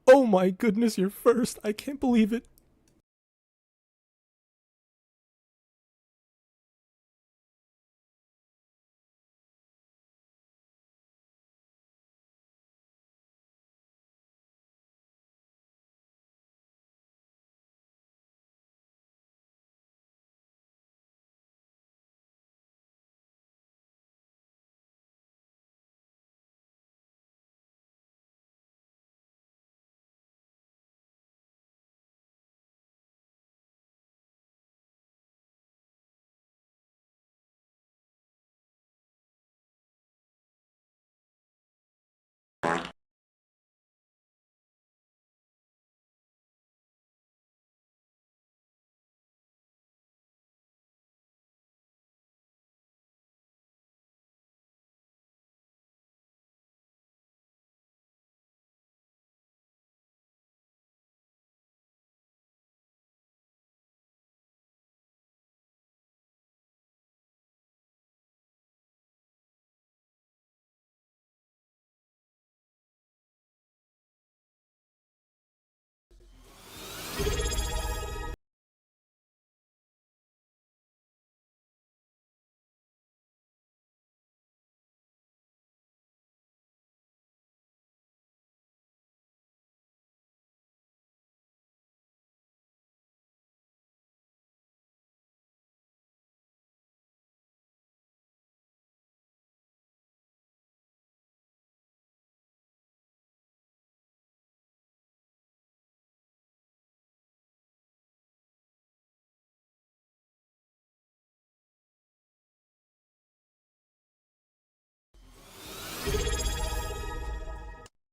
Oh my goodness, you're first. I can't believe it.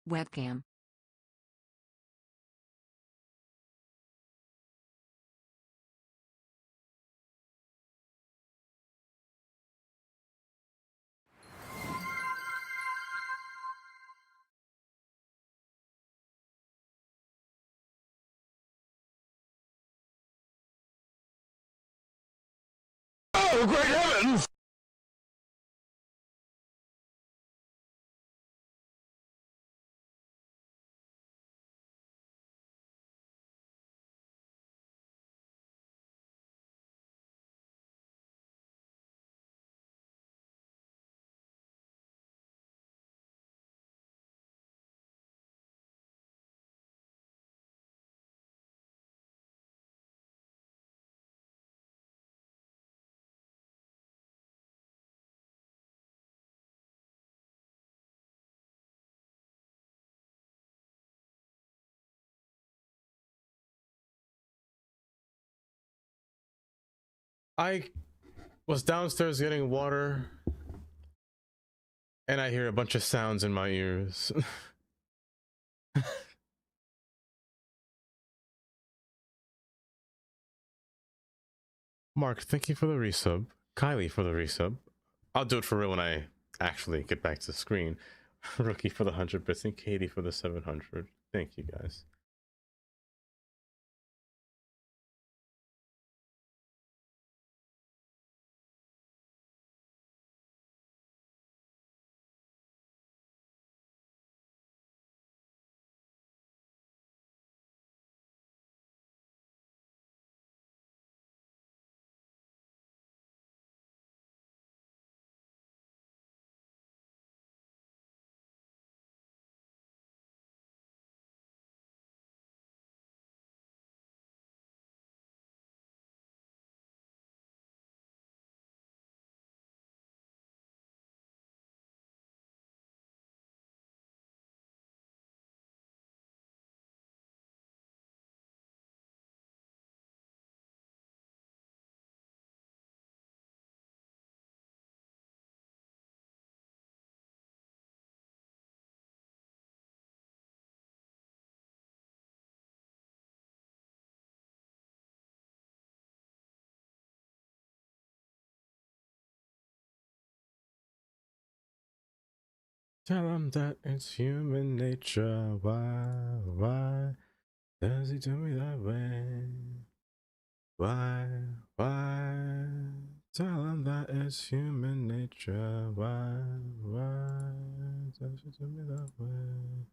Webcam. Oh, great heavens! I was downstairs getting water, and I hear a bunch of sounds in my ears. Mark, thank you for the resub. Kylie for the resub. I'll do it for real when I actually get back to the screen. Rookie for the 100 bits and Katie for the 700. Thank you guys. Tell him that it's human nature. Why does he do me that way? Why? Tell him that it's human nature. Why does he do me that way?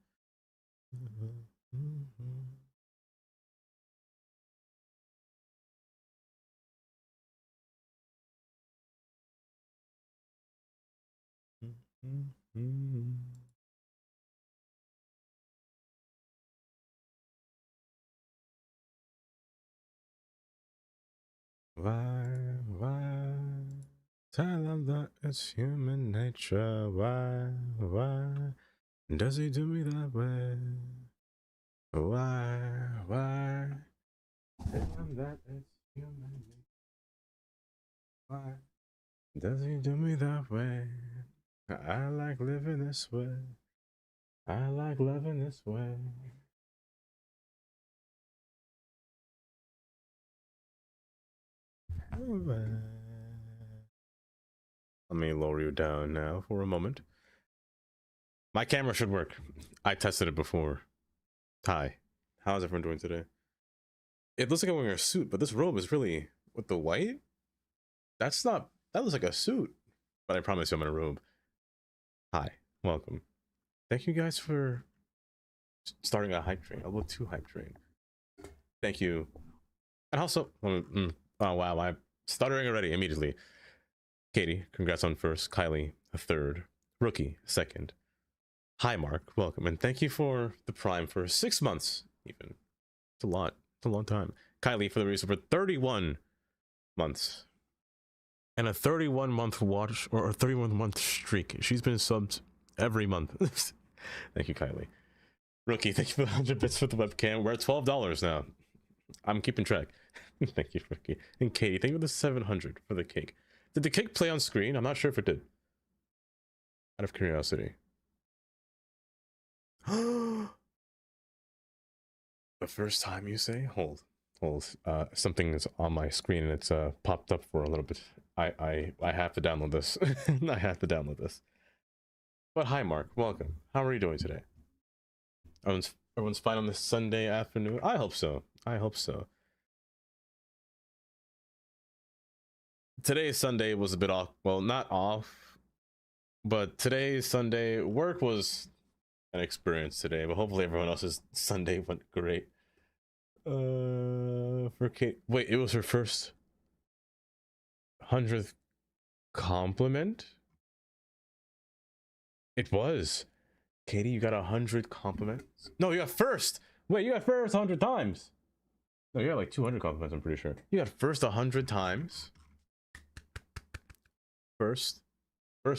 Why? Tell him that it's human nature. Why? Does he do me that way? Why? Tell him that it's human nature. Why? Does he do me that way? I like living this way. I like loving this way. Let me lower you down now for a moment. My camera should work. I tested it before. Hi. How's everyone doing today? It looks like I'm wearing a suit, but this robe is really with the white? That looks like a suit. But I promise you I'm in a robe. Hi. Welcome. Thank you guys for starting a hype train. A little too hype train. Thank you. And also, oh wow, I'm stuttering already immediately. Katie, congrats on first. Kylie, a third. Rookie, second. Hi, Mark. Welcome. And thank you for the Prime for 6 months, even. It's a lot. It's a long time. Kylie for the reason for 31 months. And a 31-month watch, or a 31-month streak. She's been subbed every month. Thank you, Kylie. Rookie, thank you for the 100 bits for the webcam. We're at $12 now. I'm keeping track. Thank you, Rookie. And Katie, thank you for the 700 for the cake. Did the cake play on screen? I'm not sure if it did. Out of curiosity. The first time you say? Hold. Something is on my screen and it's popped up for a little bit. I have to download this. I have to download this. But hi, Mark. Welcome. How are you doing today? Everyone's fine on this Sunday afternoon? I hope so. I hope so. Today's Sunday was a bit off. Well, not off, but today's Sunday work was an experience today. But hopefully everyone else's Sunday went great. For Kate, wait, it was her first 100th compliment. It was. Katie, you got 100 compliments. No, you got first. Wait, you got first 100 times. No, you got like 200 compliments. I'm pretty sure you got first 100 times. First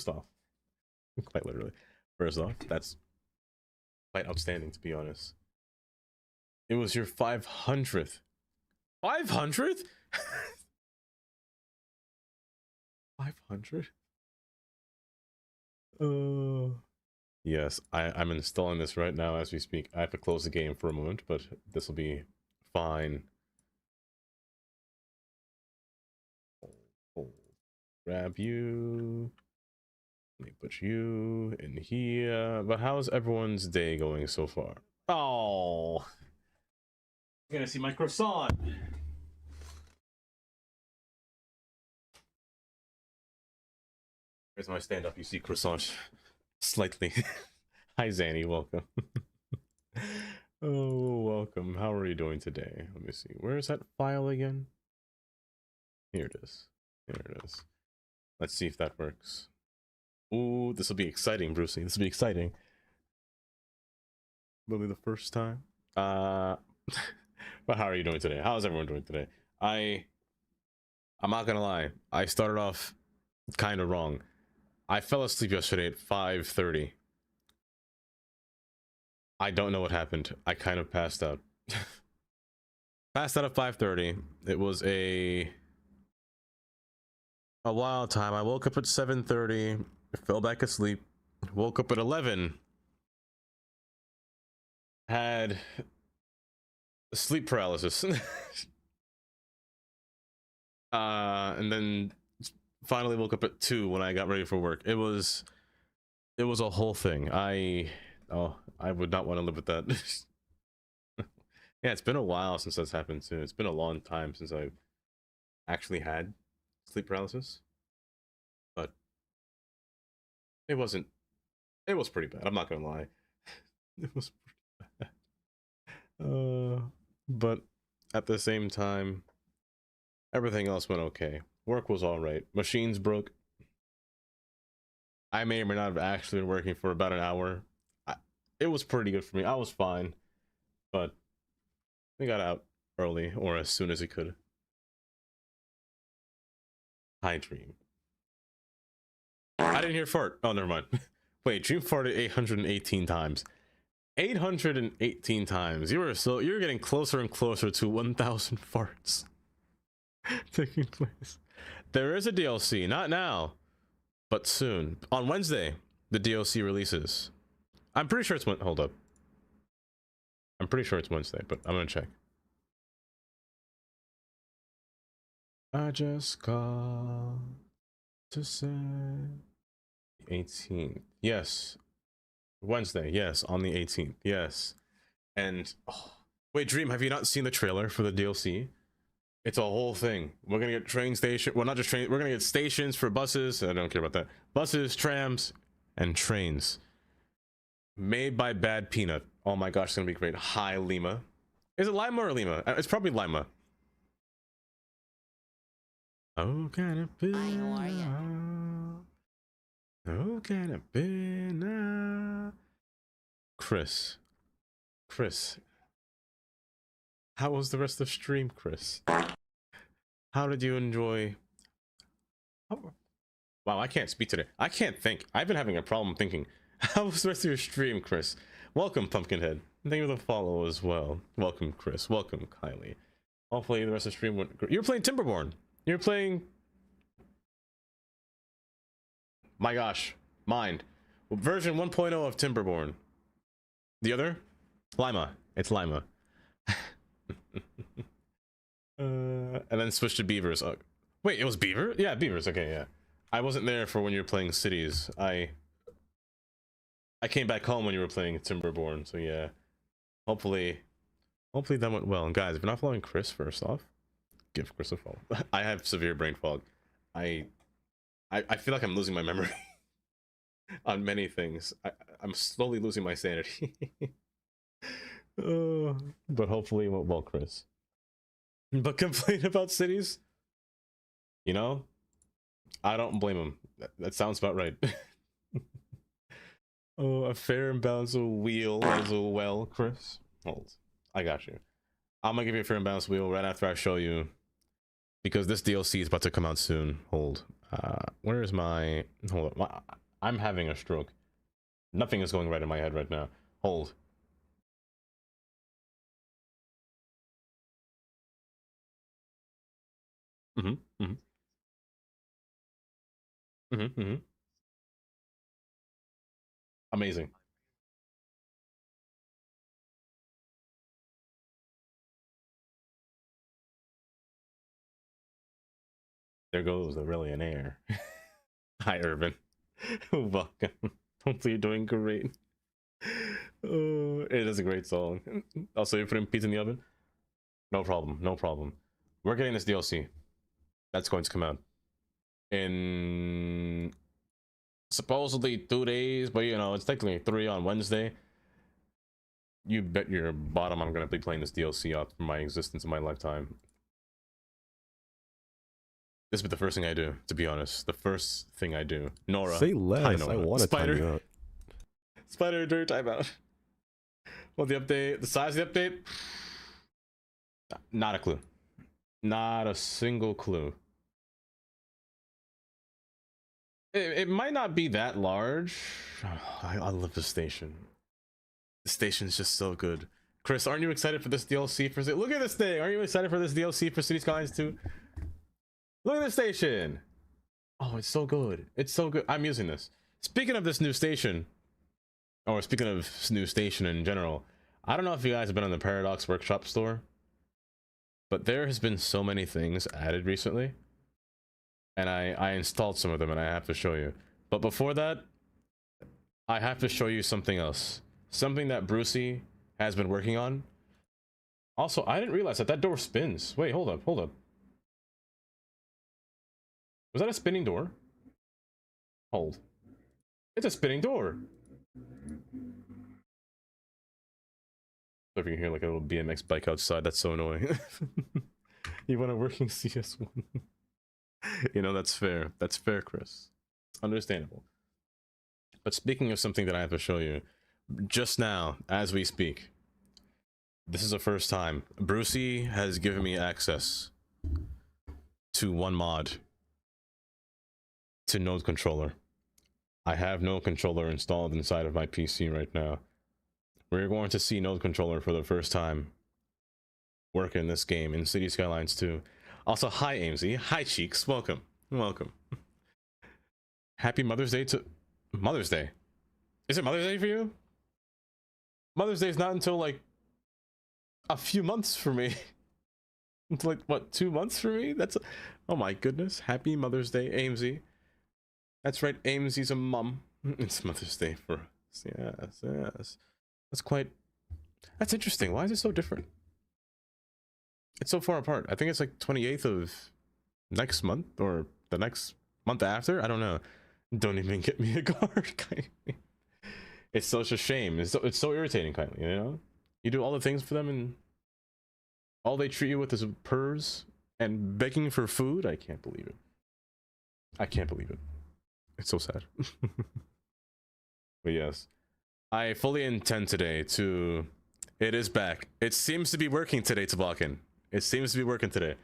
off, quite literally, first off, that's quite outstanding, to be honest. It was your 500th. 500th? 500? Yes, I'm installing this right now as we speak. I have to close the game for a moment, but this will be fine. Grab you. Let me put you in here. But how's everyone's day going so far? Oh, you're gonna see my croissant. Here's my stand-up. You see croissant slightly. Hi, Zanny. Welcome. Oh, welcome. How are you doing today? Let me see. Where is that file again? Here it is. Here it is. Let's see if that works. Ooh, this will be exciting, Brucey. This will be exciting. Literally the first time. But how are you doing today? How's everyone doing today? I'm not gonna lie. I started off kind of wrong. I fell asleep yesterday at 5:30. I don't know what happened. I kind of passed out. Passed out at 5:30. It was a wild time. I woke up at 7:30. Fell back asleep. Woke up at 11. Had sleep paralysis. And then finally woke up at 2 when I got ready for work. It was a whole thing. I would not want to live with that. Yeah, it's been a while since that's happened too. It's been a long time since I've actually had sleep paralysis. But it was pretty bad. I'm not gonna lie. It was pretty bad. But at the same time, everything else went okay. Work was all right. Machines broke. I may or may not have actually been working for about an hour. I, it was pretty good for me. I was fine, but we got out early or as soon as he could. Hi, Dream. I didn't hear fart. Oh, never mind. Wait, Dream farted 818 times. 818 times. You're getting closer and closer to 1,000 farts taking place. There is a DLC, not now, but soon. On Wednesday, the DLC releases. I'm pretty sure it's hold up. I'm pretty sure it's Wednesday, but I'm gonna check. I just called to say 18th. Yes. Wednesday, yes, on the 18th. Yes. And oh, wait, Dream, have you not seen the trailer for the DLC? It's a whole thing. We're gonna get train station. Well, not just train. We're gonna get stations for buses. I don't care about that. Buses, trams, and trains. Made by Bad Peanut. Oh my gosh, it's gonna be great. Hi, Lima. Is it Lima or Lima? It's probably Lima. Oh, can it be? How are you? Oh, can it be now? Chris. How was the rest of stream, Chris? How did you enjoy? Oh, wow, I can't speak today. I can't think. I've been having a problem thinking. How was the rest of your stream, Chris? Welcome, Pumpkinhead. Thank you for the follow as well. Welcome, Chris. Welcome, Kylie. Hopefully the rest of the stream went great. You're playing Timberborn. You're playing... My gosh. Mind. Version 1.0 of Timberborn. The other? Lima. It's Lima. And then switch to Beavers. Wait, it was Beaver? Yeah, Beavers. Okay, yeah. I wasn't there for when you were playing Cities. I came back home when you were playing Timberborn, so yeah. Hopefully that went well. And guys, if you're not following Chris, first off, give Chris a follow. I have severe brain fog. I feel like I'm losing my memory on many things. I'm slowly losing my sanity. But hopefully it went well, Chris. But complain about Cities? You know? I don't blame him. That sounds about right. Oh, a fair and balanced wheel as well, Chris. Hold. I got you. I'm gonna give you a fair and balanced wheel right after I show you. Because this DLC is about to come out soon. Hold. Where is my... Hold on. I'm having a stroke. Nothing is going right in my head right now. Hold. Amazing. There goes the Billionaire. Hi, Irvin. Welcome. Hopefully you're doing great. Oh, it is a great song. Also, you're putting pizza in the oven? No problem, no problem. We're getting this DLC. That's going to come out in supposedly 2 days, but you know, it's technically 3 on Wednesday. You bet your bottom I'm going to be playing this DLC out for my existence in my lifetime. This will be the first thing I do, to be honest. The first thing I do. Nora. Say less. Hi, Nora. I want to time you out. Spider during timeout. Well, the update, the size of the update? Not a clue. Not a single clue. It might not be that large. Oh, I love the station. The station's just so good. Chris, aren't you excited for this DLC for... Look at this thing! Aren't you excited for this DLC for City Skylines 2? Look at this station! Oh, it's so good. It's so good. I'm using this. Speaking of this new station, or speaking of new station in general, I don't know if you guys have been on the Paradox Workshop store, but there has been so many things added recently, and I installed some of them and I have to show you. But before that, I have to show you something else. Something that Brucey has been working on. Also, I didn't realize that that door spins. Wait, hold up, hold up. Was that a spinning door? Hold. It's a spinning door. So if you can hear like a little BMX bike outside, that's so annoying. You want a working CS1? You know, that's fair. That's fair, Chris. It's understandable. But speaking of something that I have to show you, just now, as we speak, this is the first time Brucey has given me access to one mod to Node Controller. I have Node Controller installed inside of my PC right now. We're going to see Node Controller for the first time work in this game in City Skylines 2. Also, hi Amesy, hi Cheeks, welcome, welcome. Happy Mother's Day to Mother's Day. Is it Mother's Day for you? Mother's Day is not until like a few months for me. Until like what, 2 months for me? That's oh my goodness. Happy Mother's Day, Amesy. That's right, Amesy's a mum. It's Mother's Day for us. Yes, yes. That's interesting. Why is it so different? It's so far apart. I think it's like 28th of next month or the next month after. I don't know. Don't even get me a card. It's such a shame. It's so irritating, kindly. You know, you do all the things for them, and all they treat you with is purrs and begging for food. I can't believe it. I can't believe it. It's so sad. But yes, I fully intend today to. It is back. It seems to be working today, Tabakin. It seems to be working today.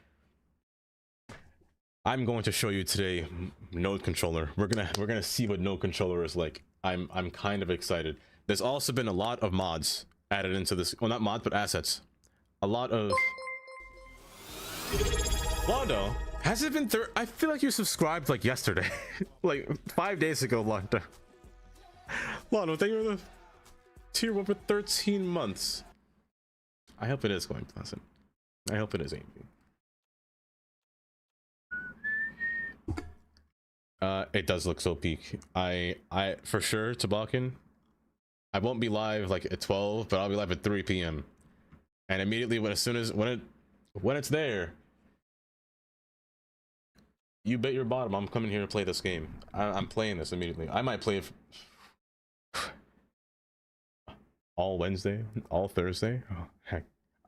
I'm going to show you today Node Controller. We're gonna see what Node Controller is like. I'm kind of excited. There's also been a lot of mods added into this. Well, not mods, but assets. A lot of. Londo, has it been I feel like you subscribed like yesterday, like 5 days ago, Londo. Londo, thank you for the tier 1 for 13 months. I hope it is going pleasant. I hope it is, Amy. It does look so peak. I for sure, Tabakin, I won't be live like at 12, but I'll be live at 3 p.m. And immediately when it's there, you bet your bottom I'm coming here to play this game. I'm playing this immediately. I might play it all Wednesday, all Thursday. Oh heck,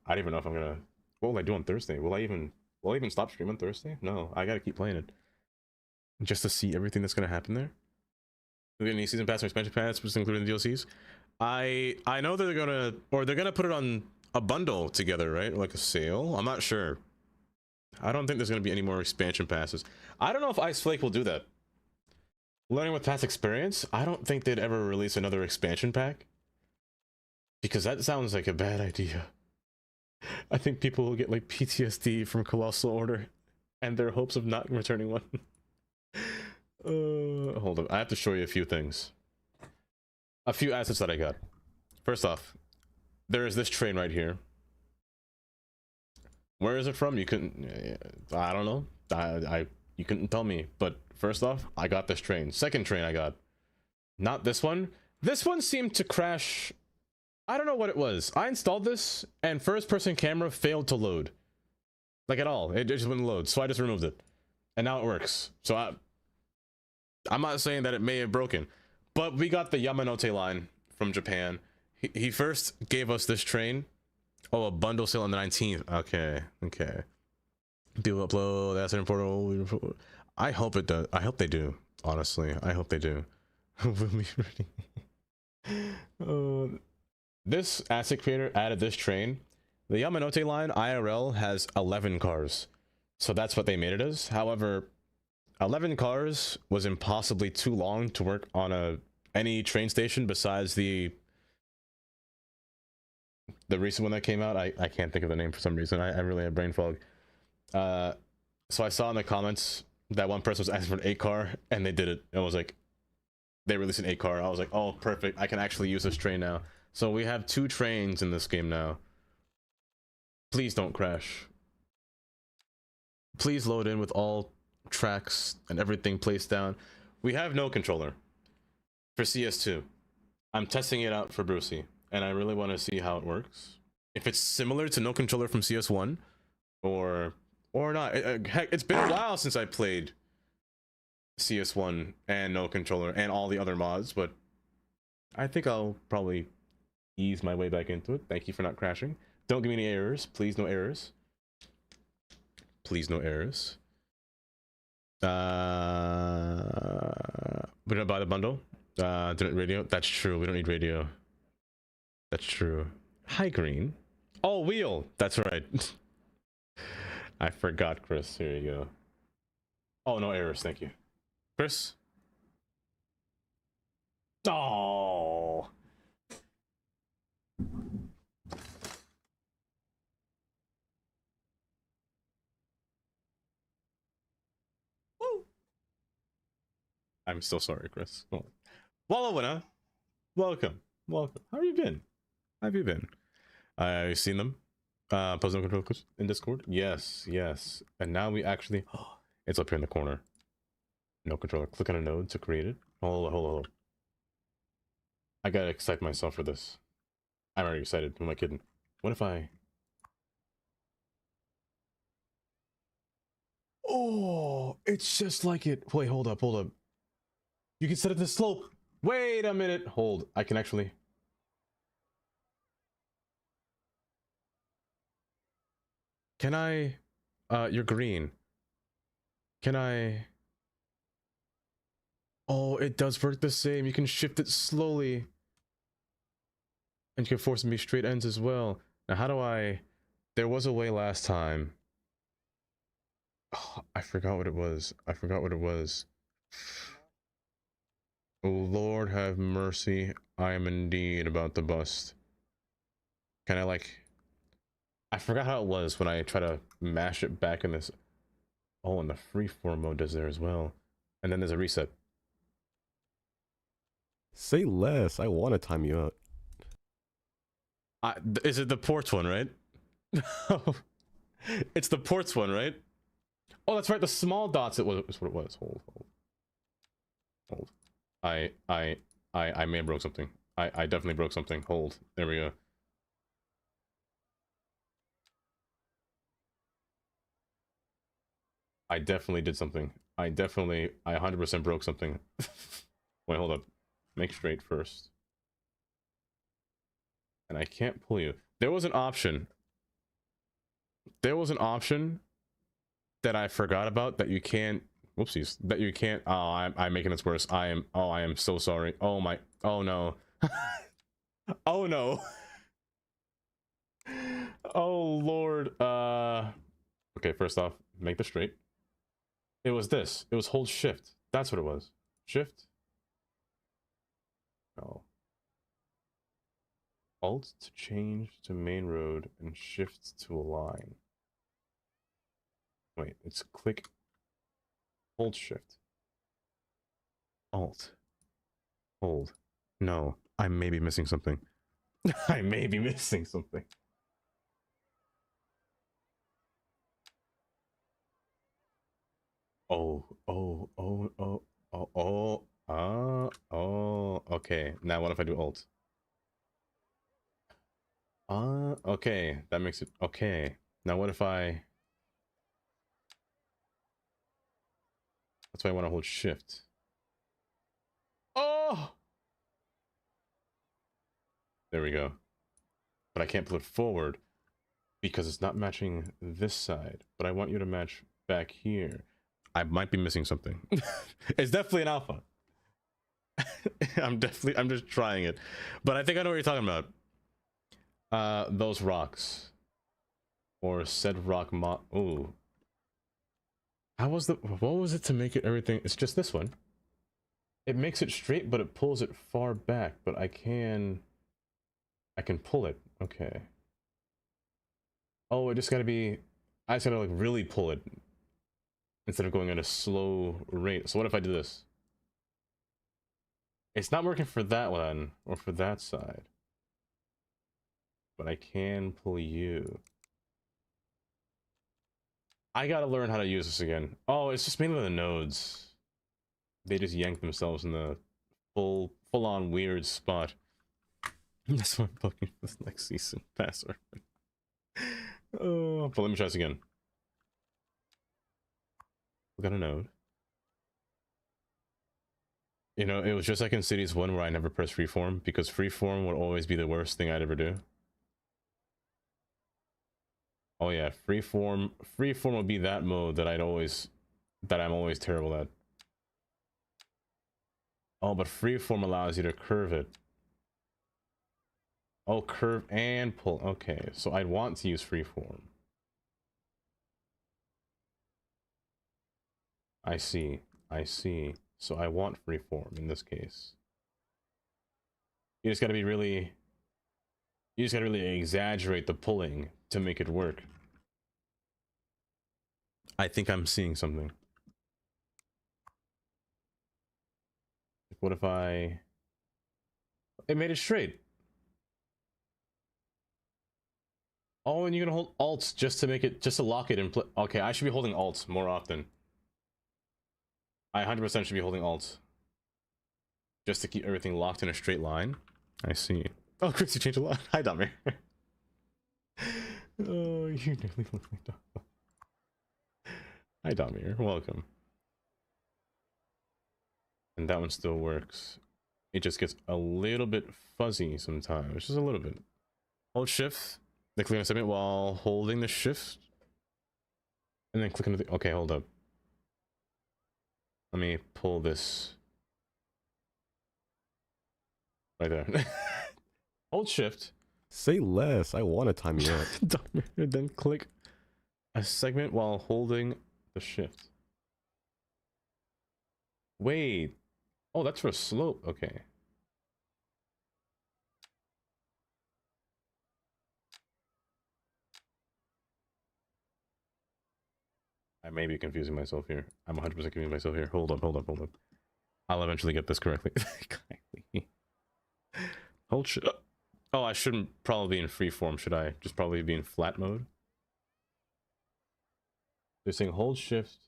I don't even know if I'm gonna. What will I do on Thursday? Will I even stop streaming on Thursday? No, I gotta keep playing it just to see everything that's gonna happen there. We're gonna need season pass or expansion pass, which is including the DLCs. I know that they're gonna put it on a bundle together, right? Like a sale. I'm not sure. I don't think there's gonna be any more expansion passes. I don't know if Ice Flake will do that. Learning with past experience, I don't think they'd ever release another expansion pack, because that sounds like a bad idea. I think people will get like PTSD from Colossal Order and their hopes of not returning one. Hold up, I have to show you a few things. A few assets that I got. First off, there is this train right here. Where is it from? You couldn't. I don't know. You couldn't tell me. But first off, I got this train. Second train I got. Not this one. This one seemed to crash. I don't know what it was. I installed this and first person camera failed to load. Like at all. It just wouldn't load. So I just removed it. And now it works. So I'm not saying that it may have broken. But we got the Yamanote line from Japan. He first gave us this train. Oh, a bundle sale on the 19th. Okay. Do upload. That's an important. I hope it does. I hope they do. Honestly, I hope they do. We'll be ready. This asset creator added this train. The Yamanote line IRL has 11 cars. So that's what they made it as. However, 11 cars was impossibly too long to work on any train station besides the recent one that came out. I can't think of the name for some reason. I really have brain fog. So I saw in the comments that one person was asking for an 8 car and they did it. It was like, they released an 8 car. I was like, oh, perfect. I can actually use this train now. So we have 2 trains in this game now. Please don't crash. Please load in with all tracks and everything placed down. We have no controller for CS2. I'm testing it out for Brucey, and I really want to see how it works. If it's similar to no controller from CS1, or not. Heck, it's been a while since I played CS1 and no controller and all the other mods, but I think I'll probably ease my way back into it. Thank you for not crashing. Don't give me any errors. Please, no errors. Please, no errors. We're gonna buy the bundle. Didn't radio? That's true. We don't need radio. That's true. Hi, Green. Oh, wheel. That's right. I forgot, Chris. Here you go. Oh, no errors. Thank you. Chris? Oh. Woo. I'm so sorry, Chris. Walla winner. Welcome. Welcome. How have you been? How have you been? I've seen them. Puzzle control in Discord. Yes, yes. And now we actually it's up here in the corner. No controller. Click on a node to create it. Hold on. I gotta excite myself for this. I'm already excited. Who am I kidding? What if I... Oh, it's just like it. Wait, hold up. You can set it to slope. Wait a minute. Hold. I can actually... Can I... you're green. Can I... Oh, it does work the same. You can shift it slowly. And you can force them to be straight ends as well. Now, how do I... There was a way last time. Oh, I forgot what it was. Oh, Lord have mercy. I am indeed about to bust. Can I, like... I forgot how it was when I try to mash it back in this... Oh, and the freeform mode does there as well. And then there's a reset. Say less. I want to time you out. Is it the ports one, right? It's the ports one, right? Oh, that's right. The small dots. It was what it was. Hold. I may have broke something. I definitely broke something. Hold. There we go. I definitely did something. I 100% broke something. Wait, hold up. Make straight first. And I can't pull you. There was an option. That I forgot about that you can't. Whoopsies. That you can't. Oh, I'm making this worse. I am so sorry. Oh my. Oh no. Oh no. Oh Lord. Okay, first off, make the straight. It was this. It was hold shift. That's what it was. Shift. No. Alt to change to main road and shift to align. Wait, it's click, hold shift. Alt. Hold. No, I may be missing something. I may be missing something. Okay. Now what if I do alt? Okay. That makes it okay. Now what if I... That's why I want to hold shift. Oh! There we go. But I can't pull it forward because it's not matching this side. But I want you to match back here. I might be missing something. It's definitely an alpha. I'm just trying it. But I think I know what you're talking about. Those rocks. Or said rock ooh. What was it to make it everything? It's just this one. It makes it straight, but it pulls it far back. But I can pull it. Okay. Oh, I just gotta like really pull it instead of going at a slow rate. So what if I do this? It's not working for that one or for that side. But I can pull you. I gotta learn how to use this again. Oh, it's just mainly the nodes. They just yank themselves in the full-on weird spot. That's why I'm booking this next season faster. Oh, but let me try this again. We got a node. You know, it was just like in Cities 1 where I never pressed freeform because freeform would always be the worst thing I'd ever do. Oh yeah, freeform would be that mode that I'm always terrible at. Oh, but freeform allows you to curve it. Oh, curve and pull. Okay, so I'd want to use freeform. I see. I see. So I want freeform in this case. You just gotta be really... You just gotta really exaggerate the pulling to make it work. I think I'm seeing something. What if I... It made it straight. Oh, and you're gonna hold Alt just to make it, just to lock it in place. Okay, I should be holding Alt more often. I 100% should be holding Alt. Just to keep everything locked in a straight line. I see. Oh, Chris, you changed a lot. Hi, Damir. Oh, you nearly look like Damir. Hi, Damir. Welcome. And that one still works. It just gets a little bit fuzzy sometimes. Just a little bit. Hold shift. Then click on the segment while holding the shift. And then click on the... Okay, hold up. Let me pull this. Right there. Hold shift. Say less. I want to time you out. Then click a segment while holding the shift. Wait. Oh, that's for slope. Okay. I may be confusing myself here. I'm 100% confusing myself here. Hold up, hold up, hold up. I'll eventually get this correctly. Hold shift. Oh, I shouldn't probably be in freeform, should I? Just probably be in flat mode. They're saying hold shift,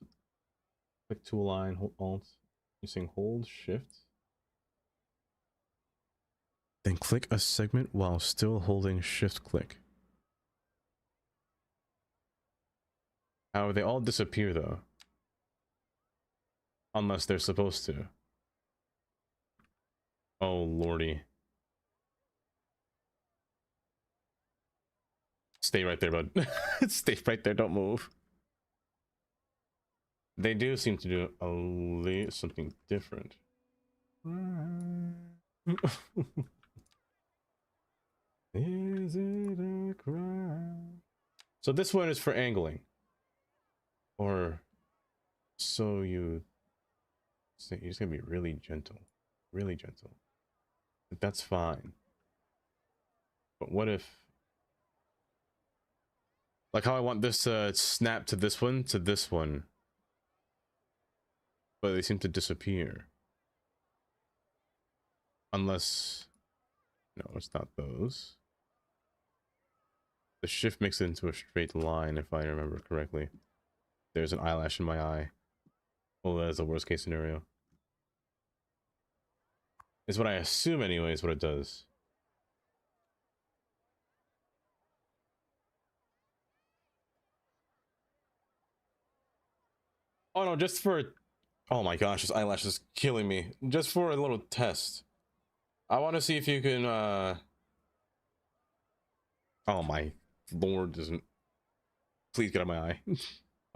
click to align, hold alt. You're saying hold shift. Then click a segment while still holding shift click. However, they all disappear though. Unless they're supposed to. Oh lordy. Stay right there, bud. Stay right there, don't move. They do seem to do a little something different. Is it a crime? So this one is for angling. Or so you say. You're just gonna be really gentle. Really gentle. But that's fine. But what if, like how I want this to snap to this one, but they seem to disappear. Unless, no, it's not those. The shift makes it into a straight line, if I remember correctly. There's an eyelash in my eye. Well, that is the worst case scenario. Is what I assume anyway, is what it does. Oh no, just for... Oh my gosh, this eyelash is killing me. Just for a little test. I want to see if you can, Oh my lord, doesn't... Please get on my eye.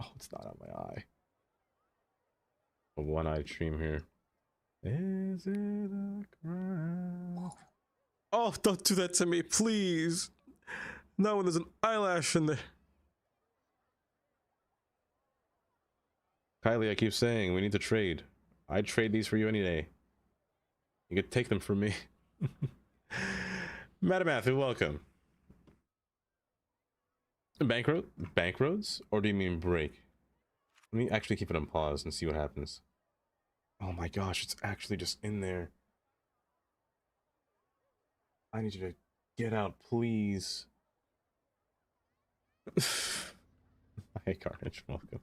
Oh, it's not on my eye. A one-eyed stream here. Is it a crime? Oh, don't do that to me, please. Not when there's an eyelash in there. Kylie, I keep saying we need to trade. I'd trade these for you any day. You could take them from me. Madam Matthew, welcome. Bank roads? Or do you mean break? Let me actually keep it on pause and see what happens. Oh my gosh, it's actually just in there. I need you to get out, please. Hey, Carnage, welcome.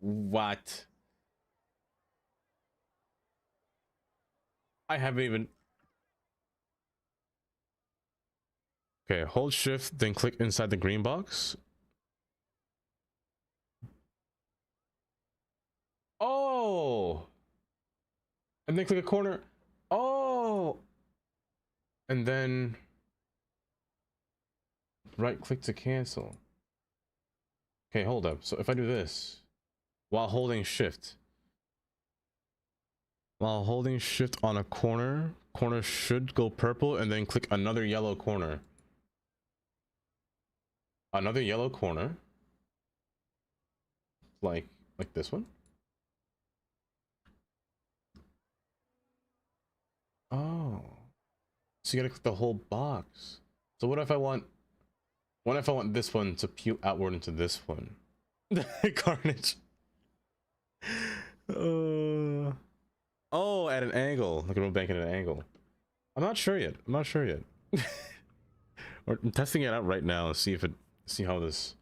What? I haven't even... Okay, hold shift, then click inside the green box. Oh! And then click a corner. Oh! And then right click to cancel. Okay, hold up. So if I do this while holding shift, While holding shift on a corner, corner should go purple and then click another yellow corner. Another yellow corner. Like this one. Oh. So you gotta click the whole box. So what if I want this one to peel outward into this one? Carnage. Oh, at an angle. Like a roll bank at an angle. I'm not sure yet. I'm testing it out right now to see how this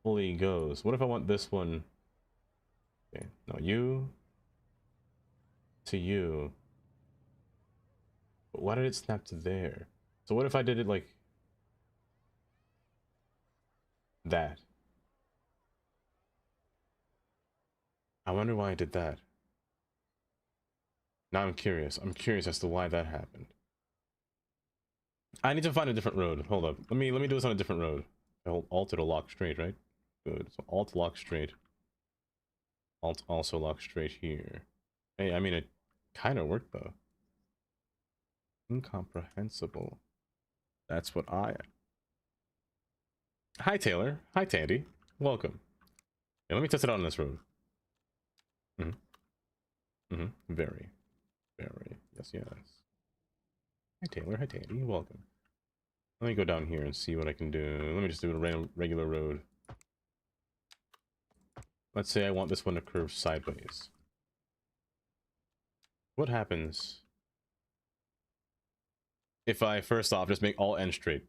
fully goes. What if I want this one? Okay, no, you to you. But why did it snap to there? So what if I did it like that? I wonder why I did that. Now I'm curious. I'm curious as to why that happened. I need to find a different road. Hold up. Let me do this on a different road. I hold Alt to lock straight, right? Good. So Alt lock straight. Alt also lock straight here. Hey, I mean it kind of worked though. Incomprehensible. That's what I am. Hi Taylor. Hi Tandy. Welcome. Yeah, let me test it out on this road. Very. Yes. Hi Taylor. Hi Tandy. Welcome. Let me go down here and see what I can do. Let me just do a random regular road. Let's say I want this one to curve sideways. What happens if I first off just make all ends straight?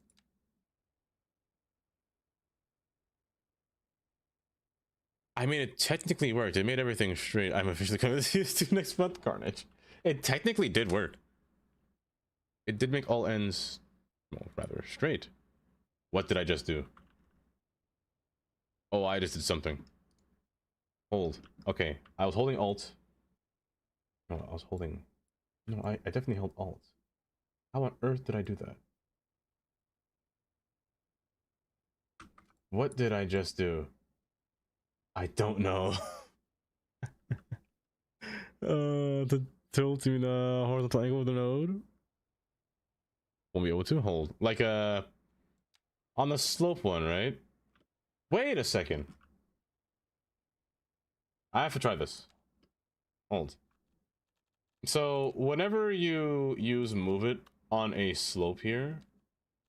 I mean, it technically worked. It made everything straight. I'm officially coming to see you next month, Carnage. It technically did work. It did make all ends, well, rather straight. What did I just do? Oh, I just did something. Hold. Okay, I was holding Alt. No, I was holding... No, I definitely held Alt. How on earth did I do that? What did I just do? I don't know. The tilting horizontal angle of the node. Won't be able to hold. Like on the slope one, right? Wait a second. I have to try this. Hold. So whenever you use move it on a slope here,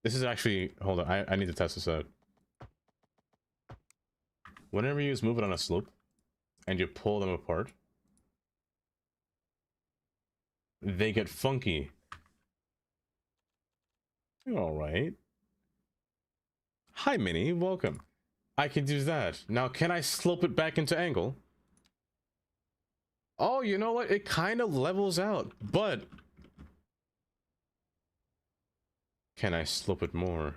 this is actually, hold on, I need to test this out. Whenever you use move it on a slope and you pull them apart, they get funky. All right. Hi, Minnie. Welcome. I can do that. Now, can I slope it back into angle? Oh, you know what? It kind of levels out, but... Can I slope it more?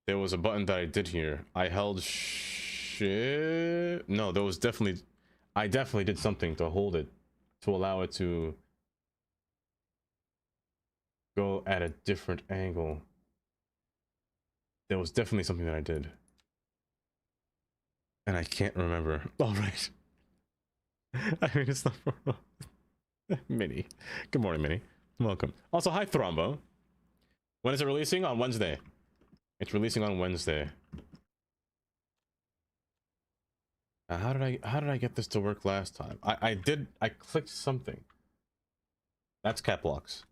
There was a button that I did here. I held shit. No, there was definitely... I definitely did something to hold it, to allow it to go at a different angle. There was definitely something that I did. And I can't remember. All right. I mean, it's not for Minnie. Good morning, Minnie. Welcome. Also, hi, Thrombo. When is it releasing? On Wednesday. It's releasing on Wednesday. How did I get this to work last time? I clicked something. That's cap locks.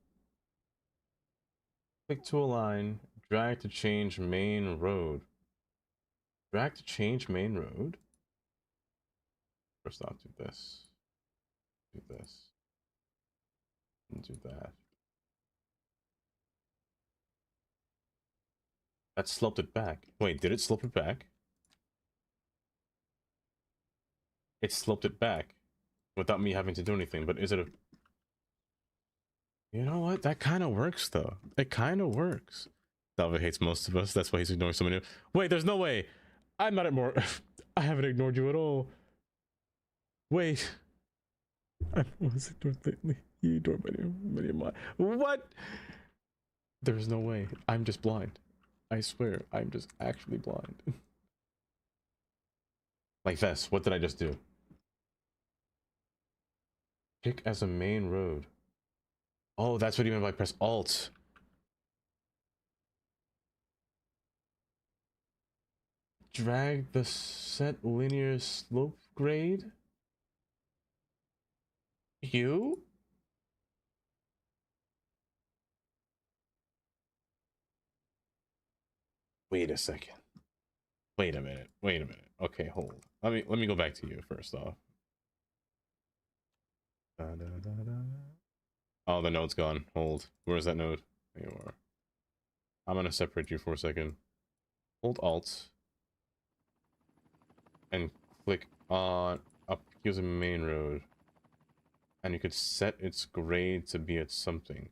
Click to align, drag to change main road. Drag to change main road. First off, do this. Do this. And do that. That sloped it back. Wait, did it slope it back? It sloped it back without me having to do anything, but is it a... You know what? That kind of works, though. It kind of works. Salva hates most of us. That's why he's ignoring so many. Wait, there's no way. I'm not at more... I haven't ignored you at all. Wait. I was ignored lately. You ignored many of mine. What? There's no way. I'm just blind. I swear, I'm just actually blind. Like this. What did I just do? Pick as a main road. Oh, that's what you meant by press Alt. Drag the set linear slope grade. You? Wait a second. Wait a minute. Wait a minute. Okay, hold. Let me go back to you first off. Da, da, da, da. Oh, the node's gone. Hold. Where's that node? There you are. I'm gonna separate you for a second. Hold Alt and click on up. Here's a main road, and you could set its grade to be at something.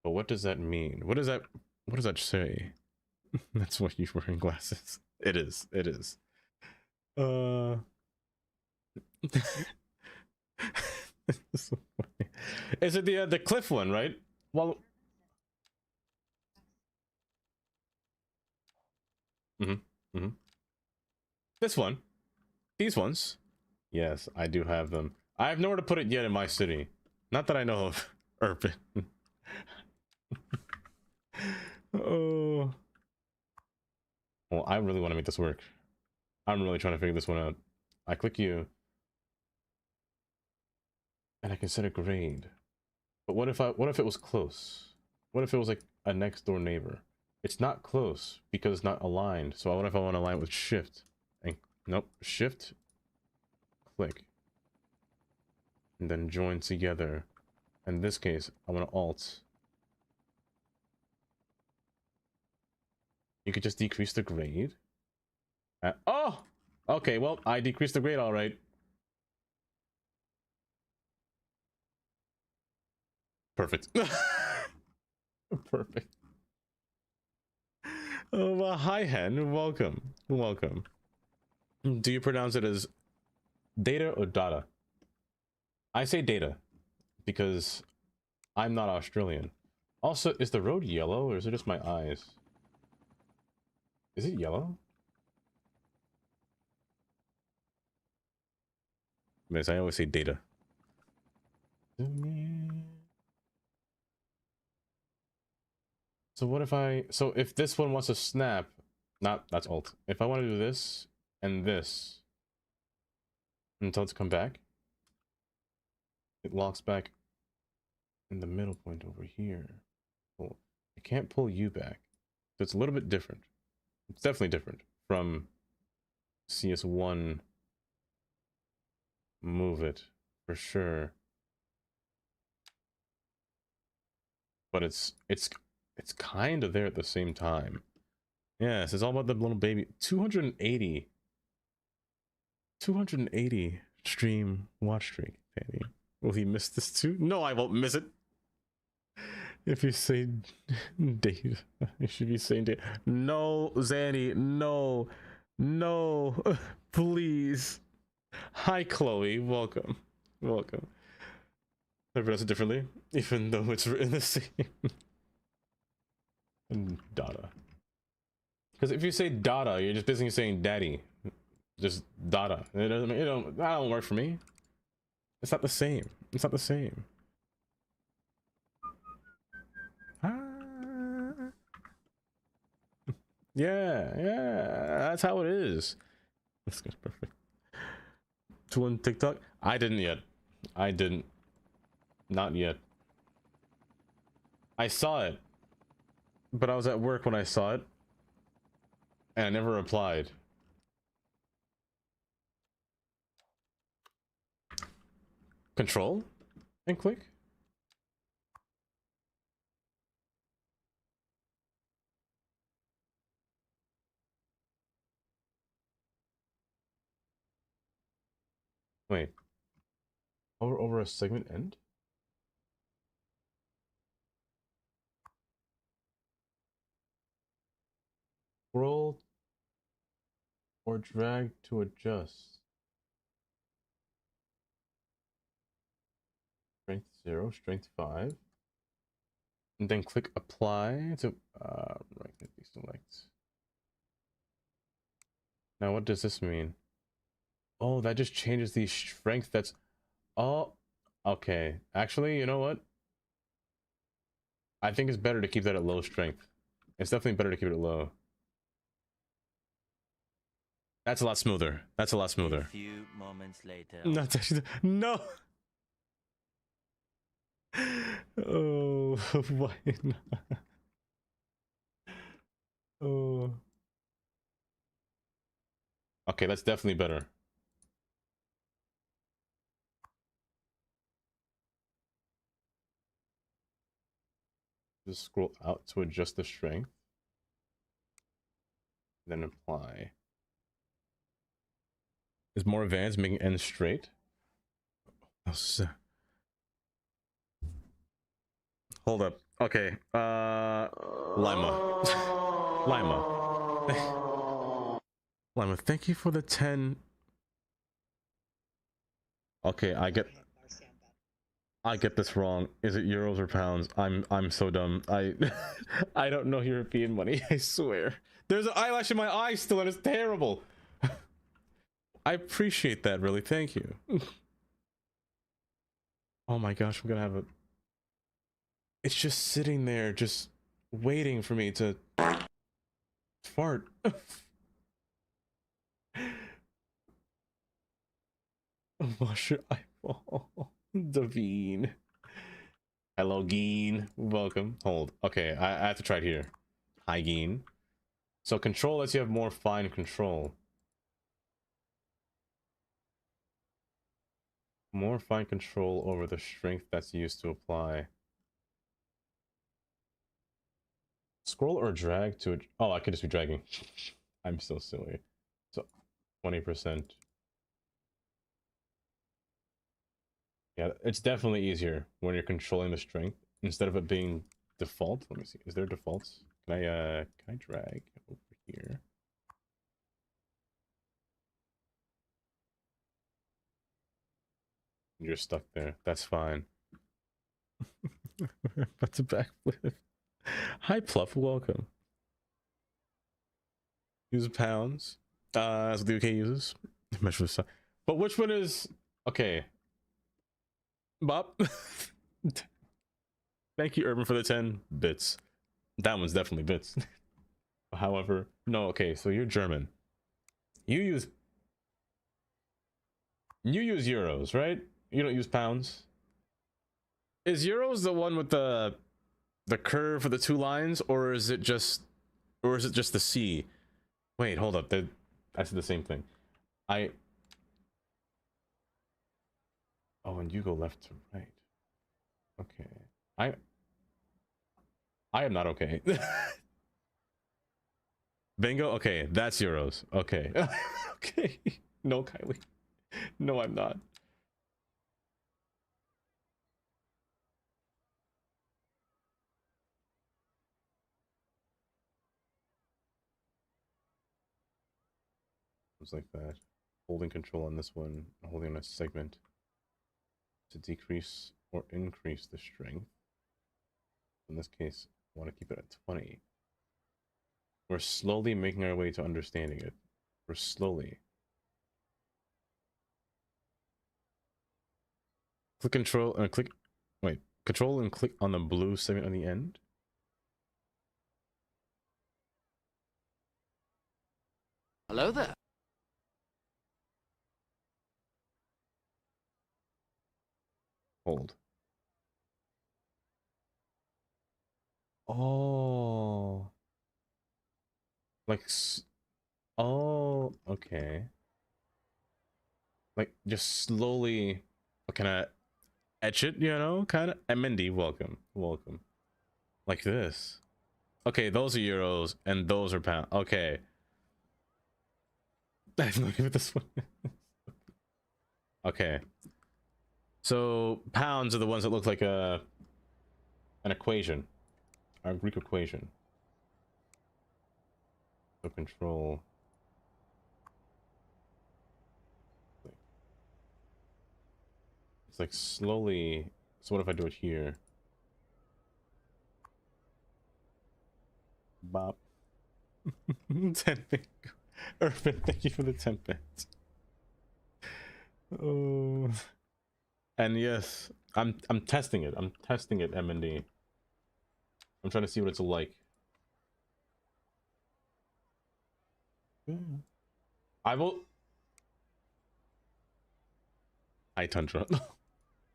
But what does that mean? What does that? What does that say? That's why you're wearing glasses. It is. It is. It's so funny. Is it the cliff one, right? Well. This one. These ones. Yes, I do have them. I have nowhere to put it yet in my city. Not that I know of. Urban. Oh. Well, I really want to make this work. I'm really trying to figure this one out. I click you. And I can set a grade. But what if it was close? What if it was like a next door neighbor? It's not close because it's not aligned. So what if I want to align with shift? And nope, shift, click. And then join together. In this case, I want to alt. You could just decrease the grade. Oh! Okay, well, I decreased the grade all right. Perfect. Perfect. Oh, well, hi, Hen. Welcome. Welcome. Do you pronounce it as data or data? I say data because I'm not Australian. Also, is the road yellow or is it just my eyes? Is it yellow? Miss, I always say data. So what if so if this one wants to snap, that's alt. If I want to do this and this until it's come back, it locks back in the middle point over here. Well, I can't pull you back. So it's a little bit different. It's definitely different from CS1 move it for sure. But it's kind of there at the same time. Yes, it's all about the little baby. 280 stream watch streak, Danny. Will he miss this too? No, I won't miss it. If you say Dave, you should be saying Dave. No, Zanny, no, no, please. Hi, Chloe. Welcome. Welcome. I pronounce it differently, even though it's written the same. Dada. Because if you say Dada, you're just basically saying daddy. Just Dada. It doesn't, that don't work for me. It's not the same. It's not the same. Yeah, that's how it is. That's perfect. To on TikTok? I didn't yet. I didn't. Not yet. I saw it, but I was at work when I saw it, and I never replied. Control and click. Wait. Over a segment end? Scroll or drag to adjust. Strength 0, strength 5. And then click apply to right click select. Now what does this mean? Oh, that just changes the strength. That's oh Okay, actually, you know what? I think it's better to keep that at low strength. It's definitely better to keep it at low. That's a lot smoother. That's a lot A smoother. few moments later. No, it's actually, no. Oh, why not? Oh. Okay, that's definitely better. Just scroll out to adjust the strength. Then apply. Is more advanced, making ends straight? Hold up. Okay. Lima. Lima. Lima, thank you for the 10. Okay, I get this wrong. Is it euros or pounds? I'm so dumb. I don't know European money, I swear. There's an eyelash in my eye still and it's terrible. I appreciate that, really. Thank you. Oh my gosh, I'm gonna have a... It's just sitting there, just waiting for me to fart. Wash your eyeball. Davine. Hello, Geen. Welcome. Hold. Okay, I have to try it here. Hi, Geen. So control lets you have more fine control. More fine control over the strength that's used to apply. Scroll or drag to... Oh, I could just be dragging. I'm so silly. So, 20%. Yeah, it's definitely easier when you're controlling the strength instead of it being default. Let me see. Is there defaults? Can I drag over here? You're stuck there. That's fine. That's a backflip. Hi, Pluff. Welcome. Use pounds. That's what the UK uses. Measure the size. But which one is... Okay. Bob. Thank you, Urban, for the 10 bits. That one's definitely bits. However, no, okay, so you're German. You use euros, right? You don't use pounds. Is euros the one with the curve for the two lines, or is it just the C? Wait, hold up. I said the same thing. Oh, and you go left to right. Okay. I am not okay. Bingo? Okay, that's euros. Okay. Okay. No, Kylie. No, I'm not. It's like that. Holding control on this one, holding on a segment to decrease or increase the strength. In this case, I want to keep it at 20. We're slowly making our way to understanding it. We're slowly. Click control and click. Wait, control and click on the blue segment on the end. Hello there. Hold. Oh. Like, oh, okay. Like, just slowly, kind of etch it, you know, kind of. And Mindy, welcome, welcome. Like this. Okay, those are euros, and those are pounds. Okay. Look at this one. Okay. So pounds are the ones that look like an equation, our Greek equation. So control. It's like slowly. So what if I do it here? Bop. 10 bit. Urban, thank you for the 10 bits. Oh. And yes, I'm testing it. I'm testing it, M&D. I'm trying to see what it's like. I will. Hi, Tundra.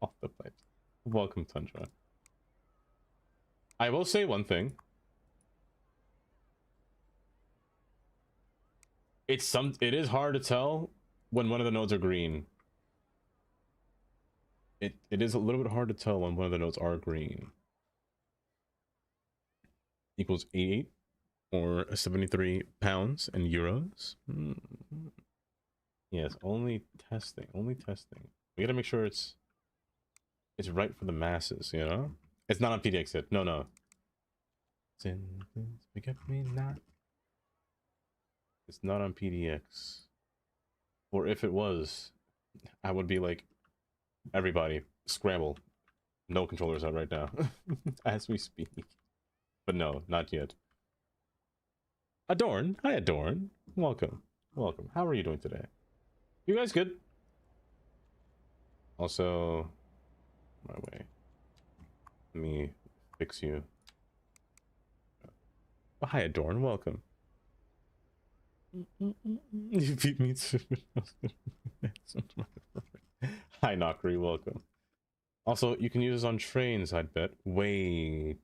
Off the pipes. Welcome, Tundra. I will say one thing. It is hard to tell when one of the nodes are green. It is a little bit hard to tell when one of the nodes are green. Equals 88 or 73 pounds and euros. Yes, only testing. Only testing. We gotta make sure it's right for the masses, you know? It's not on PDX yet. No, no. It's not on PDX. Or if it was, I would be like, everybody, scramble. No controllers out right now. As we speak. But no, not yet. Adorn. Hi, Adorn. Welcome. Welcome. How are you doing today? You guys good? Also, my way. Let me fix you. Oh, hi, Adorn. Welcome. You beat me to Hi, Nokri. Welcome. Also, you can use this on trains, I'd bet. Wait.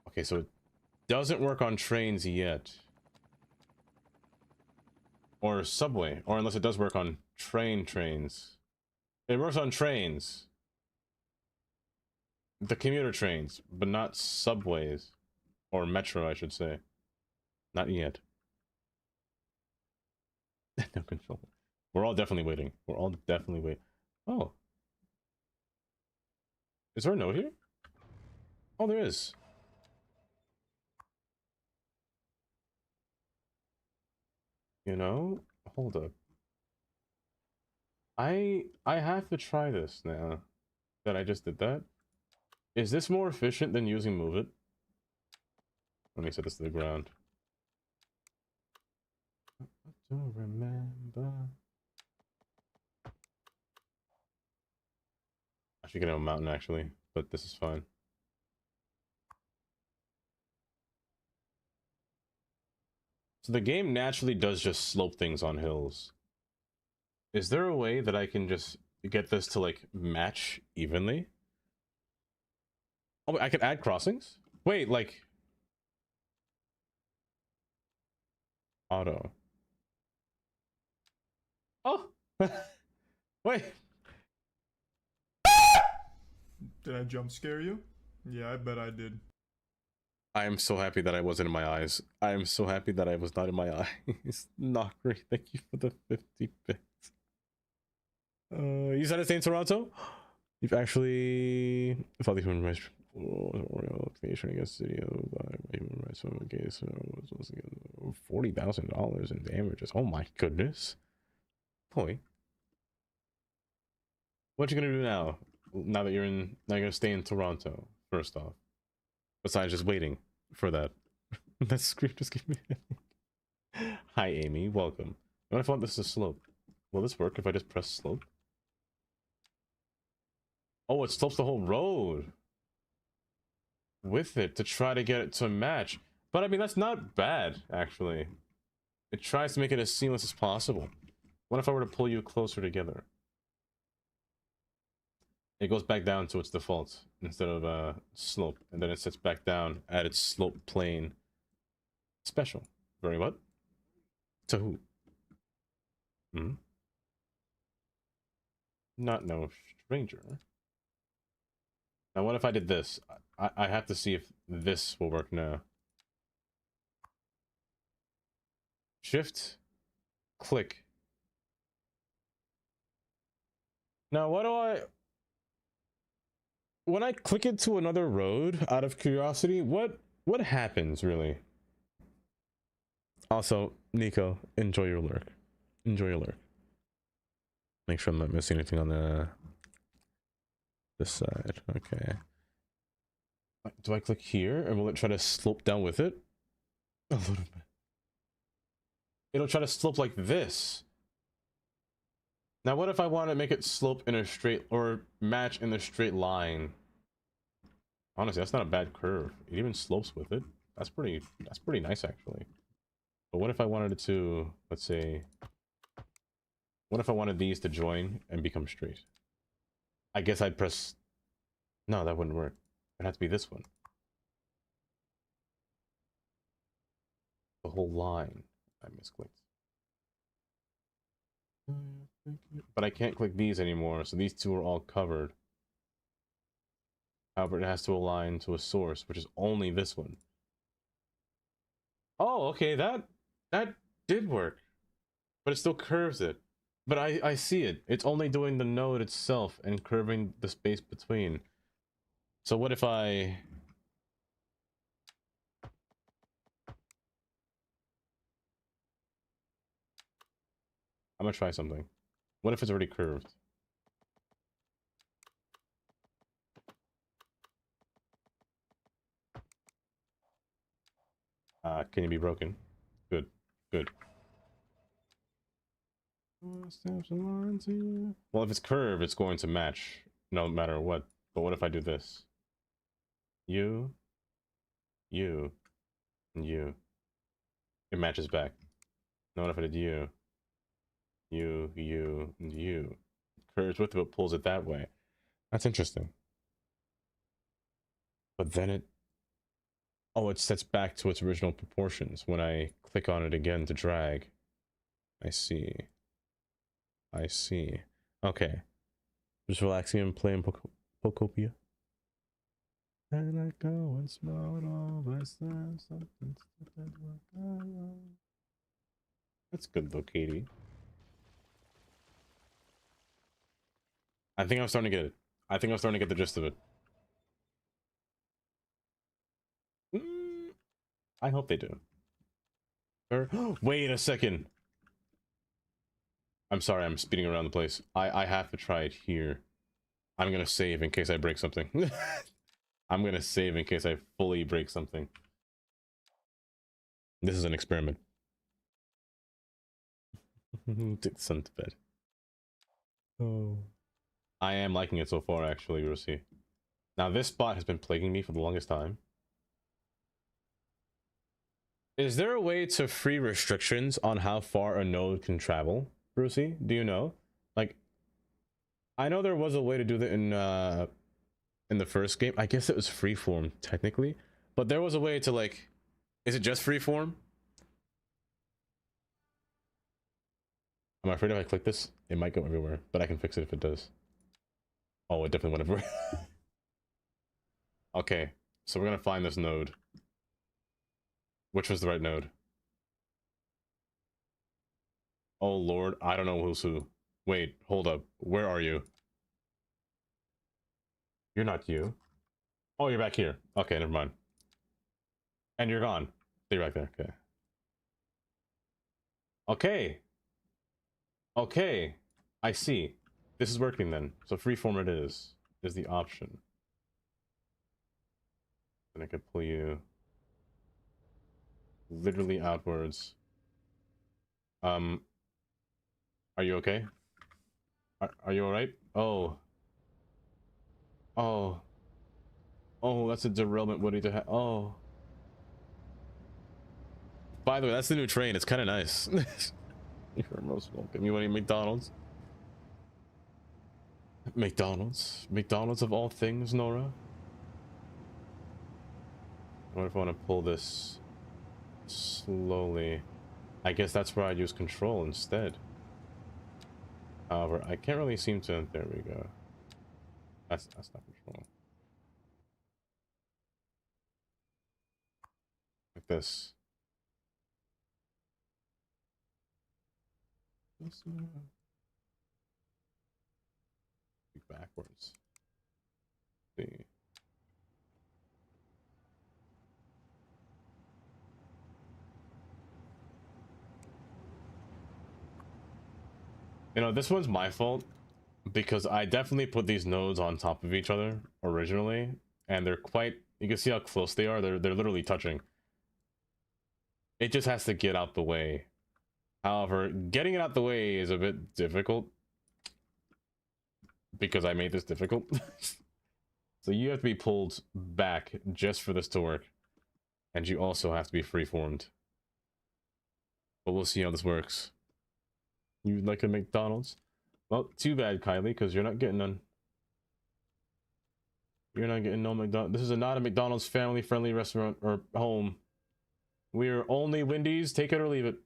Okay, so it doesn't work on trains yet. Or subway. Or unless it does work on trains. It works on trains. The commuter trains, but not subways. Or metro, I should say. Not yet. No control. We're all definitely waiting. We're all definitely waiting. Oh. Is there a note here? Oh, there is. You know? Hold up. I have to try this now that I just did that. Is this more efficient than using Move It? Let me set this to the ground. I don't remember. I should get on a mountain actually, but this is fine. So the game naturally does just slope things on hills. Is there a way that I can just get this to like match evenly? Oh, I could add crossings? Wait, like auto. Oh, wait. Did I jump scare you? Yeah, I bet I did. I am so happy that I wasn't in my eyes. I am so happy that I was not in my eyes. Not great. Thank you for the 50 bits. You said it's in Toronto? You've actually fought the human rights creation against the city of human rights case $40,000 in damages. Oh my goodness. Boy. What you gonna do now? Now that you're gonna stay in Toronto, first off. Besides just waiting for that. That script just gave me. Hi Amy, welcome. What if I want this to slope? Will this work if I just press slope? Oh, it slopes the whole road with it to try to get it to match. But I mean, that's not bad, actually. It tries to make it as seamless as possible. What if I were to pull you closer together? It goes back down to its default instead of slope, and then it sits back down at its slope plane. Special. Very what? To who? Hmm? Not no stranger. Now what if I did this? I have to see if this will work now. Shift, click. Now what do I... When I click it to another road, out of curiosity, what happens really? Also, Nico, enjoy your lurk. Enjoy your lurk. Make sure I'm not missing anything on this side. Okay. Do I click here and will it try to slope down with it? A little bit. It'll try to slope like this. Now, what if I want to make it slope in a straight or match in a straight line? Honestly, that's not a bad curve. It even slopes with it. That's pretty nice actually. But what if I wanted it to, let's say, what if I wanted these to join and become straight? I guess I'd press, no, that wouldn't work. It'd have to be this one. The whole line. I misclicked. But I can't click these anymore, so these two are all covered. However, it has to align to a source, which is only this one. Oh, okay, that did work. But it still curves it. But I see it. It's only doing the node itself and curving the space between. So what if I... I'm gonna try something. What if it's already curved? Can it be broken? Good, good. Well, if it's curved, it's going to match no matter what. But what if I do this? You, you, and you. It matches back. Now what if I did you, and you? It curves with it, but pulls it that way. That's interesting. But then it... Oh, it sets back to its original proportions when I click on it again to drag. I see. I see. Okay. Just relaxing and playing Pokopia. And I go and smell it all, but something stupid. That's good though, Katie. I think I'm starting to get it. I think I'm starting to get the gist of it. I hope they do. Wait a second. I'm sorry, I'm speeding around the place. I have to try it here. I'm gonna save in case I break something. I'm gonna save in case I fully break something. This is an experiment. Take the sun to bed. Oh. I am liking it so far, actually, Rosie. Now, this spot has been plaguing me for the longest time. Is there a way to free restrictions on how far a node can travel, Brucey? Do you know? Like, I know there was a way to do that in the first game. I guess it was freeform, technically. But there was a way to, like... Is it just freeform? I'm afraid if I click this, it might go everywhere. But I can fix it if it does. Oh, it definitely went everywhere. Okay, so we're gonna find this node. Which was the right node? Oh lord, I don't know who's who. Wait, hold up. Where are you? You're not you. Oh, you're back here. Okay, never mind. And you're gone. Stay back there. Okay. Okay. Okay. I see. This is working then. So freeform it is the option. And I could pull you literally outwards. Are you okay? Are you alright? Oh. Oh. Oh, that's a derailment waiting to oh. By the way, that's the new train. It's kind of nice. You're most welcome. You want any McDonald's? McDonald's? McDonald's of all things, Nora? What if I want to pull this slowly? I guess that's where I'd use control instead. However, I can't really seem to... There we go. That's not control. Like this. Backwards. See. You know, this one's my fault because I definitely put these nodes on top of each other originally, and they're quite, you can see how close they are. They're literally touching. It just has to get out the way. However, getting it out the way is a bit difficult because I made this difficult. So you have to be pulled back just for this to work. And you also have to be freeformed. But we'll see how this works. You'd like a McDonald's? Well, too bad, Kylie, because you're not getting none. You're not getting no McDonald's. This is not a McDonald's family-friendly restaurant or home. We're only Wendy's. Take it or leave it.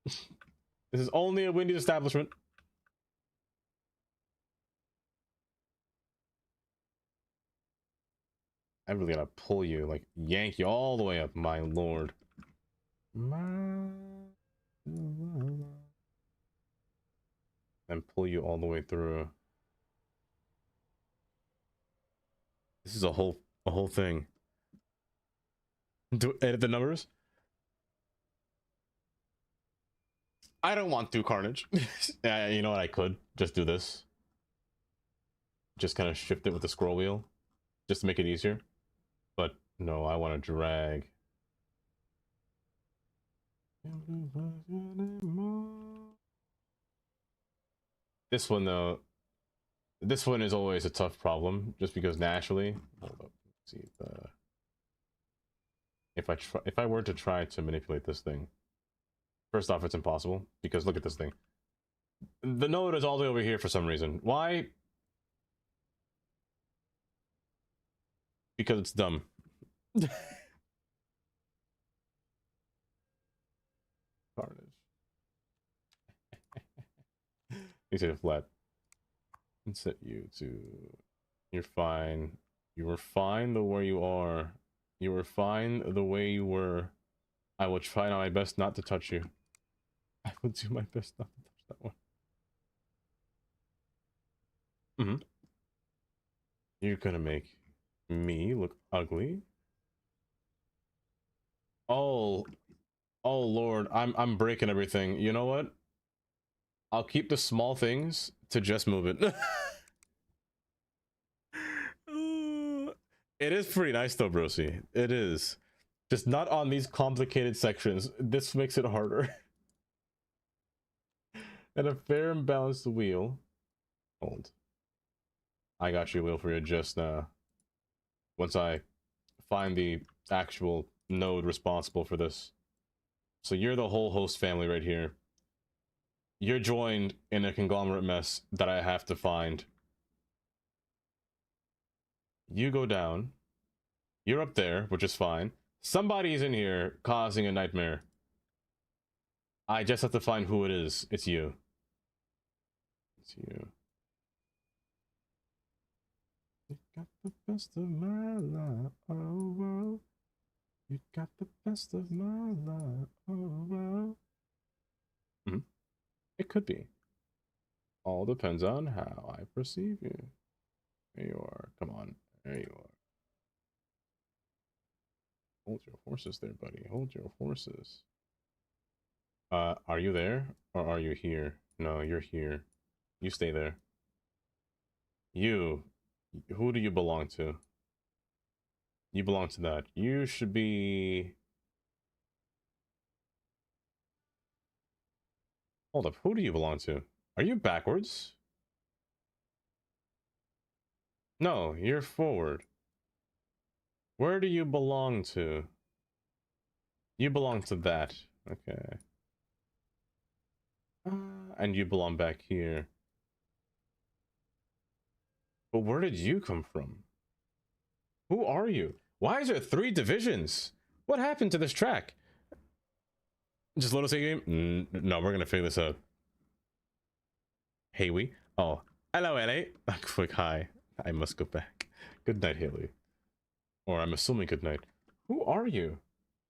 This is only a Wendy's establishment. I really gotta pull you, like, yank you all the way up, my lord. And pull you all the way through. This is a whole thing. Do edit the numbers? I don't want to carnage. Yeah, you know what? I could just do this. Just kind of shift it with the scroll wheel, just to make it easier. But no, I want to drag. This one though, this one is always a tough problem, just because naturally. Hold up, let's see if I were to try to manipulate this thing. First off, it's impossible because look at this thing. The node is all the way over here for some reason. Why? Because it's dumb. Carnage. You set it flat. And set you to. You're fine. You were fine the way you are. You were fine the way you were. I will try my best not to touch you. I will do my best not to touch that one. You're gonna make me look ugly. Oh Lord, I'm breaking everything. You know what? I'll keep the small things to just move it. It is pretty nice though, broski. It is. Just not on these complicated sections. This makes it harder. And a fair and balanced wheel. Hold. I got you, wheel, for you just once I find the actual node responsible for this. So you're the whole host family right here. You're joined in a conglomerate mess that I have to find. You go down. You're up there, which is fine. Somebody's in here causing a nightmare. I just have to find who it is. It's you. It's you. You got the best of my life, oh, oh. You got the best of my life, oh, oh. It could be. All depends on how I perceive you. There you are. Come on. There you are. Hold your horses there, buddy. Hold your horses. Are you there? Or are you here? No, you're here. You stay there. You. Who do you belong to? You belong to that. You should be... Hold up. Who do you belong to? Are you backwards? No, you're forward. Where do you belong to? You belong to that. Okay. And you belong back here. But where did you come from? Who are you? Why is there 3 divisions? What happened to this track? Just let us say game? No, we're gonna figure this out. Haley? Oh. Hello, Haley. Quick hi. I must go back. Good night, Haley. Or I'm assuming good night. Who are you?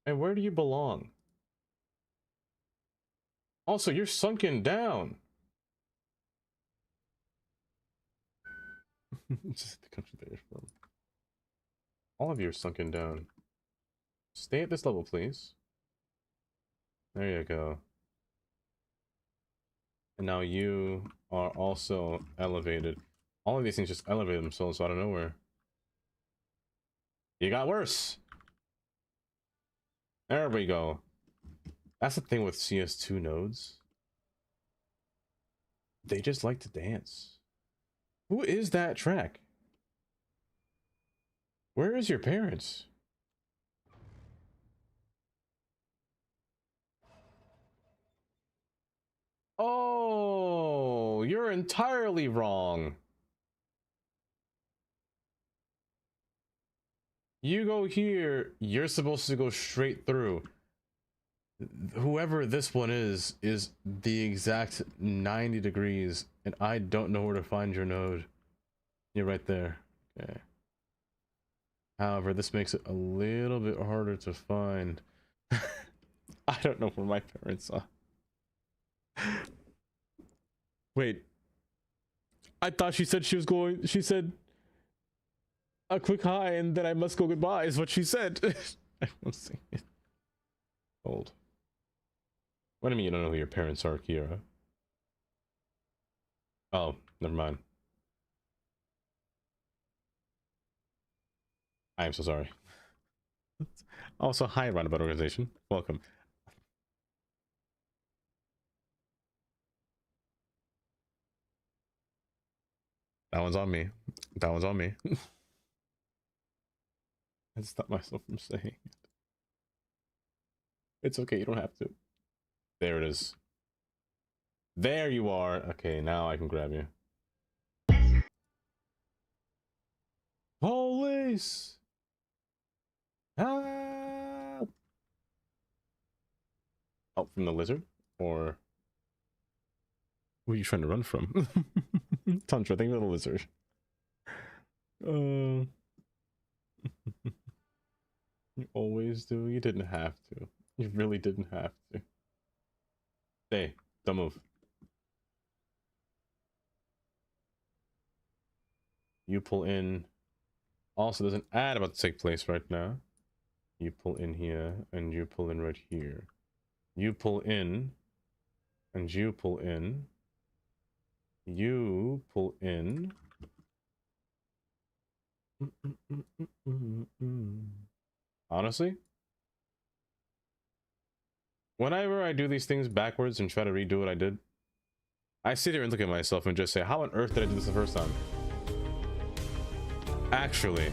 And where do you belong? Also, you're sunken down. Just the country that you're from. All of you are sunken down. Stay at this level, please. There you go. And now you are also elevated. All of these things just elevated themselves out of nowhere. You got worse. There we go. That's the thing with CS2 nodes. They just like to dance. Who is that track? Where is your parents? Oh, you're entirely wrong. You go here, you're supposed to go straight through. Whoever this one is the exact 90 degrees, and I don't know where to find your node. You're right there. Okay. However, this makes it a little bit harder to find. I don't know where my parents are. Wait. I thought she said she said a quick hi and then I must go goodbye is what she said. I won't see it. Hold. What do you mean you don't know who your parents are, Kira? Oh, never mind. I am so sorry. Also, hi, Roundabout Organization. Welcome. That one's on me. That one's on me. I stopped myself from saying it. It's okay, you don't have to. There it is. There you are. Okay, now I can grab you. Police! Help! Help from the lizard? Or who are you trying to run from? Tantra, think of the lizard. You always do. You didn't have to. You really didn't have to. Hey, don't move. You pull in. Also, there's an ad about to take place right now. You pull in here, and you pull in right here. You pull in, and you pull in. You pull in. Honestly, whenever I do these things backwards and try to redo what I did, I sit here and look at myself and just say, how on earth did I do this the first time? Actually,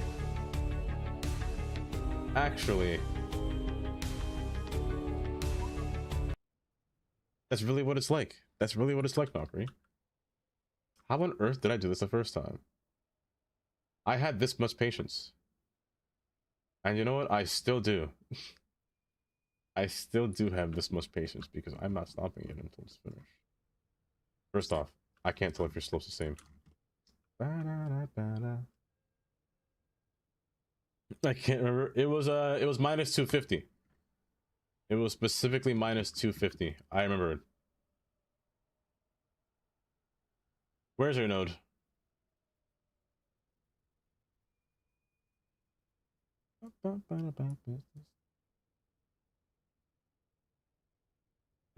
that's really what it's like. That's really what it's like, Valkyrie. How on earth did I do this the first time? I had this much patience. And you know what? I still do. I still do have this much patience because I'm not stopping it until it's finished. First off, I can't tell if your slope's the same. I can't remember. It was minus 250. It was specifically minus 250. I remember it. Where's your node?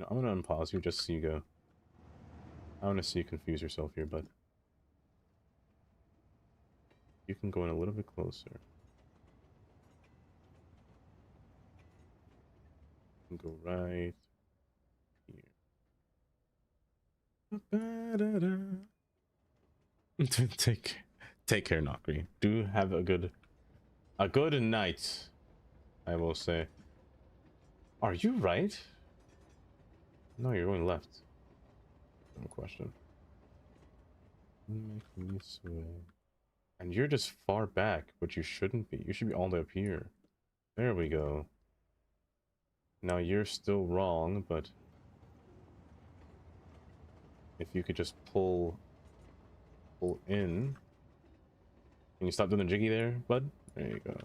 No, I'm gonna unpause you just so you go. I want to see you confuse yourself here, but you can go in a little bit closer. You can go right here. Take care, Nokri. Do have a good night, I will say. Are you right? No, you're going left. No question. Make me sway. And you're just far back, but you shouldn't be. You should be all the way up here. There we go. Now you're still wrong, but if you could just pull in. Can you stop doing the jiggy there, bud? There you go.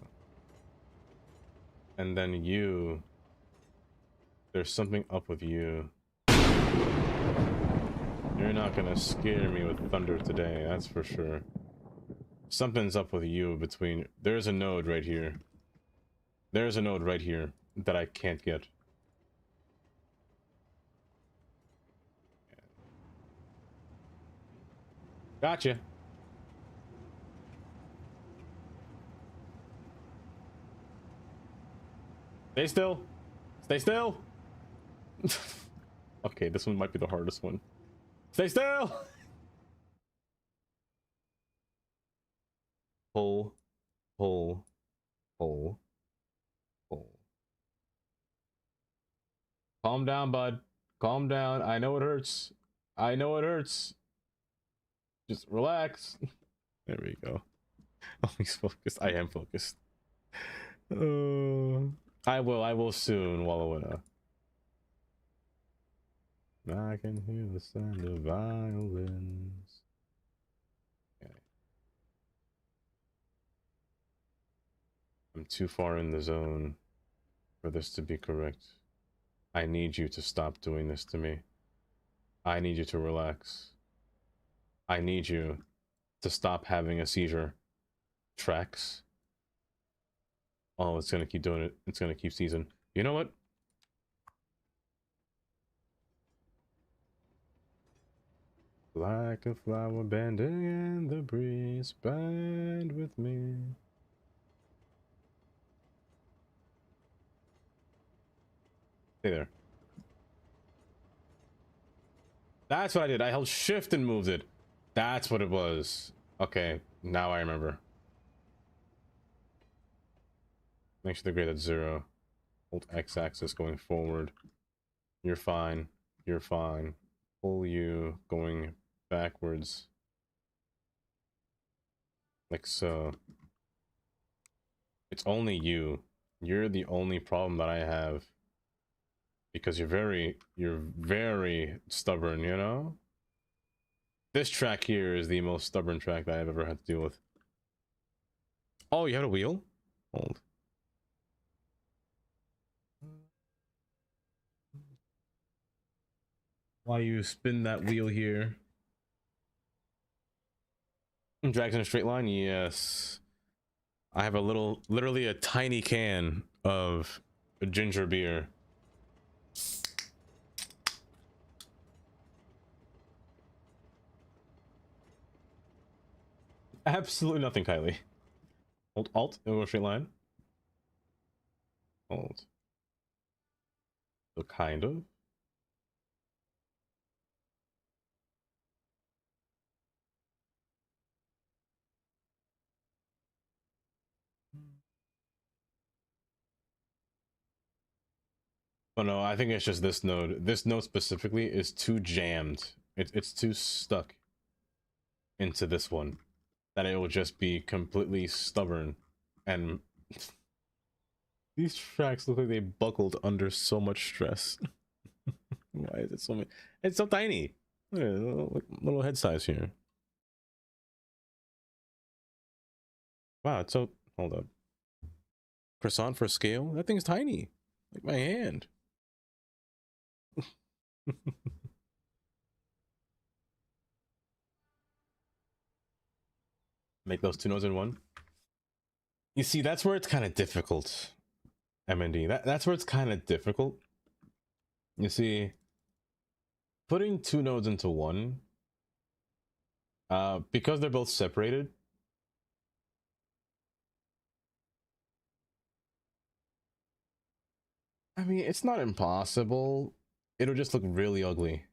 And then there's something up with you. You're not gonna scare me with thunder today, that's for sure. Something's up with you between... There's a node right here. There's a node right here that I can't get. Gotcha. Stay still. Stay still. Okay, this one might be the hardest one. Stay still. Pull, pull, pull, pull. Calm down, bud. Calm down. I know it hurts. I know it hurts. Just relax. There we go. Oh, he's focused. I am focused. I will soon, Wallawinna. I can hear the sound of violins. Okay. I'm too far in the zone for this to be correct. I need you to stop doing this to me. I need you to relax. I need you to stop having a seizure. Tracks. Oh, it's gonna keep doing it. It's gonna keep seizing. You know what? Like a flower bending in the breeze, bend with me. Stay there. That's what I did. I held shift and moved it. That's what it was. Okay, now I remember. Make sure the grade at 0. Hold x-axis going forward. You're fine. You're fine. Pull you going backwards. Like so. It's only you. You're the only problem that I have. Because you're very stubborn, you know? This track here is the most stubborn track that I've ever had to deal with. Oh, you had a wheel? Hold. While you spin that wheel here. Drags in a straight line? Yes. I have a little, literally a tiny can of ginger beer. Absolutely nothing, Kylie. Hold Alt in a straight line. Hold. So kind of. Oh no, I think it's just this node. This node specifically is too jammed. It's too stuck into this one that it will just be completely stubborn. And these tracks look like they buckled under so much stress. Why is it so many? It's so tiny. Look at it, little head size here. Wow, it's so. Hold up. Croissant for scale? That thing's tiny. Like my hand. Make those two nodes in one. You see, that's where it's kind of difficult. MND. That's where it's kind of difficult. You see, putting two nodes into one, because they're both separated. I mean, it's not impossible. It'll just look really ugly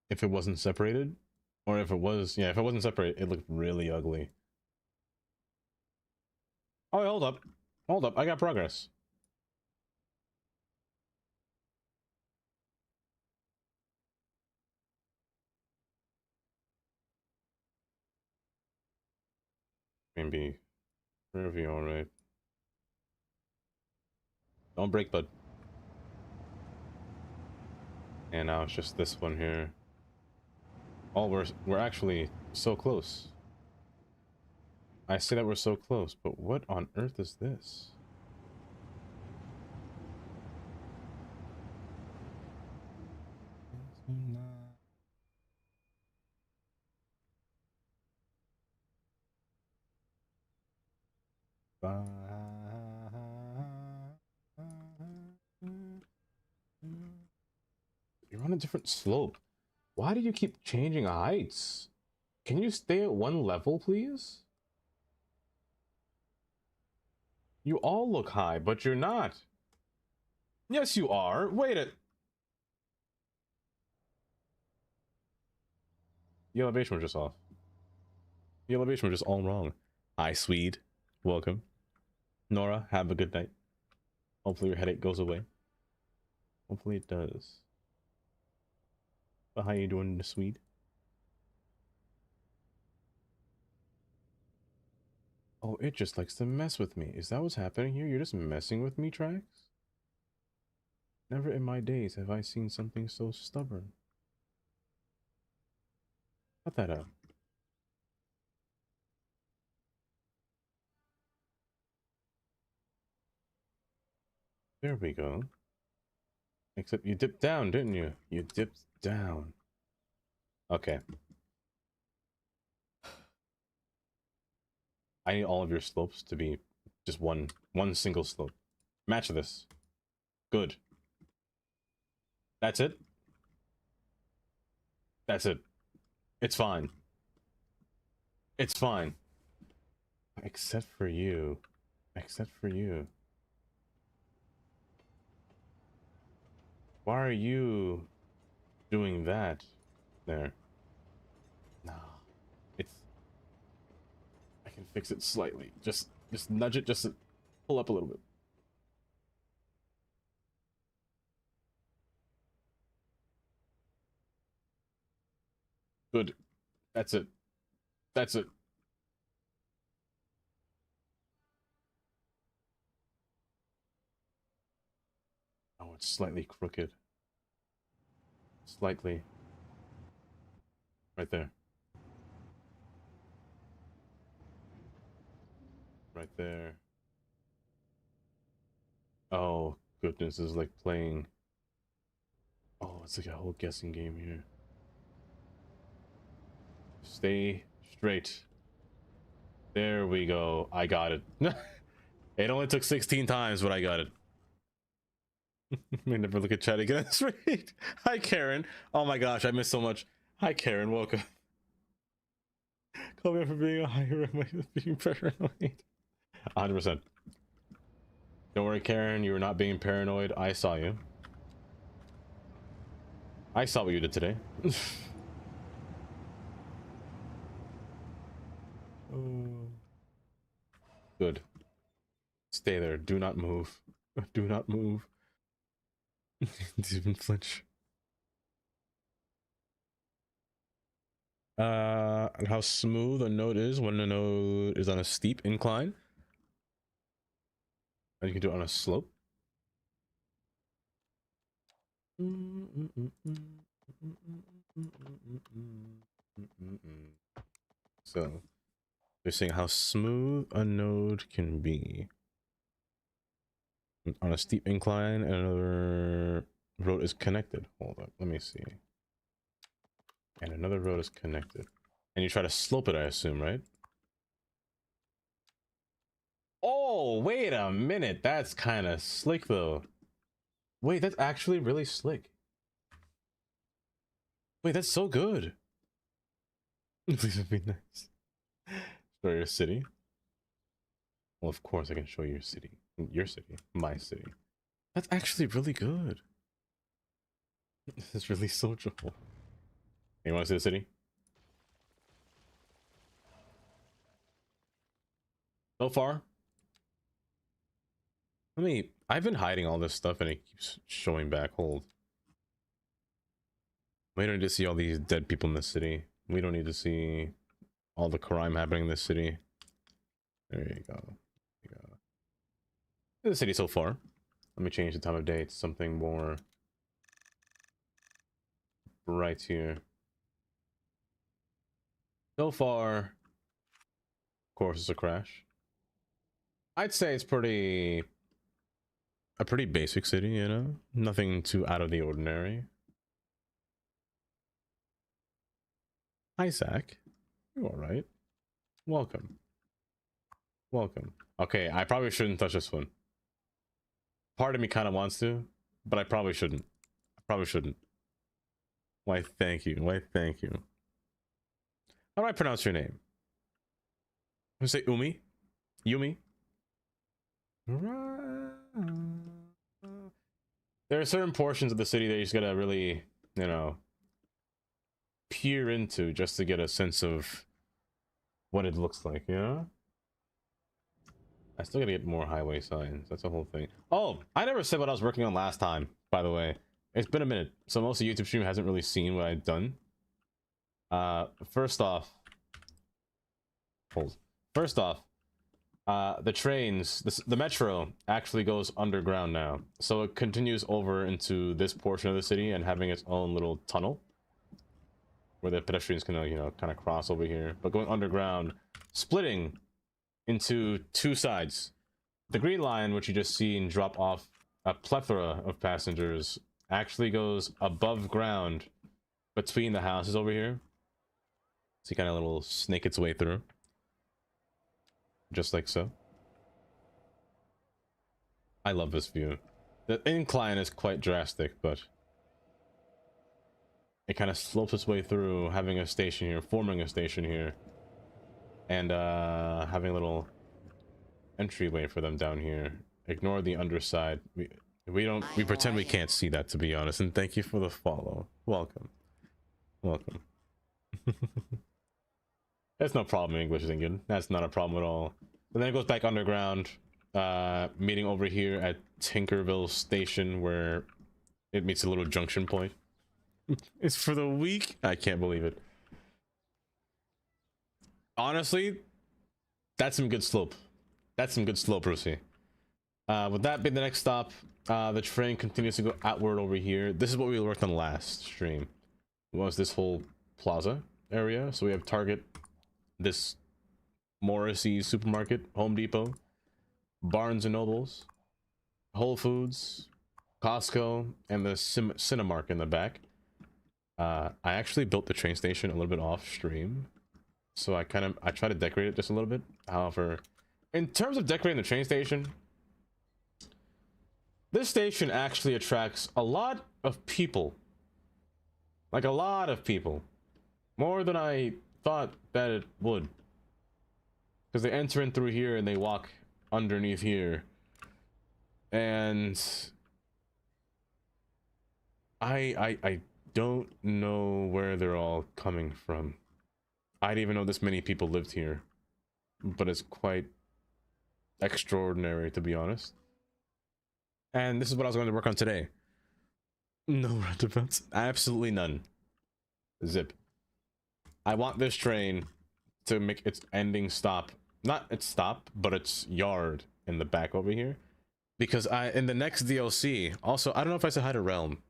if it wasn't separated. Or if it was, yeah, if it wasn't separated, it looked really ugly. Oh, wait, hold up. Hold up, I got progress. Maybe. Review, alright. Don't break, bud. And now it's just this one here. Oh, we're actually so close. I say that we're so close, but what on earth is this? You're on a different slope. Why do you keep changing heights? Can you stay at one level, please? You all look high, but you're not. Yes, you are. Wait it. The elevation was just off. The elevation was just all wrong. Hi, Swede. Welcome. Nora, have a good night. Hopefully your headache goes away. Hopefully it does. But how you doing, Swede? Oh, it just likes to mess with me. Is that what's happening here? You're just messing with me, Trax? Never in my days have I seen something so stubborn. Cut that out. There we go. Except you dipped down, didn't you? You dipped down. Okay. I need all of your slopes to be just one single slope. Match this. Good. That's it. That's it. It's fine. It's fine. Except for you. Except for you. Why are you doing that there? No. It's... I can fix it slightly. Just nudge it, just to pull up a little bit. Good. That's it. That's it. Oh, it's slightly crooked. Slightly. Right there. Right there. Oh, goodness, this is like playing... Oh, it's like a whole guessing game here. Stay straight. There we go. I got it. It only took 16 times, but I got it. May never look at chat again. That's right. Hi, Karen. Oh my gosh, I missed so much. Hi, Karen. Welcome. Call me out for being a higher being paranoid. 100%. Don't worry, Karen. You were not being paranoid. I saw you. I saw what you did today. Oh. Good. Stay there. Do not move. Do not move. Didn't even flinch. And how smooth a node is when the node is on a steep incline. And you can do it on a slope. So they're saying how smooth a node can be on a steep incline, and another road is connected. Hold up, let me see. And another road is connected. And you try to slope it, I assume, right? Oh, wait a minute. That's kind of slick, though. Wait, that's actually really slick. Wait, that's so good. Please be nice. Show your city. Well, of course I can show you your city. Your city. My city. That's actually really good. This is really sociable. You want to see the city? So far? I've been hiding all this stuff and it keeps showing back. Hold. We don't need to see all these dead people in the city. We don't need to see all the crime happening in this city. There you go. There you go. The city so far. Let me change the time of day to something more bright here. So far, of course, it's a crash. I'd say it's a pretty basic city, you know? Nothing too out of the ordinary. Hi, Zach. You alright? Welcome. Welcome. Okay, I probably shouldn't touch this one. Part of me kind of wants to, but I probably shouldn't. I probably shouldn't. Why, thank you. Why, thank you. How do I pronounce your name? I say Umi? Yumi? There are certain portions of the city that you just gotta really, you know, peer into just to get a sense of what it looks like, you know? I still gotta get more highway signs. That's the whole thing. Oh, I never said what I was working on last time, by the way. It's been a minute, so most of YouTube stream hasn't really seen what I've done. First off, hold. First off, the trains, the metro actually goes underground now. So it continues over into this portion of the city and having its own little tunnel where the pedestrians can, you know, kind of cross over here. But going underground, splitting into two sides. The green line, which you just seen drop off a plethora of passengers, actually goes above ground between the houses over here. So you kind of little snake its way through. Just like so. I love this view. The incline is quite drastic, but it kind of slopes its way through, having a station here, forming a station here, and having a little entryway for them down here. Ignore the underside. We pretend we can't see that, to be honest. And thank you for the follow. Welcome. That's no problem. English isn't good. That's not a problem at all. But then it goes back underground, meeting over here at Tinkerville Station, where it meets a little junction point. It's for the week. I can't believe it. Honestly, that's some good slope. That's some good slope, Brucey. With that being the next stop, the train continues to go outward over here. This is what we worked on last stream. Was this whole plaza area. So we have Target, this Morrissey supermarket, Home Depot, Barnes and Nobles, Whole Foods, Costco, and the Cinemark in the back. I actually built the train station a little bit off stream, so I try to decorate it just a little bit. However, in terms of decorating the train station, this station actually attracts a lot of people. Like a lot of people. More than I thought that it would. Because they enter in through here and they walk underneath here. And I don't know where they're all coming from. I didn't even know this many people lived here. But it's quite extraordinary, to be honest. And this is what I was going to work on today. No roundabouts. Absolutely none. Zip. I want this train to make its ending stop. Not its stop, but its yard in the back over here. Because in the next DLC, also, I don't know if I said hi to Realm.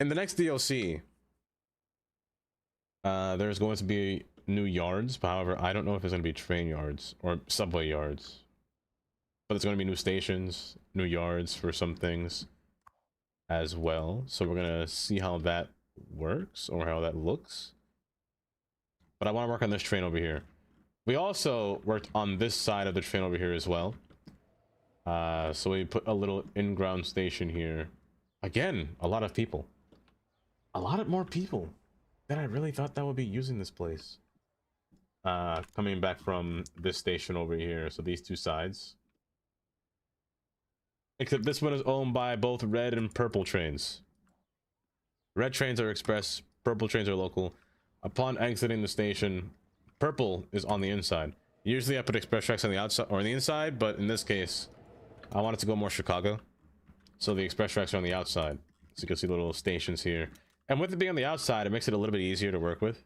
In the next DLC, there's going to be new yards, but however, I don't know if there's going to be train yards or subway yards. But there's going to be new stations, new yards for some things as well. So we're going to see how that works or how that looks. But I want to work on this train over here. We also worked on this side of the train over here as well. So we put a little in-ground station here. Again, a lot of people. A lot more people than I really thought that would be using this place. Coming back from this station over here. So these two sides. Except this one is owned by both red and purple trains. Red trains are express, purple trains are local. Upon exiting the station, purple is on the inside. Usually I put express tracks on the outside or on the inside, but in this case, I want it to go more Chicago. So the express tracks are on the outside. So you can see little stations here. And with it being on the outside, it makes it a little bit easier to work with.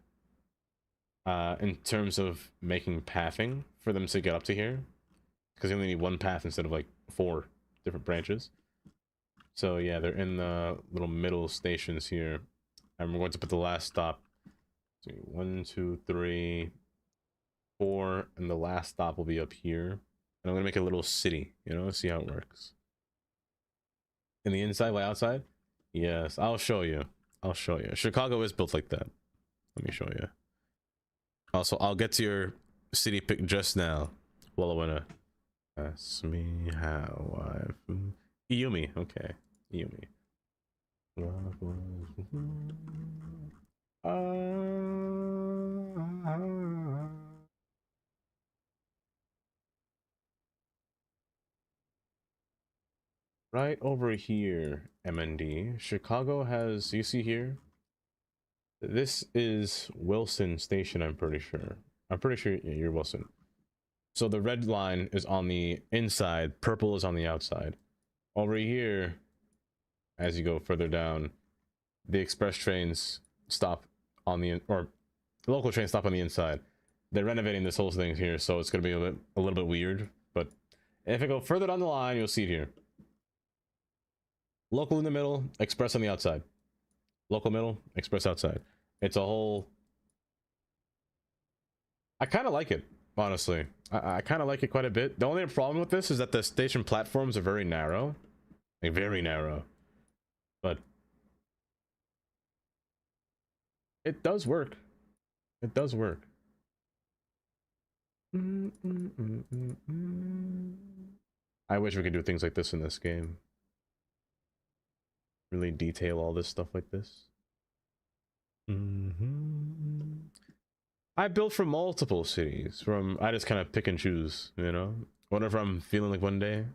In terms of making pathing for them to get up to here. Because you only need one path instead of like 4 different branches. So yeah, they're in the little middle stations here. And we're going to put the last stop. 1, 2, 3, 4, and the last stop will be up here. And I'm gonna make a little city, you know, see how it works. In the inside, way outside? Yes, I'll show you. I'll show you. Chicago is built like that. Let me show you. Also, I'll get to your city pick just now. Well, I wanna ask me how I Yumi, okay. Yumi. Right over here, MND. Chicago has, you see here? This is Wilson Station, I'm pretty sure. I'm pretty sure, yeah, you're Wilson. So the red line is on the inside, purple is on the outside. Over here, as you go further down, the express trains stop on the, or the local trains stop on the inside. They're renovating this whole thing here, so it's gonna be a little bit weird. But if I go further down the line, you'll see it here. Local in the middle, express on the outside. Local middle, express outside. It's a whole. I kind of like it, honestly. I kind of like it quite a bit. The only problem with this is that the station platforms are very narrow, like very narrow. But it does work. It does work. I wish we could do things like this in this game. Really detail all this stuff like this. I built from multiple cities. I just kind of pick and choose, you know. Whatever I'm feeling like one day,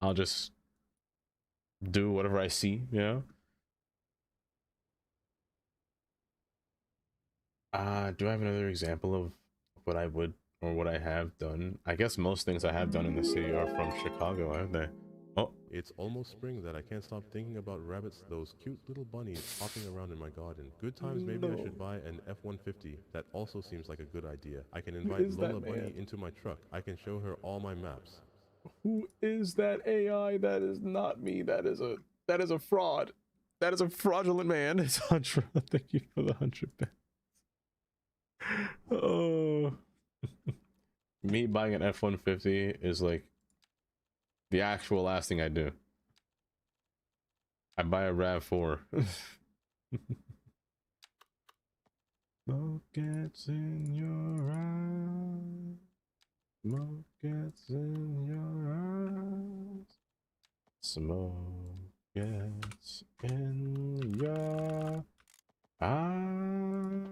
I'll just do whatever I see, you know. Do I have another example of what I would or what I have done? I guess most things I have done in the city are from Chicago, aren't they? Oh, It's almost spring that I can't stop thinking about rabbits, those cute little bunnies hopping around in my garden. Good times, maybe I should buy an F-150. That also seems like a good idea. I can invite is that Lola Bunny man? into my truck. I can show her all my maps. who is that AI? That is not me. That is a fraud. That is a fraudulent man. It's 100. Thank you for the 100 bits. Oh, me buying an F-150 is like the actual last thing I do. I buy a RAV4. Smoke gets in your eyes. Smoke gets in your eyes. Smoke gets in your eyes.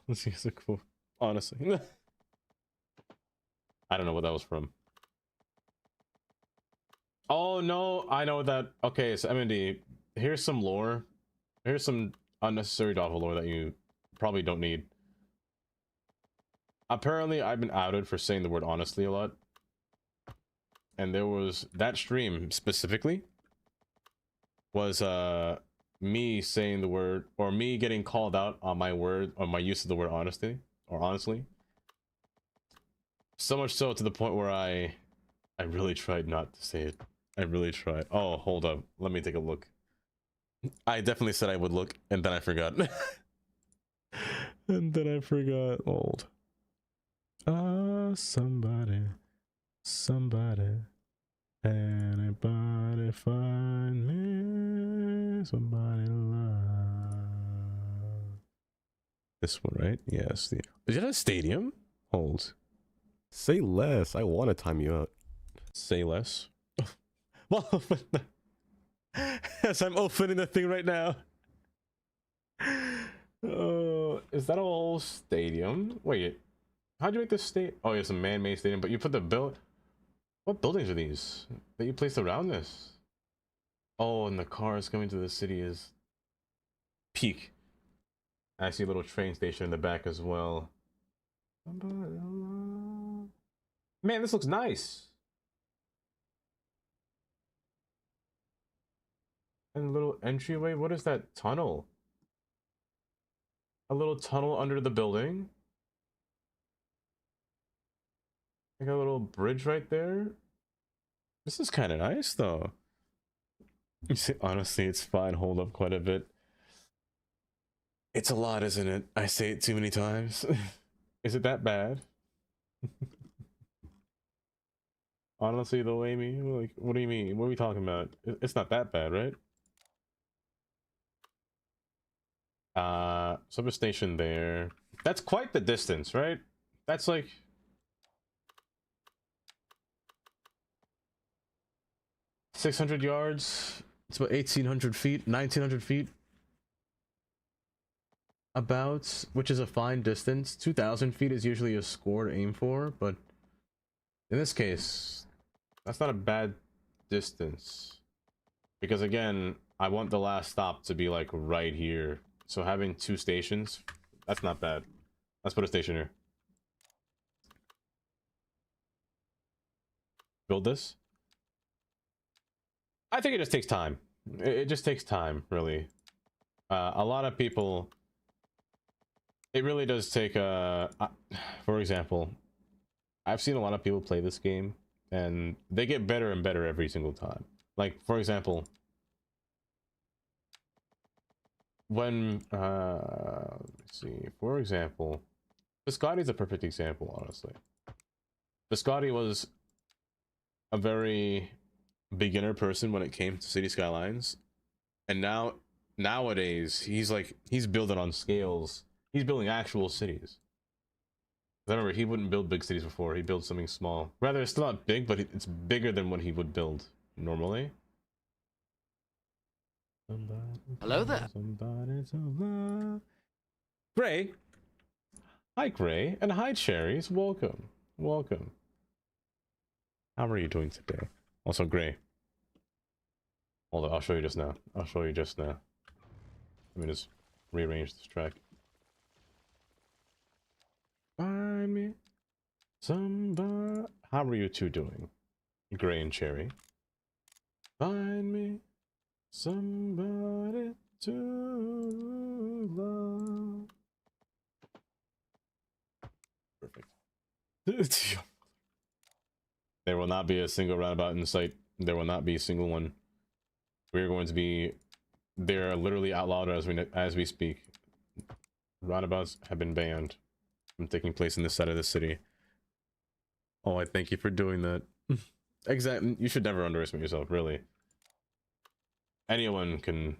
This is a cool, honestly. I don't know what that was from. Oh no, I know that. Okay, so MND, here's some lore. Here's some unnecessary Doppel lore that you probably don't need. Apparently, I've been outed for saying the word honestly a lot. And there was that stream specifically was me saying the word, or me getting called out on my word, or my use of the word honesty or honestly. So much so to the point where I really tried not to say it. I really tried. Oh, hold up, let me take a look. I definitely said I would look, and then I forgot. And then I forgot. Old. Somebody, anybody find me somebody to love. This one, right? Yes. Is it a stadium? Hold. Say less. I want to time you out. Say less. Well, yes, I'm opening the thing right now. Oh, is that a whole stadium? Wait, how'd you make this state? Oh, it's a man-made stadium, but you put the build. What buildings are these that you placed around this? Oh, and the cars coming to the city is peak. I see a little train station in the back as well. Man, this looks nice. And a little entryway. What is that tunnel? A little tunnel under the building. Like a little bridge right there. This is kind of nice though. You see, honestly, it's fine. Hold up quite a bit. It's a lot, isn't it? I say it too many times. Is it that bad? Honestly, though, Amy, like, what do you mean? What are we talking about? It's not that bad, right? Substation there. That's quite the distance, right? That's like 600 yards. It's about 1,800 feet, 1,900 feet. About, which is a fine distance. 2,000 feet is usually a score to aim for, but in this case, That's not a bad distance. Because again, I want the last stop to be like right here. So having 2 stations, that's not bad. Let's put a station here. Build this. I think it just takes time. It just takes time, really. A lot of people, it really does take for example, I've seen a lot of people play this game and they get better and better every single time. Like, for example, when let's see, for example, Biscotti is a perfect example, honestly. Biscotti was a very beginner person when it came to City Skylines, and nowadays he's building on scales. He's building actual cities. I remember he wouldn't build big cities before. He built something small. Rather, it's still not big, but it's bigger than what he would build normally. Hello there. Somebody to love. Gray. Hi, Gray, and hi, Cherries. Welcome. Welcome. How are you doing today? Also, Gray. Hold on, I'll show you just now. I'll show you just now. Let me just rearrange this track. Find me somebody. How are you two doing? Gray and Cherry. Find me somebody to love. Perfect. There will not be a single roundabout in sight. There will not be a single one. We're going to be... They're literally outlawed as we speak. Roundabouts have been banned from taking place in this side of the city. Oh, I thank you for doing that. Exactly. You should never underestimate yourself, really. Anyone can...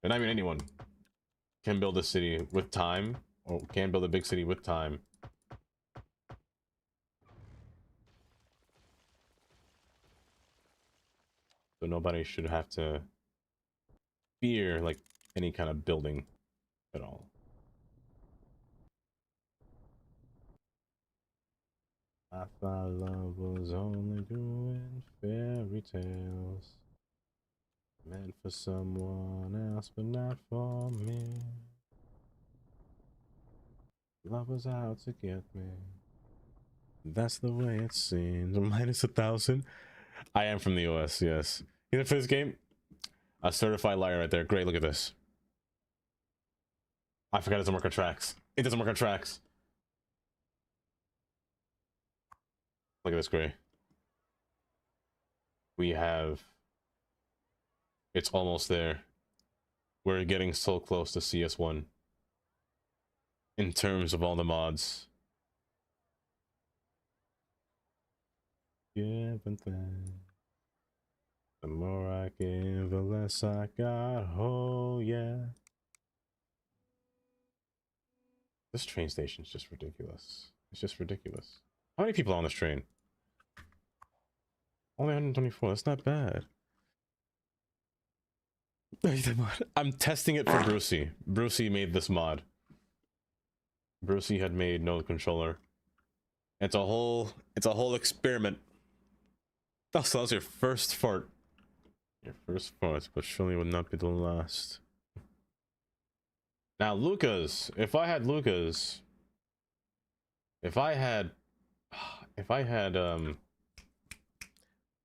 And I mean anyone can build a city with time, or can build a big city with time. So nobody should have to fear like any kind of building at all. I thought love was only doing fairy tales, meant for someone else but not for me. Love was out to get me. That's the way it seems. Minus 1,000. I am from the US, yes. You know, for this game, a certified liar right there. Great, look at this. I forgot it doesn't work on tracks. It doesn't work on tracks. Look at this, Gray. We have... It's almost there. We're getting so close to CS1. In terms of all the mods. Give and then. The more I give, the less I got. Oh, yeah. This train station is just ridiculous. It's just ridiculous. How many people are on this train? Only 124. That's not bad. I'm testing it for Brucey. Brucey made this mod. Brucey had made no controller. It's a whole experiment. Oh, so that was your first fart. Your first fart, but surely would not be the last. Now, Lucas, if I had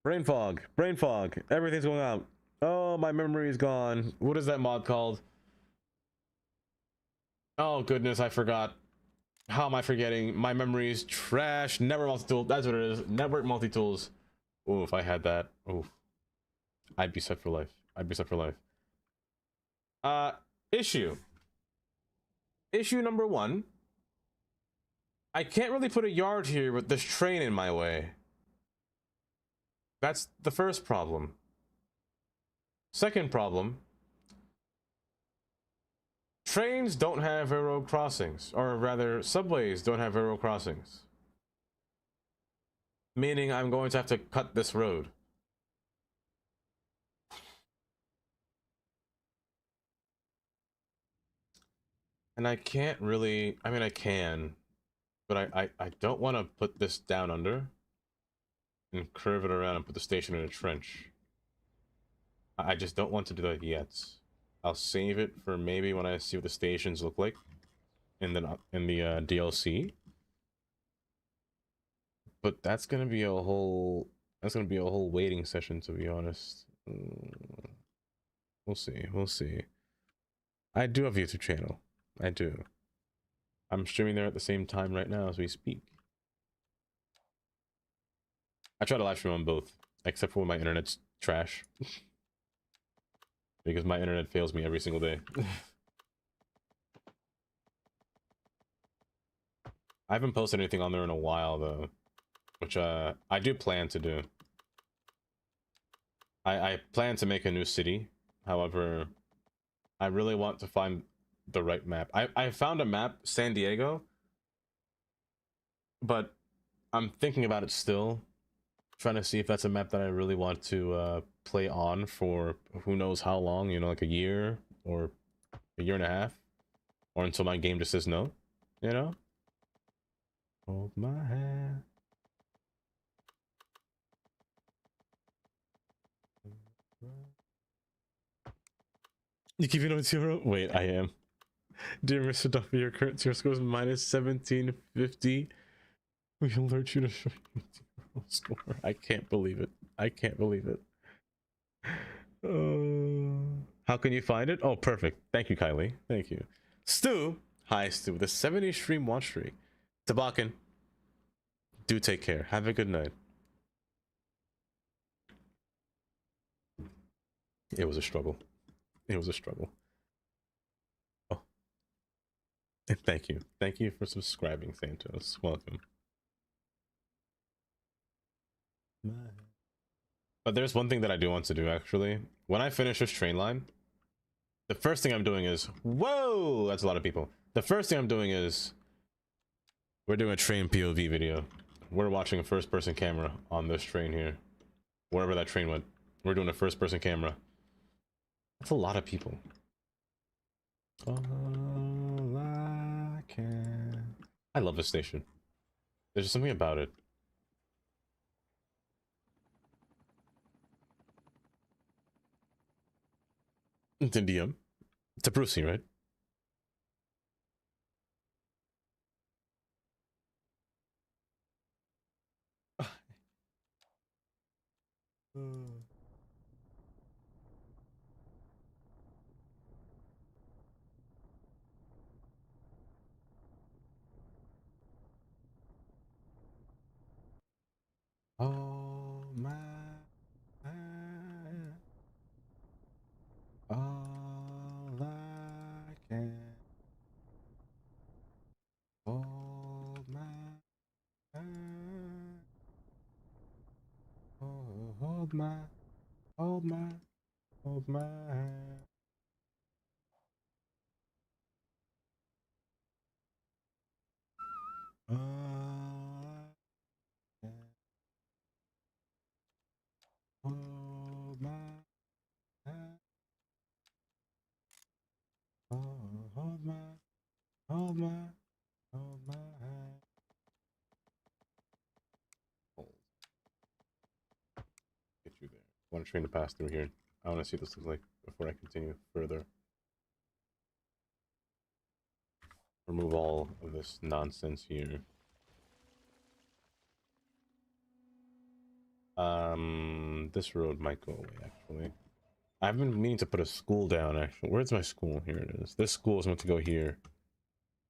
brain fog, everything's going out. Oh, my memory is gone. What is that mod called? Oh goodness, I forgot. How am I forgetting? My memory is trash. Network multi-tool, that's what it is. Network multi-tools. Oh, if I had that, oh, I'd be set for life. I'd be set for life. Issue number 1. I can't really put a yard here with this train in my way. That's the first problem. Second problem, trains don't have railroad crossings, or rather subways don't have railroad crossings. Meaning I'm going to have to cut this road. And I can't really, I mean I can, but I don't want to put this down under. and curve it around and put the station in a trench. I just don't want to do that yet. I'll save it for maybe when I see what the stations look like in the DLC. But that's gonna be a whole waiting session, to be honest. We'll see. We'll see. I do have a YouTube channel. I do. I'm streaming there at the same time right now as we speak. I try to live stream on both, except for when my internet's trash. Because my internet fails me every single day. I haven't posted anything on there in a while though, which I do plan to do. I plan to make a new city. However, I really want to find the right map. I found a map, San Diego, but I'm thinking about it still, trying to see if that's a map that I really want to play on for who knows how long, you know, like a year or a year and a half, or until my game just says no, you know? Hold my hand. You keeping on 0? Wait, I am. Dear Mr. Duffy, your current tier score is minus 1750. We alert you to show you the score. I can't believe it. I can't believe it. How can you find it? Oh, perfect. Thank you, Kylie. Thank you. Stu. Hi, Stu. The 70 stream watch streak. Tabakan. Do take care. Have a good night. It was a struggle. It was a struggle. Oh. And thank you. Thank you for subscribing, Santos. Welcome. But there's one thing that I do want to do, actually. When I finish this train line, the first thing I'm doing is... Whoa! That's a lot of people. The first thing I'm doing is... We're doing a train POV video. We're watching a first-person camera on this train here. Wherever that train went. We're doing a first-person camera. That's a lot of people. All I can... I love this station. There's just something about it. It's Indium. It's a Brucey, right? Oh my, all I can hold my hand. Oh, hold my hand. All I can hold my hand. Oh, hold my hand. Hold. Get you there. I want a train to pass through here. I want to see what this looks like before I continue further. Remove all of this nonsense here. This road might go away, actually. I've been meaning to put a school down, actually. Where's my school? Here it is. This school is meant to go here.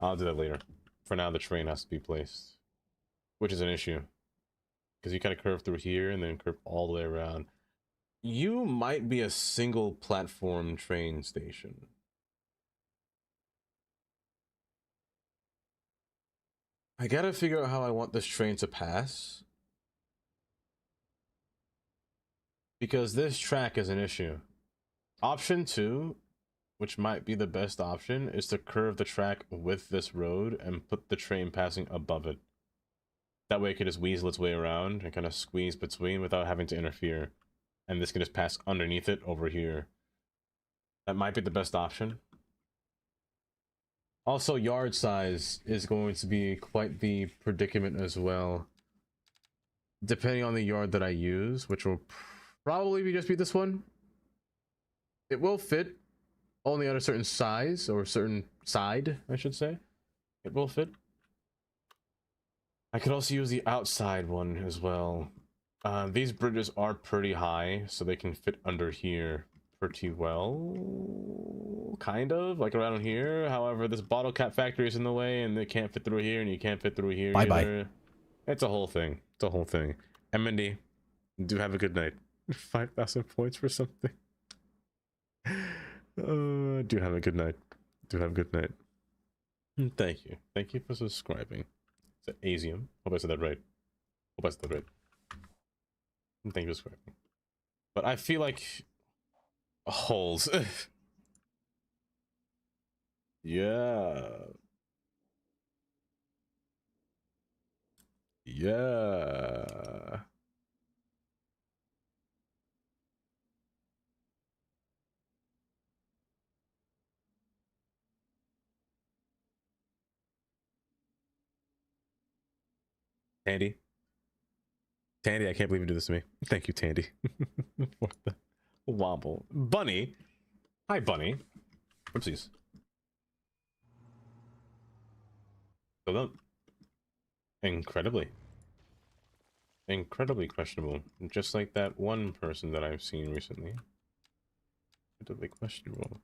I'll do that later. For now, the train has to be placed. Which is an issue. Because you kind of curve through here and then curve all the way around. You might be a single platform train station. I gotta figure out how I want this train to pass. Because this track is an issue. Option 2, which might be the best option, is to curve the track with this road and put the train passing above it. That way it can just weasel its way around and kind of squeeze between without having to interfere. And this can just pass underneath it over here. That might be the best option. Also, yard size is going to be quite the predicament as well. depending on the yard that I use, which will probably just be this one, it will fit only at a certain size or certain side, I should say. It will fit. I could also use the outside one as well. These bridges are pretty high, so they can fit under here pretty well. Kind of, like around here. However, this bottle cap factory is in the way, and they can't fit through here, and you can't fit through here either. It's a whole thing. It's a whole thing. MND, do have a good night. 5,000 points for something. Do have a good night. Do have a good night. Thank you. Thank you for subscribing. Is it Asium? Hope I said that right. Hope I said that right. Thank you for subscribing. But I feel like holes. Yeah. Yeah. Tandy. Tandy, I can't believe you do this to me. Thank you, Tandy. What the wobble? Bunny. Hi, Bunny. Oopsies. So don't. Incredibly questionable. Just like that one person that I've seen recently. Incredibly questionable.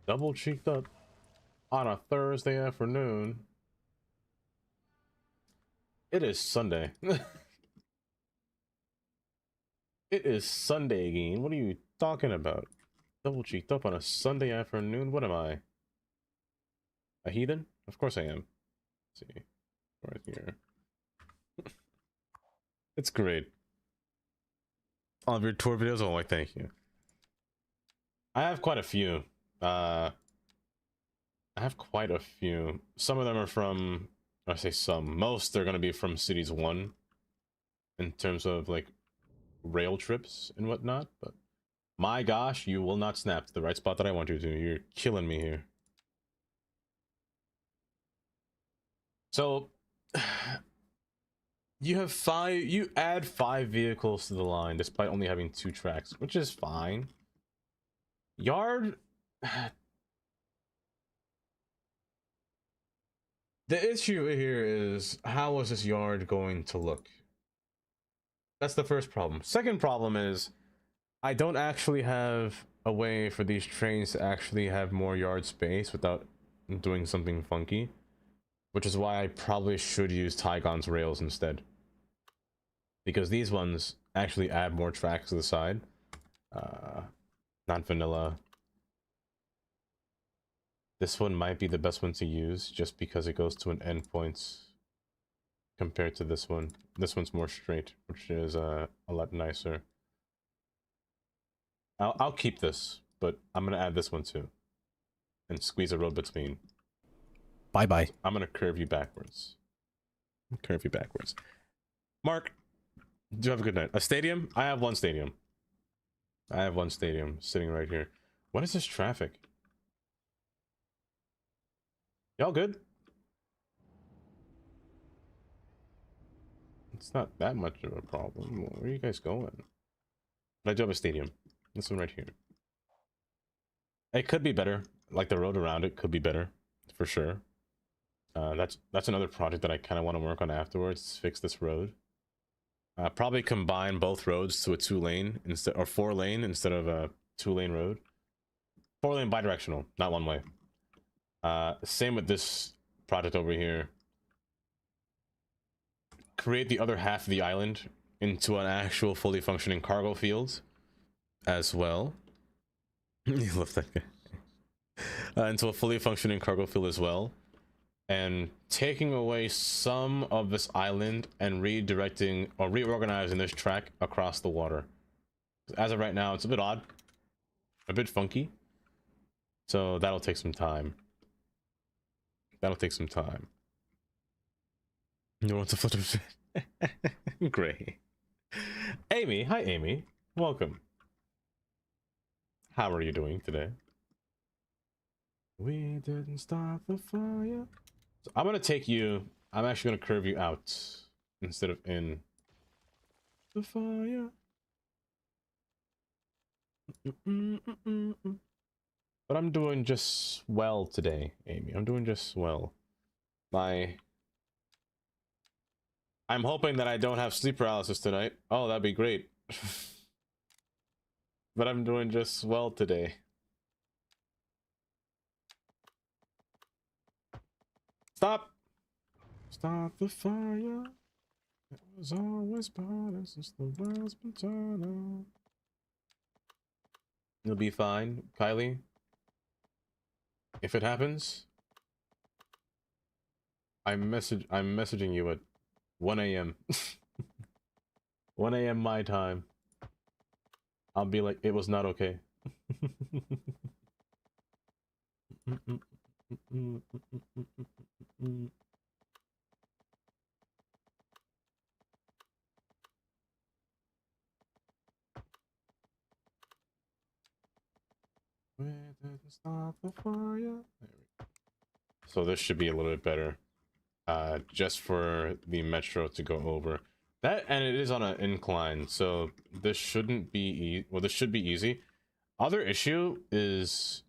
Double cheeked up on a Thursday afternoon. It is Sunday. It is Sunday again. What are you talking about? Double cheeked up on a Sunday afternoon? What am I? A heathen? Of course I am. Let's see. Right here. It's great. All of your tour videos? Oh, like, thank you. I have quite a few. I have quite a few. Some of them are from, I say some, most are going to be from Cities 1 in terms of like rail trips and whatnot, but my gosh, you will not snap to the right spot that I want you to. You're killing me here. So you add 5 vehicles to the line despite only having 2 tracks, which is fine. Yard, the issue here is, how is this yard going to look? That's the first problem. Second problem is, I don't actually have a way for these trains to actually have more yard space without doing something funky, which is why I probably should use Tygon's rails instead, because these ones actually add more tracks to the side. Not vanilla. This one might be the best one to use just because it goes to an endpoint compared to this one. This one's more straight, which is a lot nicer. I'll keep this, but I'm gonna add this one too, and squeeze a road between. Bye bye. I'm gonna curve you backwards. Curve you backwards. Mark, do you have a good night? A stadium? I have one stadium. I have one stadium sitting right here. What is this traffic? Y'all good? It's not that much of a problem. Where are you guys going? But I do have a stadium. This one right here. It could be better. Like the road around it could be better, for sure. That's another project that I kind of want to work on afterwards. Fix this road. Probably combine both roads to a 2-lane instead, or 4-lane instead of a 2-lane road. 4-lane bidirectional, not one way. Same with this project over here. Create the other half of the island into an actual fully functioning cargo field as well. You love that guy. Into a fully functioning cargo field as well. And taking away some of this island and redirecting or reorganizing this track across the water. As of right now, it's a bit odd, a bit funky. So that'll take some time. That'll take some time. You want to flutter? Great. Amy, hi Amy. Welcome. How are you doing today? We didn't start the fire. I'm gonna take you. I'm actually gonna curve you out instead of in the fire. But I'm doing just well today, Amy. I'm doing just well. I'm hoping that I don't have sleep paralysis tonight. Oh, that'd be great. But I'm doing just well today. Stop! Stop the fire. It was always burning since the world's been turning. You'll be fine, Kylie. If it happens, I'm messaging you at 1 a.m. 1 a.m. my time. I'll be like, it was not okay. Where did it start the fire? There we go. So this should be a little bit better. Just for the metro to go over. That, and it is on an incline, so this shouldn't be well, this should be easy. Other issue is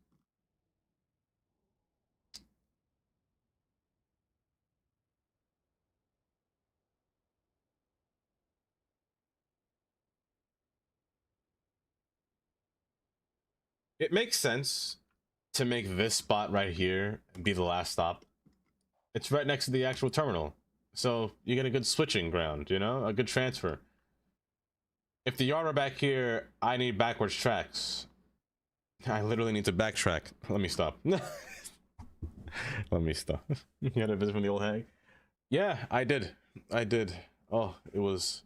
it makes sense to make this spot right here be the last stop. It's right next to the actual terminal, so you get a good switching ground, you know, a good transfer. If the yard are back here, I need backwards tracks. I literally need to backtrack. Let me stop. Let me stop. You had a visit from the old hag? Yeah, I did. I did. Oh, it was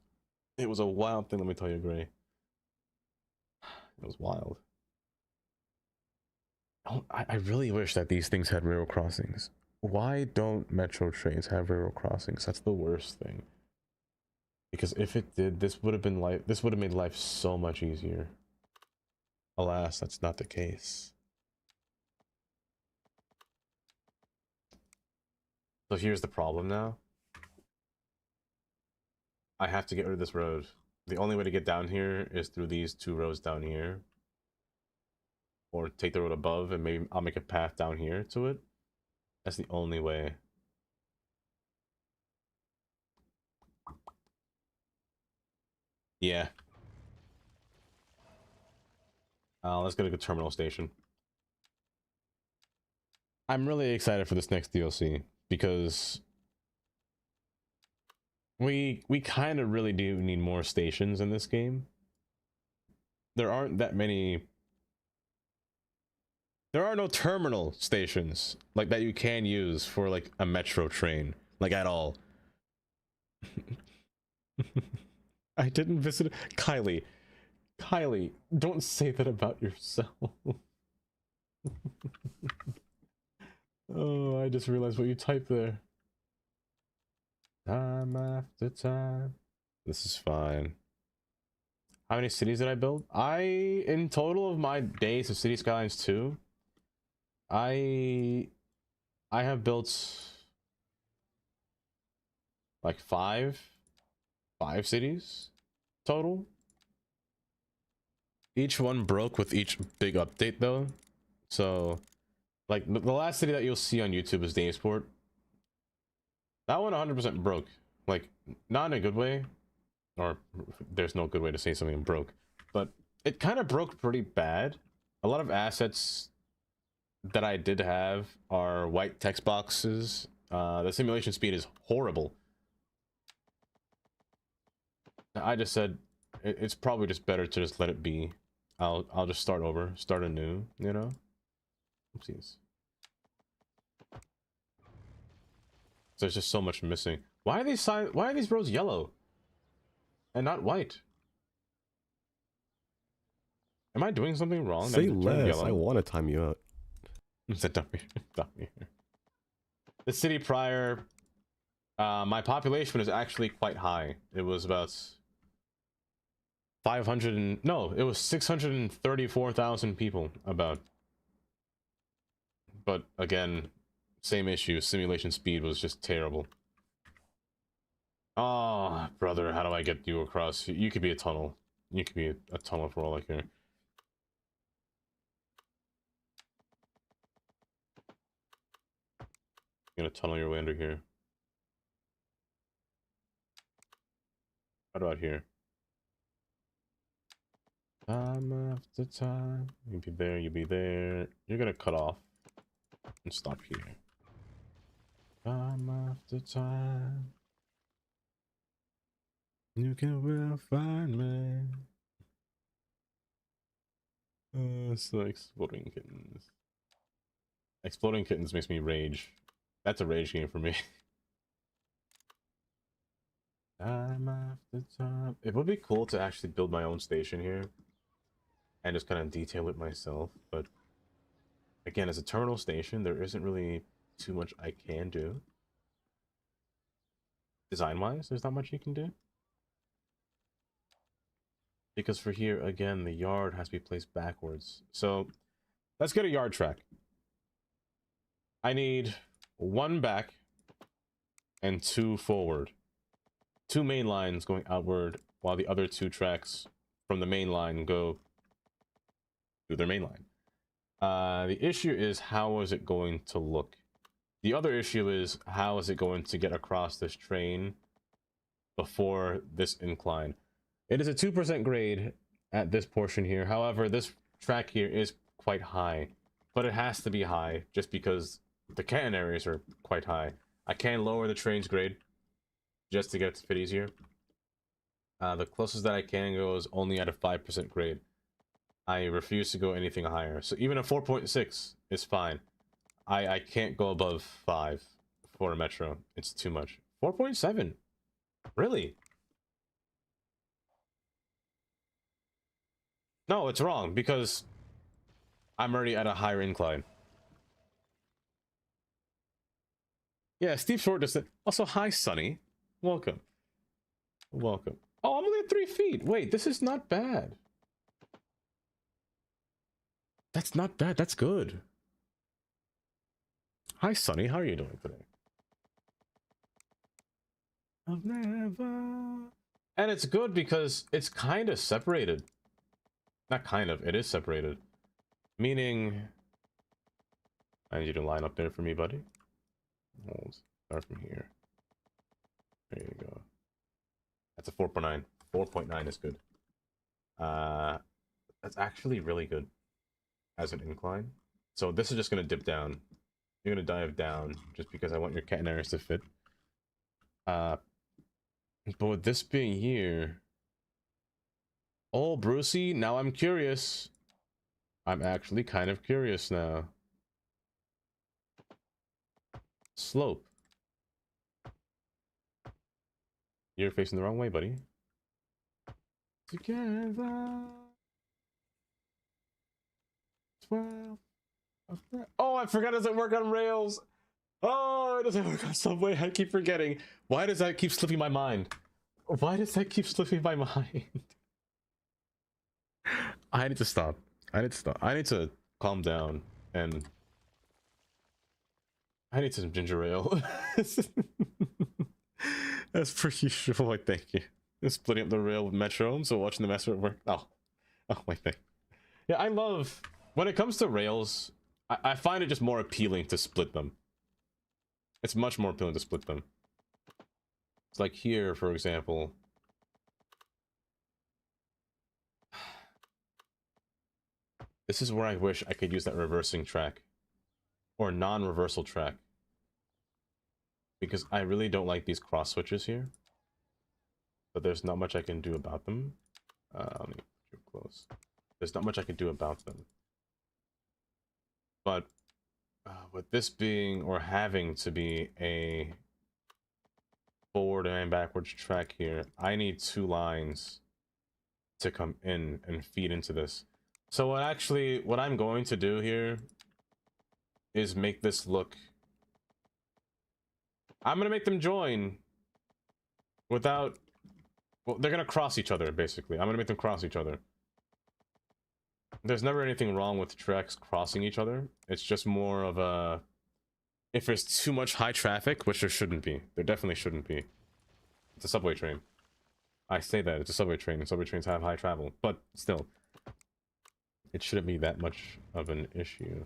a wild thing, let me tell you, Gray. It was wild. Oh, I really wish that these things had railroad crossings. Why don't metro trains have railroad crossings? That's the worst thing. Because if it did, this would have made life so much easier. Alas, that's not the case. So here's the problem now. I have to get rid of this road. The only way to get down here is through these two roads down here. Or take the road above and maybe I'll make a path down here to it. That's the only way. Yeah. Let's go to the terminal station. I'm really excited for this next DLC because we kind of really do need more stations in this game. There aren't that many. There are no terminal stations like that you can use for like a metro train, like at all. I didn't visit Kylie. Kylie, don't say that about yourself. Oh, I just realized what you typed there. Time after time. This is fine. How many cities did I build? In total of my days of City Skylines 2, I have built like five cities total. Each one broke with each big update though. So like the last city that you'll see on YouTube is Damesport. That one 100% broke. Like not in a good way, or there's no good way to say something broke, but it kind of broke pretty bad. A lot of assets that I did have are white text boxes. The simulation speed is horrible. I just said it's probably just better to just let it be. I'll just start over, start anew, you know. Oopsies. There's just so much missing. Why are these roads yellow and not white? Am I doing something wrong? Say That less. yellow? I want to time you out. The city prior, my population was actually quite high. It was about 500 and no, it was 634,000 people about. But again, Same issue. Simulation speed was just terrible. Oh, brother, how do I get you across? You could be a tunnel. You could be a tunnel for all I care. You're gonna tunnel your way under here. How about here? Time after time. You'll be there, you'll be there. You're gonna cut off and stop here. Time after time. You can well find me. So exploding kittens. Exploding kittens makes me rage. That's a rage game for me. Time after time. It would be cool to actually build my own station here and just kind of detail it myself, but again, as a terminal station, there isn't really too much I can do. Design-wise, there's not much you can do. Because for here, again, the yard has to be placed backwards. So let's get a yard track. I need 1 back and 2 forward. 2 main lines going outward, while the other 2 tracks from the main line go through their main line. The issue is, how is it going to look? The other issue is, how is it going to get across this train before this incline? It is a 2% grade at this portion here. However, this track here is quite high, but it has to be high just because the canton areas are quite high. I can lower the train's grade just to get it to fit easier. The closest that I can go is only at a 5% grade. I refuse to go anything higher. So even a 4.6 is fine. I can't go above 5 for a metro. It's too much. 4.7? Really? No, it's wrong because I'm already at a higher incline. Yeah, Steve Short just said, also, hi, Sonny. Welcome. Welcome. Oh, I'm only at 3 feet. Wait, this is not bad. That's not bad. That's good. Hi, Sonny. How are you doing today? I've never... And it's good because it's kind of separated. Not kind of. It is separated. Meaning... I need you to line up there for me, buddy. Hold. Start from here. There you go. That's a 4.9. 4.9 is good. That's actually really good as an incline. So this is just going to dip down. You're going to dive down just because I want your canton areas to fit. But with this being here... Oh, Brucey, now I'm curious. I'm actually kind of curious now. Slope. You're facing the wrong way, buddy. Together. 12. Oh, I forgot it doesn't work on rails. Oh, it doesn't work on subway. I keep forgetting. Why does that keep slipping my mind? Why does that keep slipping my mind? I need to stop. I need to stop. I need to calm down and I need some ginger ale. That's pretty sure. Why, thank you. Splitting up the rail with Metro, so watching the Metro work. Oh, my thing. Yeah, I love when it comes to rails. I find it just more appealing to split them. It's much more appealing to split them. It's like here, for example. This is where I wish I could use that reversing track. Or non-reversal track. Because I really don't like these cross switches here. But there's not much I can do about them. Let me put you close. There's not much I can do about them. But with this being, or having to be a forward and backwards track here, I need 2 lines to come in and feed into this. So what I'm going to do here is make this look... I'm going to make them join without... Well, they're going to cross each other, basically. I'm going to make them cross each other. There's never anything wrong with tracks crossing each other. It's just more of a... if there's too much high traffic, which there shouldn't be. There definitely shouldn't be. It's a subway train. I say that, it's a subway train, and subway trains have high travel, but still. It shouldn't be that much of an issue.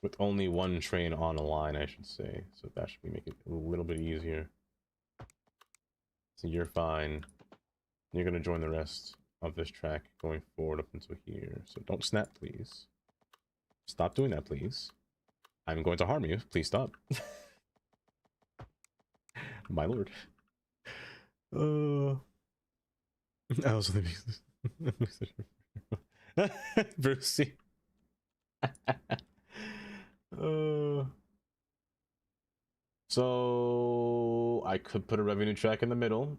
With only one train on a line, I should say. So that should make it a little bit easier. So you're fine. You're gonna join the rest of this track going forward up until here. So don't snap, please. Stop doing that, please. I'm going to harm you. Please stop. My lord. I also think Brucey. So I could put a revenue track in the middle.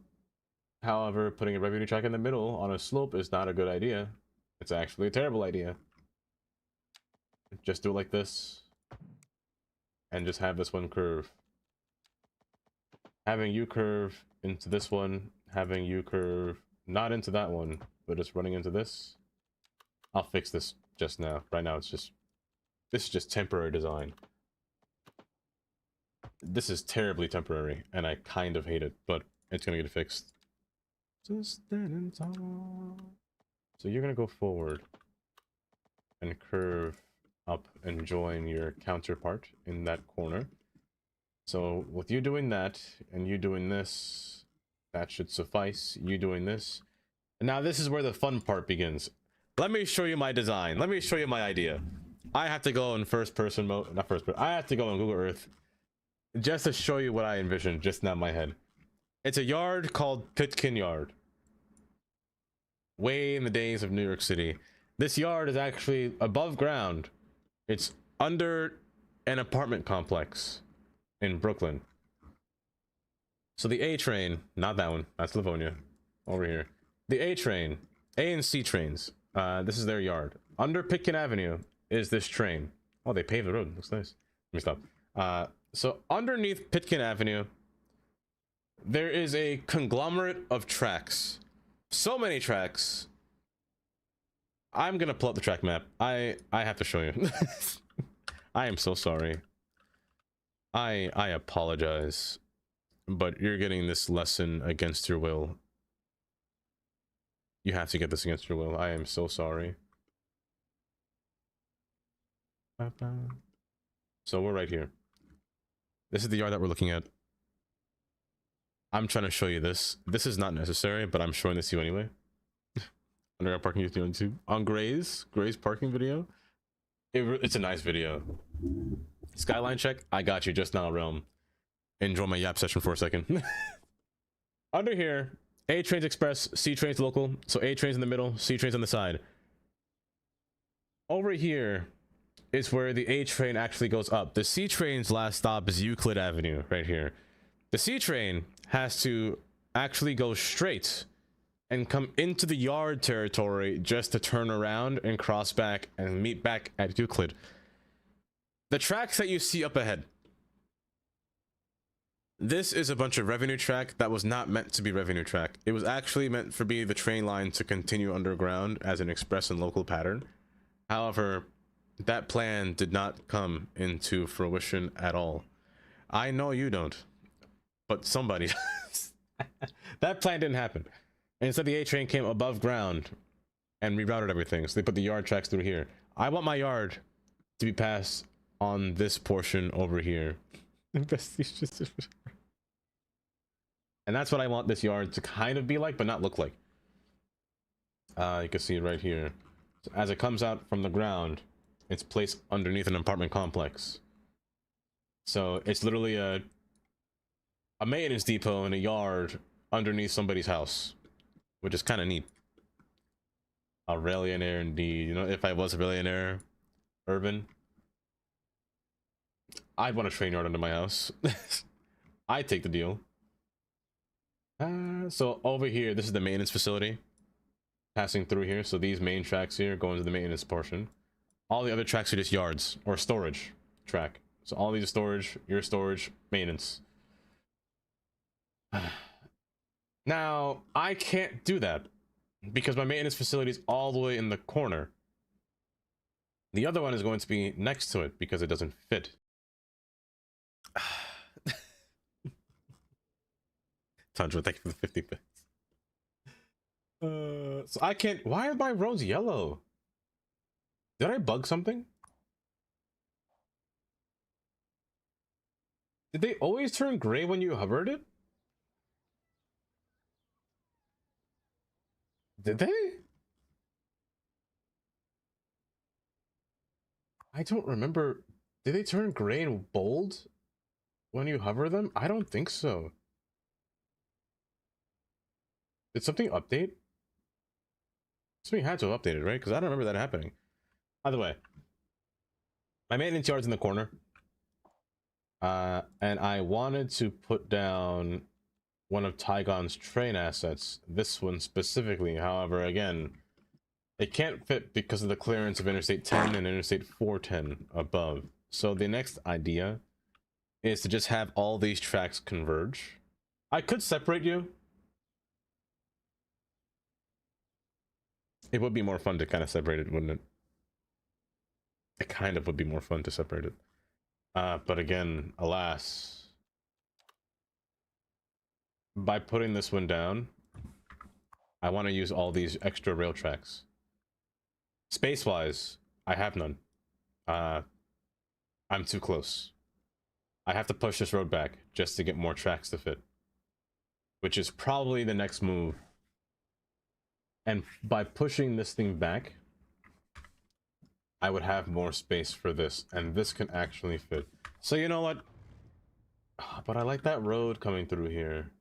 However, putting a revenue track in the middle on a slope is not a good idea. It's actually a terrible idea. Just do it like this. And just have this one curve. Having you curve into this one. Having you curve not into that one, but just running into this. I'll fix this just now. Right now it's just... This is just temporary design. This is terribly temporary, and I kind of hate it, but it's gonna get fixed. Just standing tall. So you're gonna go forward and curve up and join your counterpart in that corner. So with you doing that and you doing this, that should suffice. You doing this. And now this is where the fun part begins. Let me show you my design. Let me show you my idea. I have to go in first person mode, not first person. I have to go on Google Earth just to show you what I envisioned just now in my head. It's a yard called Pitkin Yard. Way in the days of New York City. This yard is actually above ground. It's under an apartment complex in Brooklyn. So the A train, not that one, that's Livonia, over here. The A train, A and C trains, this is their yard. Under Pitkin Avenue is this train. Oh, they paved the road, looks nice. Let me stop. So underneath Pitkin Avenue, there is a conglomerate of tracks. So many tracks. I'm gonna pull up the track map. I have to show you. I am so sorry. I apologize, but you're getting this lesson against your will. You have to get this against your will. I am so sorry. So we're right here. This is the yard that we're looking at. I'm trying to show you this. This is not necessary, but I'm showing this to you anyway. Under our parking video on YouTube. On Gray's parking video. It's a nice video. Skyline check. I got you just now, Realm. Enjoy my yap session for a second. Under here, A trains express, C trains local. So A trains in the middle, C trains on the side. Over here is where the A train actually goes up. The C train's last stop is Euclid Avenue, right here. The C train has to actually go straight and come into the yard territory just to turn around and cross back and meet back at Euclid. The tracks that you see up ahead. This is a bunch of revenue track that was not meant to be revenue track. It was actually meant for be the train line to continue underground as an express and local pattern. However, that plan did not come into fruition at all. I know you don't, but somebody does. That plan didn't happen. Instead, the A train came above ground and rerouted everything. So they put the yard tracks through here. I want my yard to be passed on this portion over here. And that's what I want this yard to kind of be like, but not look like. You can see it right here. So as it comes out from the ground, it's placed underneath an apartment complex. So it's literally a maintenance depot in a yard underneath somebody's house, which is kind of neat. A billionaire indeed. You know, if I was a billionaire, urban, I'd want a train yard under my house. I'd take the deal. So over here, this is the maintenance facility passing through here. So these main tracks here go into the maintenance portion. All the other tracks are just yards or storage track. So all these are storage, your storage, maintenance. Now, I can't do that because my maintenance facility is all the way in the corner. The other one is going to be next to it because it doesn't fit. Tundra, thank you for the 50 bits. So I can't. Why are my roads yellow? Did I bug something? Did they always turn gray when you hovered it? Did they? I don't remember. Did they turn gray and bold when you hover them? I don't think so. Did something update? Something had to have updated, right? Because I don't remember that happening. By the way, my maintenance yard's in the corner. And I wanted to put down one of Tygon's train assets, this one specifically. However, again, it can't fit because of the clearance of Interstate 10 and Interstate 410 above. So the next idea is to just have all these tracks converge. I could separate you. It would be more fun to kind of separate it, wouldn't it? It kind of would be more fun to separate it. But again, alas, by putting this one down, I want to use all these extra rail tracks. Space-wise, I have none. I'm too close. I have to push this road back just to get more tracks to fit, which is probably the next move. And by pushing this thing back, I would have more space for this, and this can actually fit. So you know what? But I like that road coming through here.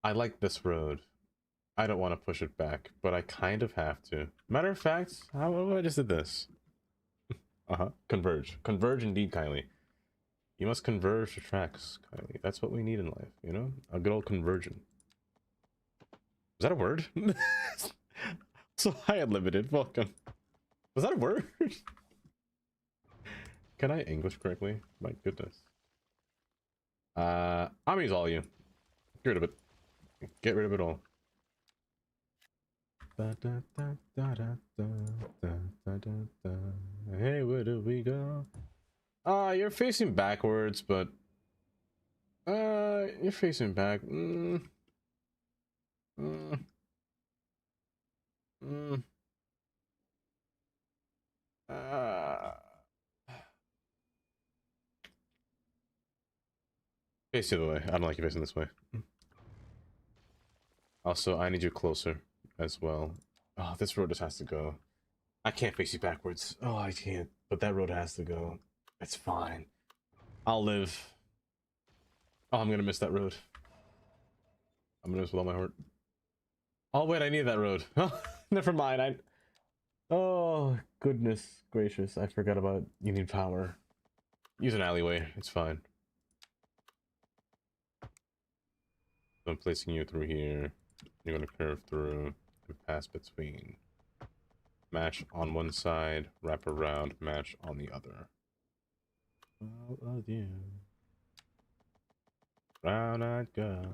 I like this road. I don't want to push it back, but I kind of have to. Matter of fact, how I just did this. Converge. Converge indeed, Kylie. You must converge the tracks, Kylie. That's what we need in life, you know? A good old conversion. Is that a word? So hi, Unlimited. Welcome. Was that a word? Can I English correctly? My goodness. I'm use all you. Get rid of it. Get rid of it all. Hey, where do we go? You're facing backwards, but you're facing back. Face the other way. I don't like you facing this way. Also, I need you closer as well. Oh, this road just has to go. I can't face you backwards. Oh, I can't. But that road has to go. It's fine. I'll live. Oh, I'm gonna miss that road. I'm gonna miss with all my heart. Oh, wait, I need that road. Never mind. Oh, goodness gracious. I forgot about it. You need power. Use an alleyway. It's fine. I'm placing you through here. You're gonna curve through and pass between. Match on one side, wrap around, match on the other. All of you. Brown-eyed girl.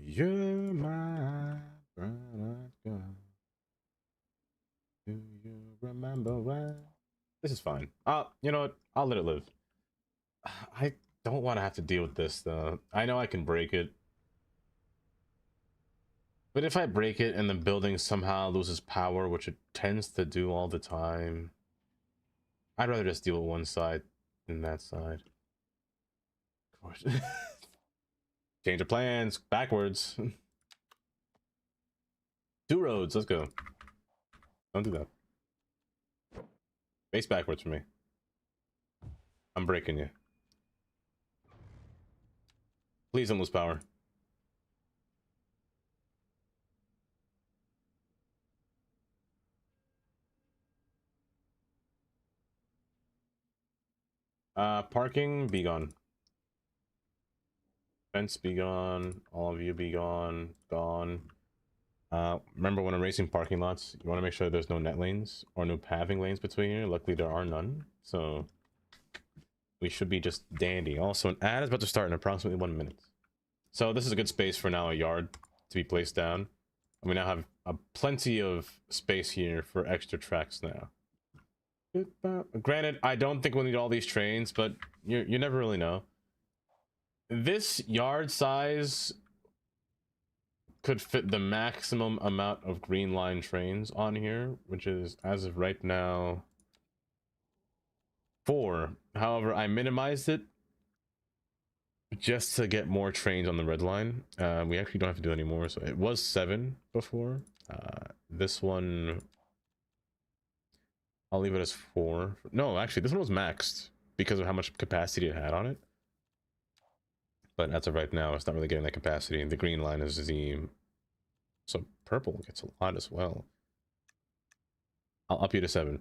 You're my brown-eyed girl. Do you remember when? This is fine. You know what? I'll let it live. I don't want to have to deal with this, though. I know I can break it. But if I break it and the building somehow loses power, which it tends to do all the time, I'd rather just deal with one side than that side. Of course. Change of plans. Backwards. 2 roads. Let's go. Don't do that. Face backwards for me. I'm breaking you. Please don't lose power. Parking, be gone. Fence, be gone. All of you, be gone. Gone. Remember when I'm racing parking lots, you want to make sure there's no net lanes or no paving lanes between here. Luckily, there are none. So, we should be just dandy. Also, an ad is about to start in approximately 1 minute. So, this is a good space for now a yard to be placed down. And we now have plenty of space here for extra tracks now. Granted, I don't think we'll need all these trains, but you never really know. This yard size could fit the maximum amount of green line trains on here, which is, as of right now, 4. However, I minimized it just to get more trains on the red line. We actually don't have to do any more, so it was 7 before. This one, I'll leave it as 4. No, actually, this one was maxed because of how much capacity it had on it. But as of right now, it's not really getting that capacity. The green line is the... So purple gets a lot as well. I'll up you to 7.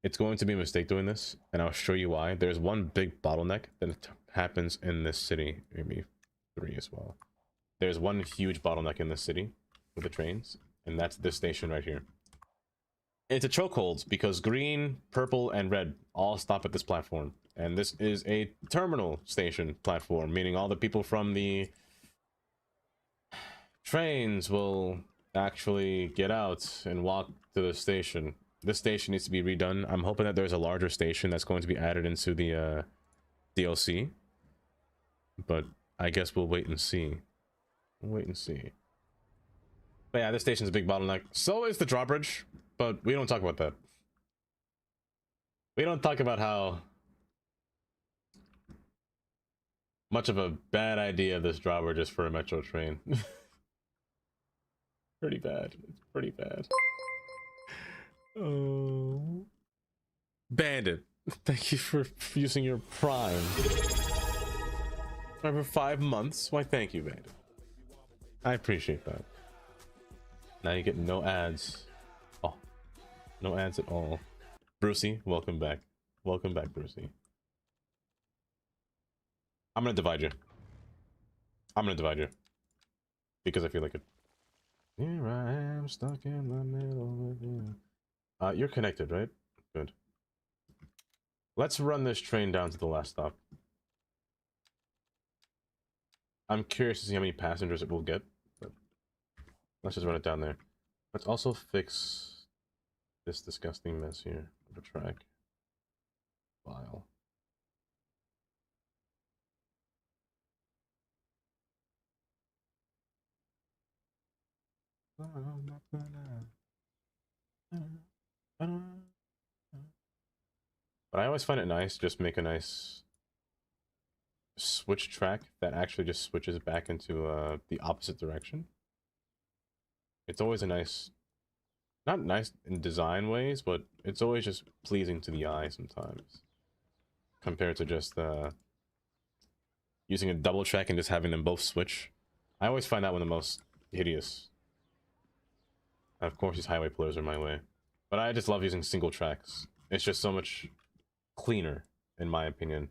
It's going to be a mistake doing this, and I'll show you why. There's one big bottleneck that happens in this city. Maybe 3 as well. There's one huge bottleneck in this city with the trains, and that's this station right here. It's a chokehold because green, purple, and red all stop at this platform. And this is a terminal station platform, meaning all the people from the trains will actually get out and walk to the station. This station needs to be redone. I'm hoping that there's a larger station that's going to be added into the DLC. But I guess we'll wait and see. We'll wait and see. But yeah, this station's a big bottleneck. So is the drawbridge, but we don't talk about that. We don't talk about how much of a bad idea this drawbridge is for a metro train. Pretty bad. It's pretty bad. Oh. Bandit, thank you for using your Prime. For 5 months? Why, thank you, Bandit. I appreciate that. Now you get no ads. Oh, no ads at all. Brucey, welcome back. Welcome back, Brucey. I'm gonna divide you. I'm gonna divide you. Because I feel like it. Here I am, stuck in the middle of you. You're connected, right? Good. Let's run this train down to the last stop. I'm curious to see how many passengers it will get. But let's just run it down there. Let's also fix this disgusting mess here of the track. File. But I always find it nice to just make a nice switch track that actually just switches back into the opposite direction. It's always a nice, not nice in design ways, but it's always just pleasing to the eye sometimes. Compared to just using a double track and just having them both switch. I always find that one the most hideous. Of course, these highway pillars are my way. But I just love using single tracks. It's just so much cleaner, in my opinion.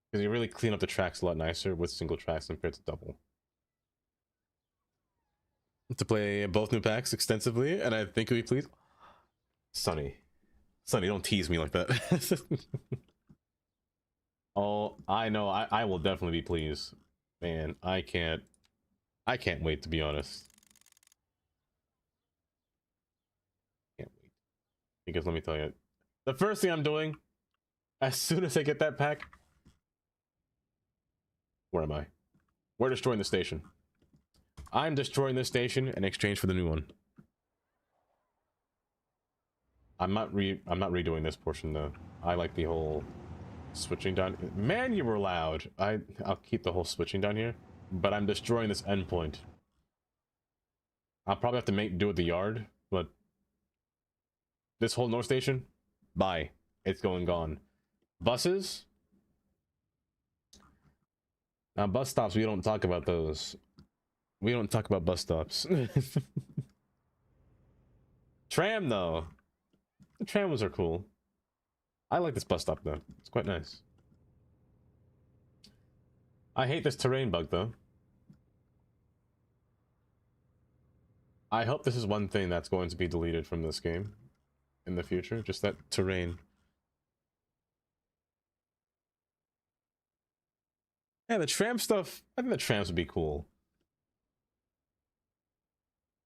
Because you really clean up the tracks a lot nicer with single tracks compared to double. To play both new packs extensively, and I think you'll be pleased. Sonny. Sonny, don't tease me like that. Oh, I know, I will definitely be pleased. Man, I can't wait, to be honest. Can't wait. Because let me tell you, the first thing I'm doing, as soon as I get that pack... Where am I? We're destroying the station. I'm destroying this station in exchange for the new one. I'm not redoing this portion though. I like the whole switching down. Man, you were loud. I'll keep the whole switching down here, but I'm destroying this endpoint. I'll probably have to do it the yard, but this whole north station, bye. It's gone. Buses. Now bus stops, we don't talk about those. We don't talk about bus stops. Tram though. The trams are cool. I like this bus stop though. It's quite nice. I hate this terrain bug though. I hope this is one thing that's going to be deleted from this game in the future. Just that terrain. Yeah, the tram stuff. I think the trams would be cool.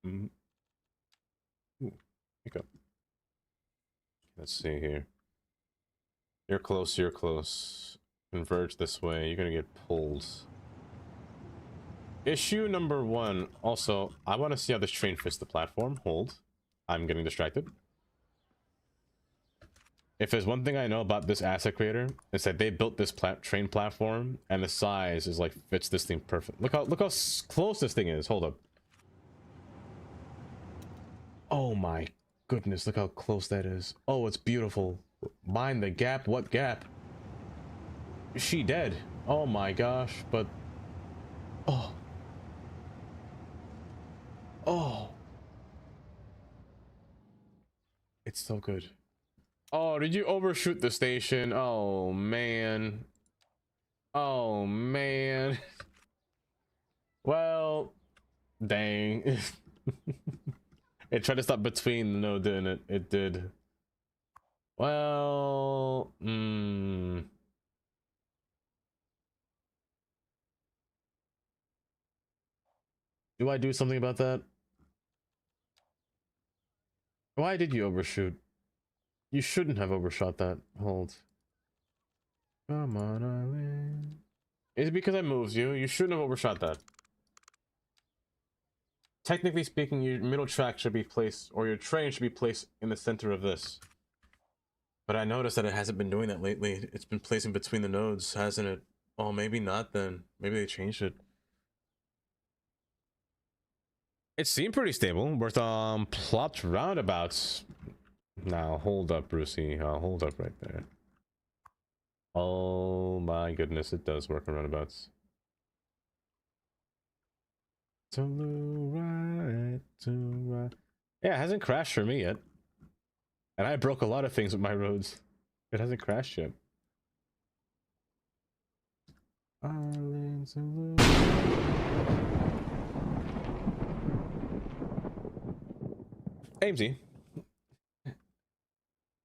Ooh, pick up. Let's see here. You're close, you're close. Converge this way, you're gonna get pulled. Issue number 1. Also, I want to see how this train fits the platform. Hold. I'm getting distracted. If there's one thing I know about this asset creator, it's that they built this train platform, and the size is like fits this thing perfect. Look how close this thing is. Hold up. Oh my goodness! Look how close that is. Oh, it's beautiful. Mind the gap. What gap? Is she dead? Oh my gosh! But oh, oh, it's so good. Oh, did you overshoot the station? Oh man. Oh man. Well, dang. It tried to stop between the node, didn't it? It did. Well, do I do something about that? Why did you overshoot? You shouldn't have overshot that. Hold. Come on, Eileen. Is it because I moved you? You shouldn't have overshot that. Technically speaking, your middle track should be placed, or your train should be placed in the center of this. But I noticed that it hasn't been doing that lately. It's been placing between the nodes, hasn't it? Oh, maybe not then. Maybe they changed it. It seemed pretty stable. With plopped roundabouts. Now hold up, Brucey. Hold up right there. Oh my goodness, it does work on roundabouts. To the right, to right. Yeah, it hasn't crashed for me yet. And I broke a lot of things with my roads. It hasn't crashed yet. Islands of the... Amesy.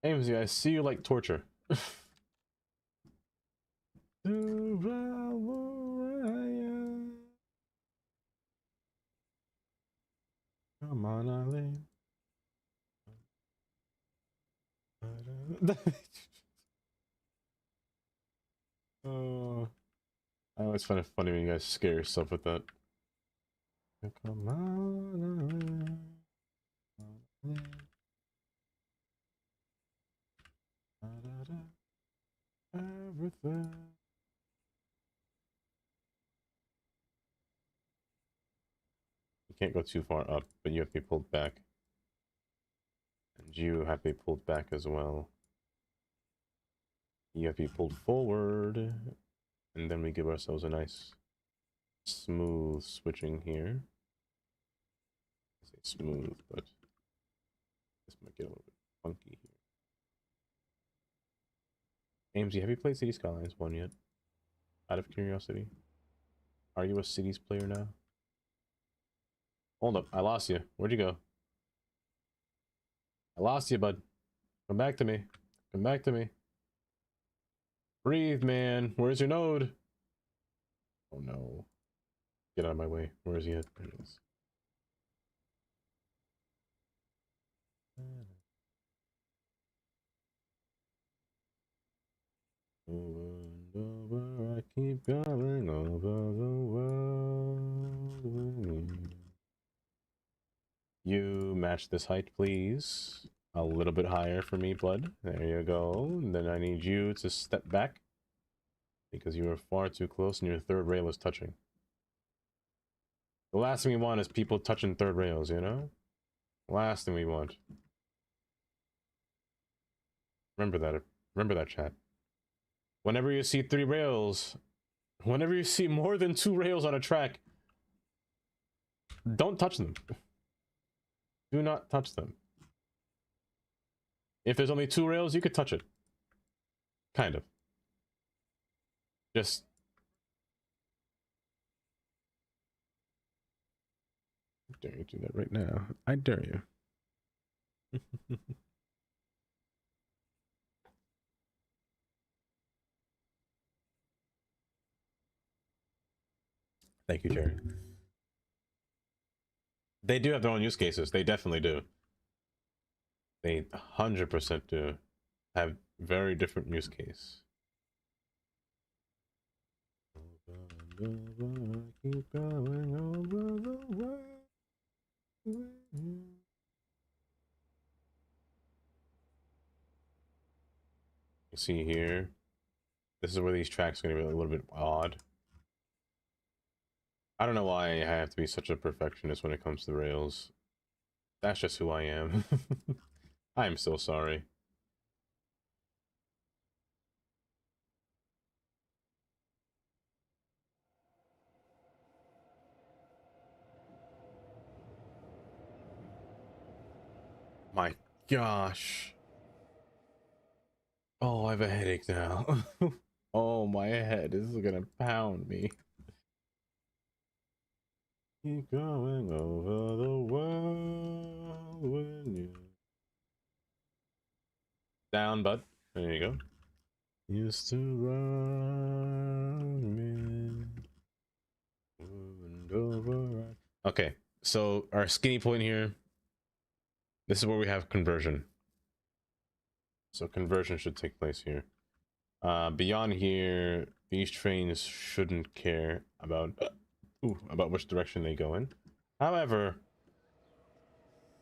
Amesy, I see you like torture. Come on, Eileen. Oh, I always find it funny when you guys scare yourself with that. Come on, Eileen. Everything. You can't go too far up, but you have to be pulled back. And you have to be pulled back as well. You have to be pulled forward. And then we give ourselves a nice smooth switching here. I say smooth, but this might get a little bit funky here. AMZ, have you played City Skylines 1 yet? Out of curiosity. Are you a Cities player now? Hold up, I lost you. Where'd you go? I lost you, bud. Come back to me. Come back to me. Breathe, man. Where's your node? Oh no. Get out of my way. Where is he at? There he is. Over and over, I keep going over the world with me. You match this height, please. A little bit higher for me, bud. There you go. And then I need you to step back because you are far too close and your third rail is touching. The last thing we want is people touching third rails, you know? Last thing we want. Remember that. Remember that, chat. Whenever you see 3 rails, whenever you see more than 2 rails on a track, don't touch them. Do not touch them. If there's only 2 rails, you could touch it. Kind of. Just... I dare you to do that right now. I dare you. Thank you, Jerry. They do have their own use cases. They definitely do. They 100% do have very different use case. Keep going over the world. You see here, this is where these tracks are going to be a little bit odd. I don't know why I have to be such a perfectionist when it comes to rails. That's just who I am. I am so sorry. My gosh. Oh, I have a headache now. Oh, my head is gonna pound me. Keep going over the world when you down, bud. There you go. Used to run me over. Okay, so our skinny point here. This is where we have conversion. So conversion should take place here. Beyond here, these trains shouldn't care about about which direction they go in. However,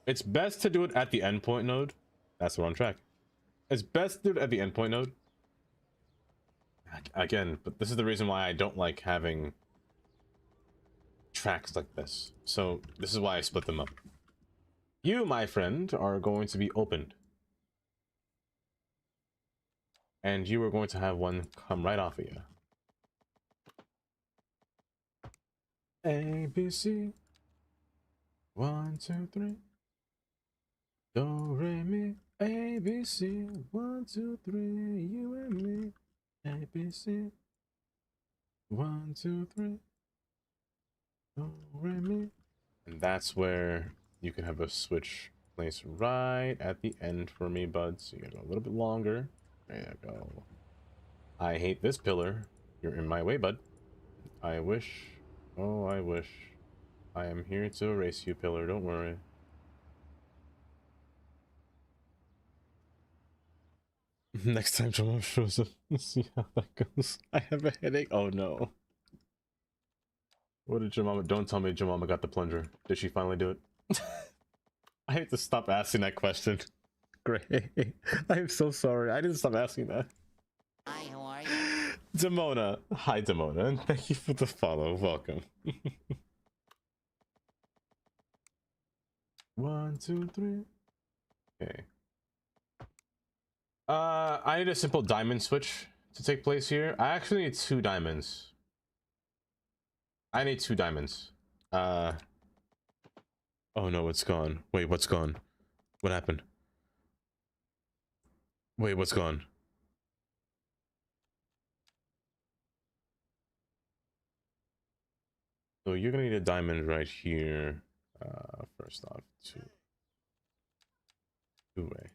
it's best to do it at the endpoint node. That's the wrong track. It's best to do it at the endpoint node. Again, but this is the reason why I don't like having tracks like this. So this is why I split them up. You, my friend, are going to be opened. And you are going to have one come right off of you. A, B, C. 1, 2, 3. Do, re, mi. A, B, C. 1, 2, 3. You and me. A, B, C. 1, 2, 3. Do, re, mi. And that's where you can have a switch place right at the end for me, bud. So you gotta go a little bit longer. There you go. I hate this pillar. You're in my way, bud. I wish. Oh, I wish. I am here to erase you, pillar. Don't worry. Next time Jamal shows up, let's see how that goes. I have a headache. Oh no. What did Jemima? Don't tell me Jemima got the plunger. Did she finally do it? I have to stop asking that question. Great. I am so sorry. I didn't stop asking that. Hi, how are you? Demona. Hi, Demona. And thank you for the follow. Welcome. 1, 2, 3. Okay. I need a simple diamond switch to take place here. I actually need 2 diamonds. I need 2 diamonds. Oh no, it's gone. Wait, what's gone? What happened? Wait, what's gone? So you're gonna need a diamond right here. First off, two-way.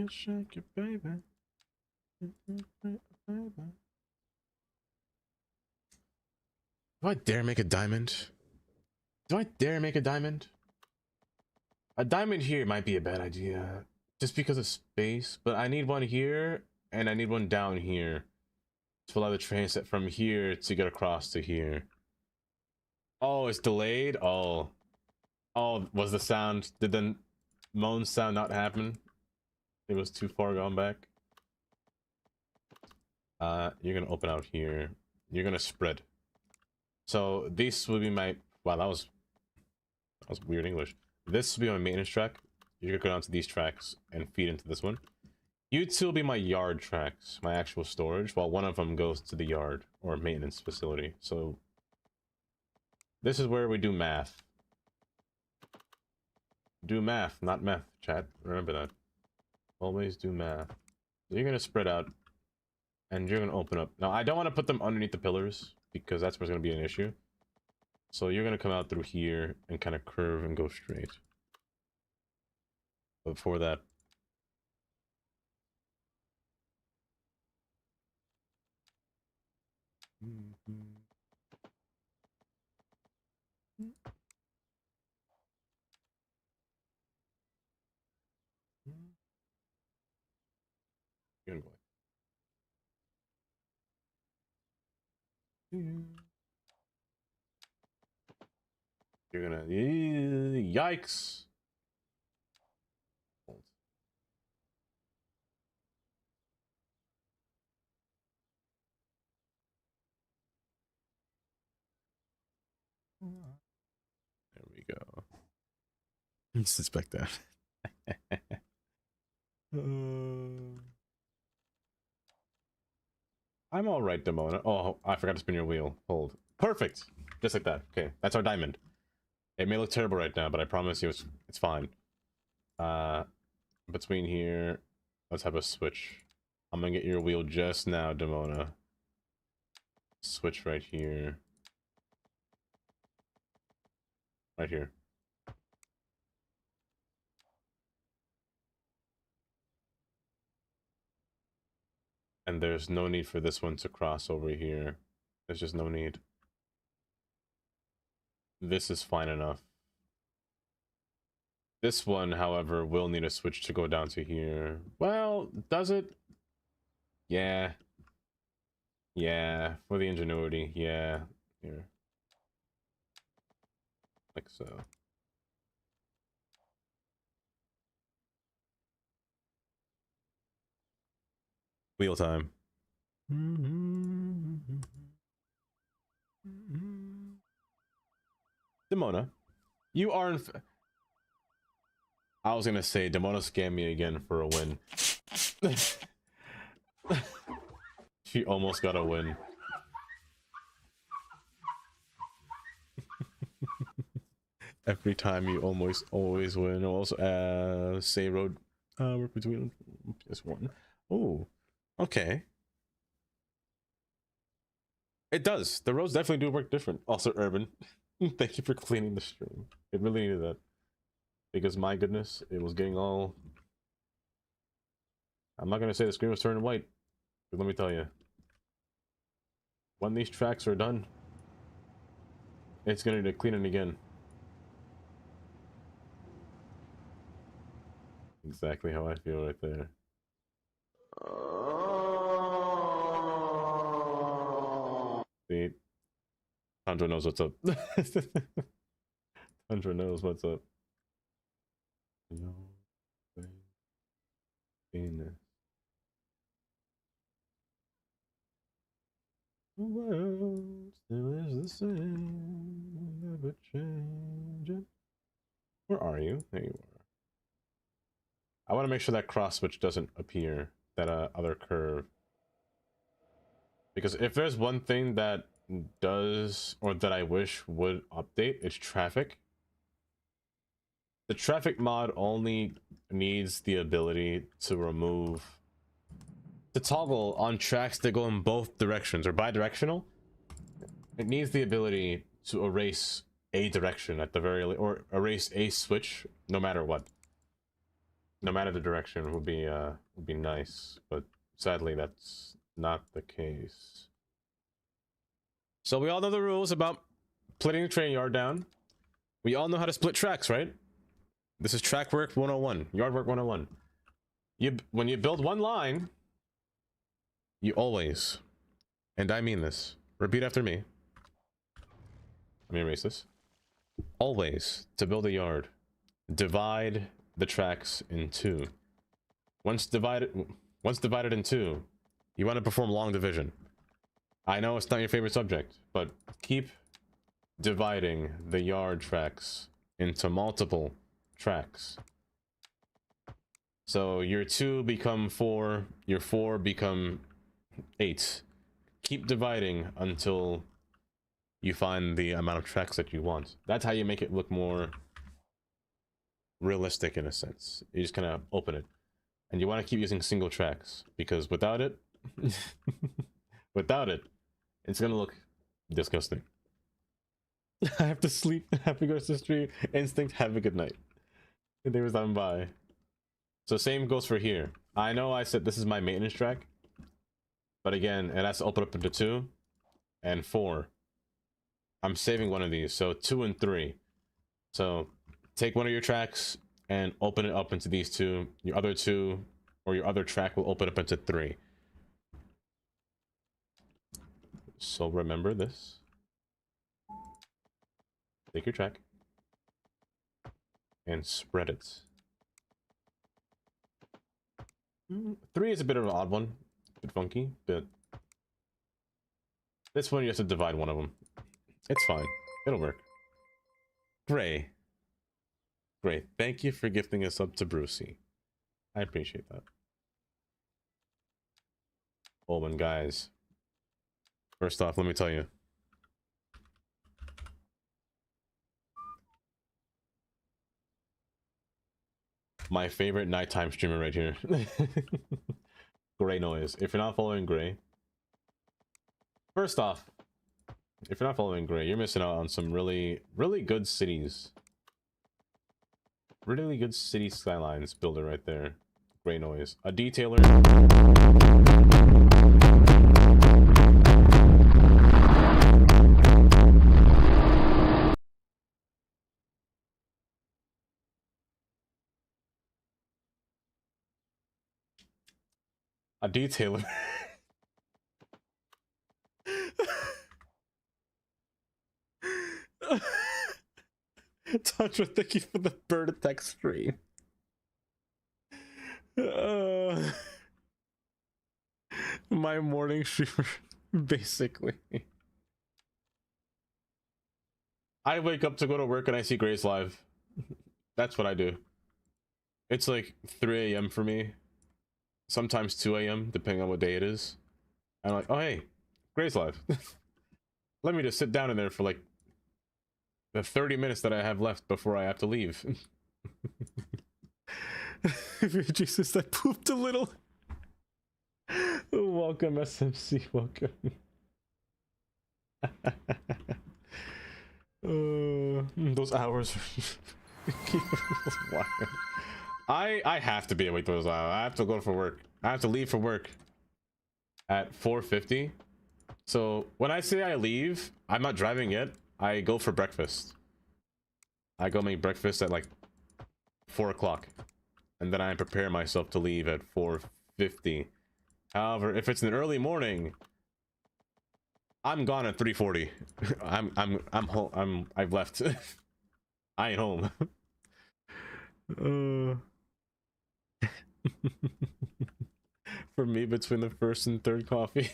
Shake it, baby. Do I dare make a diamond? Do I dare make a diamond? A diamond here might be a bad idea, just because of space, but I need one here, and I need one down here to allow the train set from here to get across to here. Oh, it's delayed? Oh. Oh, was the sound, did the moan sound not happen? It was too far gone back. You're gonna open out here. You're gonna spread. So this will be my, wow, that was weird English. This will be my maintenance track. You're gonna go down to these tracks and feed into this one. You two will be my yard tracks, my actual storage, while one of them goes to the yard or maintenance facility. So this is where we do math. Do math, not meth, chat. Remember that. Always do math. So you're gonna spread out, and you're gonna open up. Now I don't want to put them underneath the pillars because that's what's gonna be an issue. So you're gonna come out through here and kind of curve and go straight. But before that, You're gonna yikes. There we go. Suspect that. I'm all right, Demona. Oh, I forgot to spin your wheel. Hold. Perfect. Just like that. Okay, that's our diamond. It may look terrible right now, but I promise you it's fine. Between here, let's have a switch. I'm gonna get your wheel just now, Demona. Switch right here. Right here. And there's no need for this one to cross over here. There's just no need. This is fine enough. This one, however, will need a switch to go down to here. Well, does it? Yeah. Yeah, for the ingenuity. Yeah. Here. Like so. Wheel time. Demona, you are in. I was gonna say Demona scammed me again for a win. She almost got a win. Every time you almost always win. Also, say road work between this one. Oh, okay. It does. The roads definitely do work different. Also, Urban, thank you for cleaning the stream. It really needed that. Because my goodness, it was getting all... I'm not going to say the screen was turning white. But let me tell you. When these tracks are done, it's going to need cleaning again. Exactly how I feel right there. See? Tundra knows what's up. Tundra knows what's up. No Venus. The world still is the same, never changing. Where are you? There you are. I want to make sure that cross switch doesn't appear, that other curve. Because if there's one thing that does, or that I wish would update, it's traffic. The traffic mod only needs the ability to toggle on tracks that go in both directions, or bidirectional. It needs the ability to erase a direction at the very, or erase a switch, no matter what. No matter the direction would be nice, but sadly that's not the case. So we all know the rules about splitting the train yard down. We all know how to split tracks, right? This is track work 101, yard work 101. When you build one line, you always, and I mean this, repeat after me. Let me erase this. Always, to build a yard, divide the tracks in two. Once divided in two, you want to perform long division. I know it's not your favorite subject, but keep dividing the yard tracks into multiple tracks. So your 2 become 4, your 4 become 8. Keep dividing until you find the amount of tracks that you want. That's how you make it look more realistic in a sense. You just kind of open it. And you want to keep using single tracks, because without it, it's gonna look disgusting. I have to sleep. Happy goes to stream. Instinct, have a good night. And there was on by. So same goes for here. I know I said this is my maintenance track, but again, it has to open up into 2 and 4. I'm saving one of these, so 2 and 3. So take one of your tracks and open it up into these 2. Your other 2, or your other track, will open up into 3. So remember this. Take your track and spread it. 3 is a bit of an odd one, a bit funky, but this one you have to divide one of them. It's fine. It'll work. Gray. Great. Thank you for gifting us up to Brucey. I appreciate that. Bowman, guys. First off, let me tell you. My favorite nighttime streamer right here. Gray Noise. If you're not following Gray, first off, if you're not following Gray, you're missing out on some really good cities. Really good city skylines builder right there. Gray Noise. A detailer. A detailer. Tundra, thank you for the bird attack stream. My morning streamer, basically. I wake up to go to work and I see Gray's live. That's what I do. It's like 3 a.m. for me. Sometimes 2 a.m. depending on what day it is. And I'm like, oh hey, Gray's live. Let me just sit down in there for like the 30 minutes that I have left before I have to leave. Jesus, I pooped a little. Welcome, SMC, welcome. Those hours are I have to be awake those hours. I have to go for work. I have to leave for work at 4:50. So when I say I leave, I'm not driving yet. I go for breakfast. I go make breakfast at like 4 o'clock, and then I prepare myself to leave at 4:50. However, if it's an early morning, I'm gone at 3:40. I'm home. I've left. I ain't home. For me, between the first and third coffee.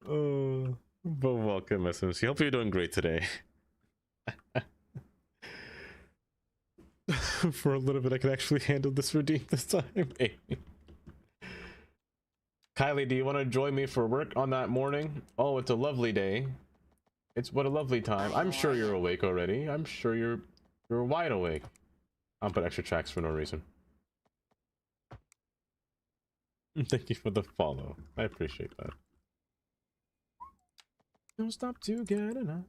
But welcome, SMC. Hope you're doing great today. For a little bit, I can actually handle this redeem this time. Hey. Kylie, do you want to join me for work on that morning? Oh, it's a lovely day. It's what a lovely time. I'm sure you're awake already. I'm sure you're wide awake. I'll put extra tracks for no reason. Thank you for the follow. I appreciate that. Don't stop to get enough.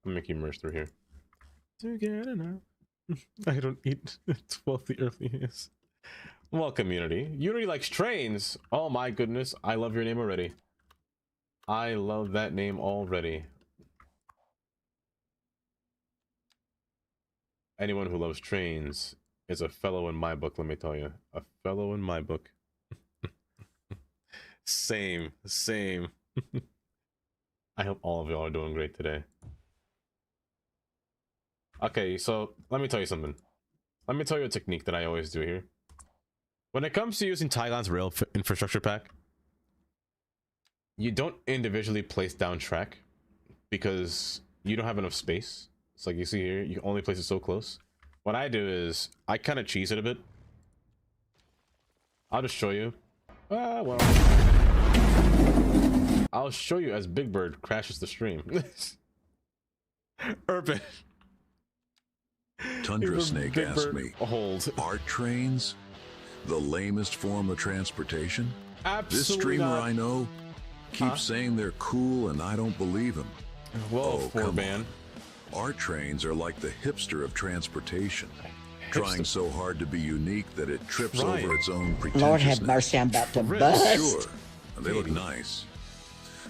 I'm making merge through here. To get enough. I don't eat 12 the earliest. Welcome, Unity. Unity likes trains. Oh my goodness. I love your name already. I love that name already. Anyone who loves trains is a fellow in my book, let me tell you. A fellow in my book. Same. I hope all of y'all are doing great today. Okay, so let me tell you something. Let me tell you a technique that I always do here. When it comes to using Skylines rail infrastructure pack, you don't individually place down track because you don't have enough space. It's like you see here, you only place it so close. What I do is I kind of cheese it a bit. I'll just show you. Well, I'll show you as Big Bird crashes the stream. Urban. Tundra Snake asked me, hold. are trains the lamest form of transportation? Absolutely This streamer not. I know keeps saying they're cool and I don't believe him. Whoa, poor come man. on. Our trains are like the hipster of transportation, trying so hard to be unique that it trips Trying. over its own pretentiousness. Lord have mercy, I'm about to bust. Sure, they look nice.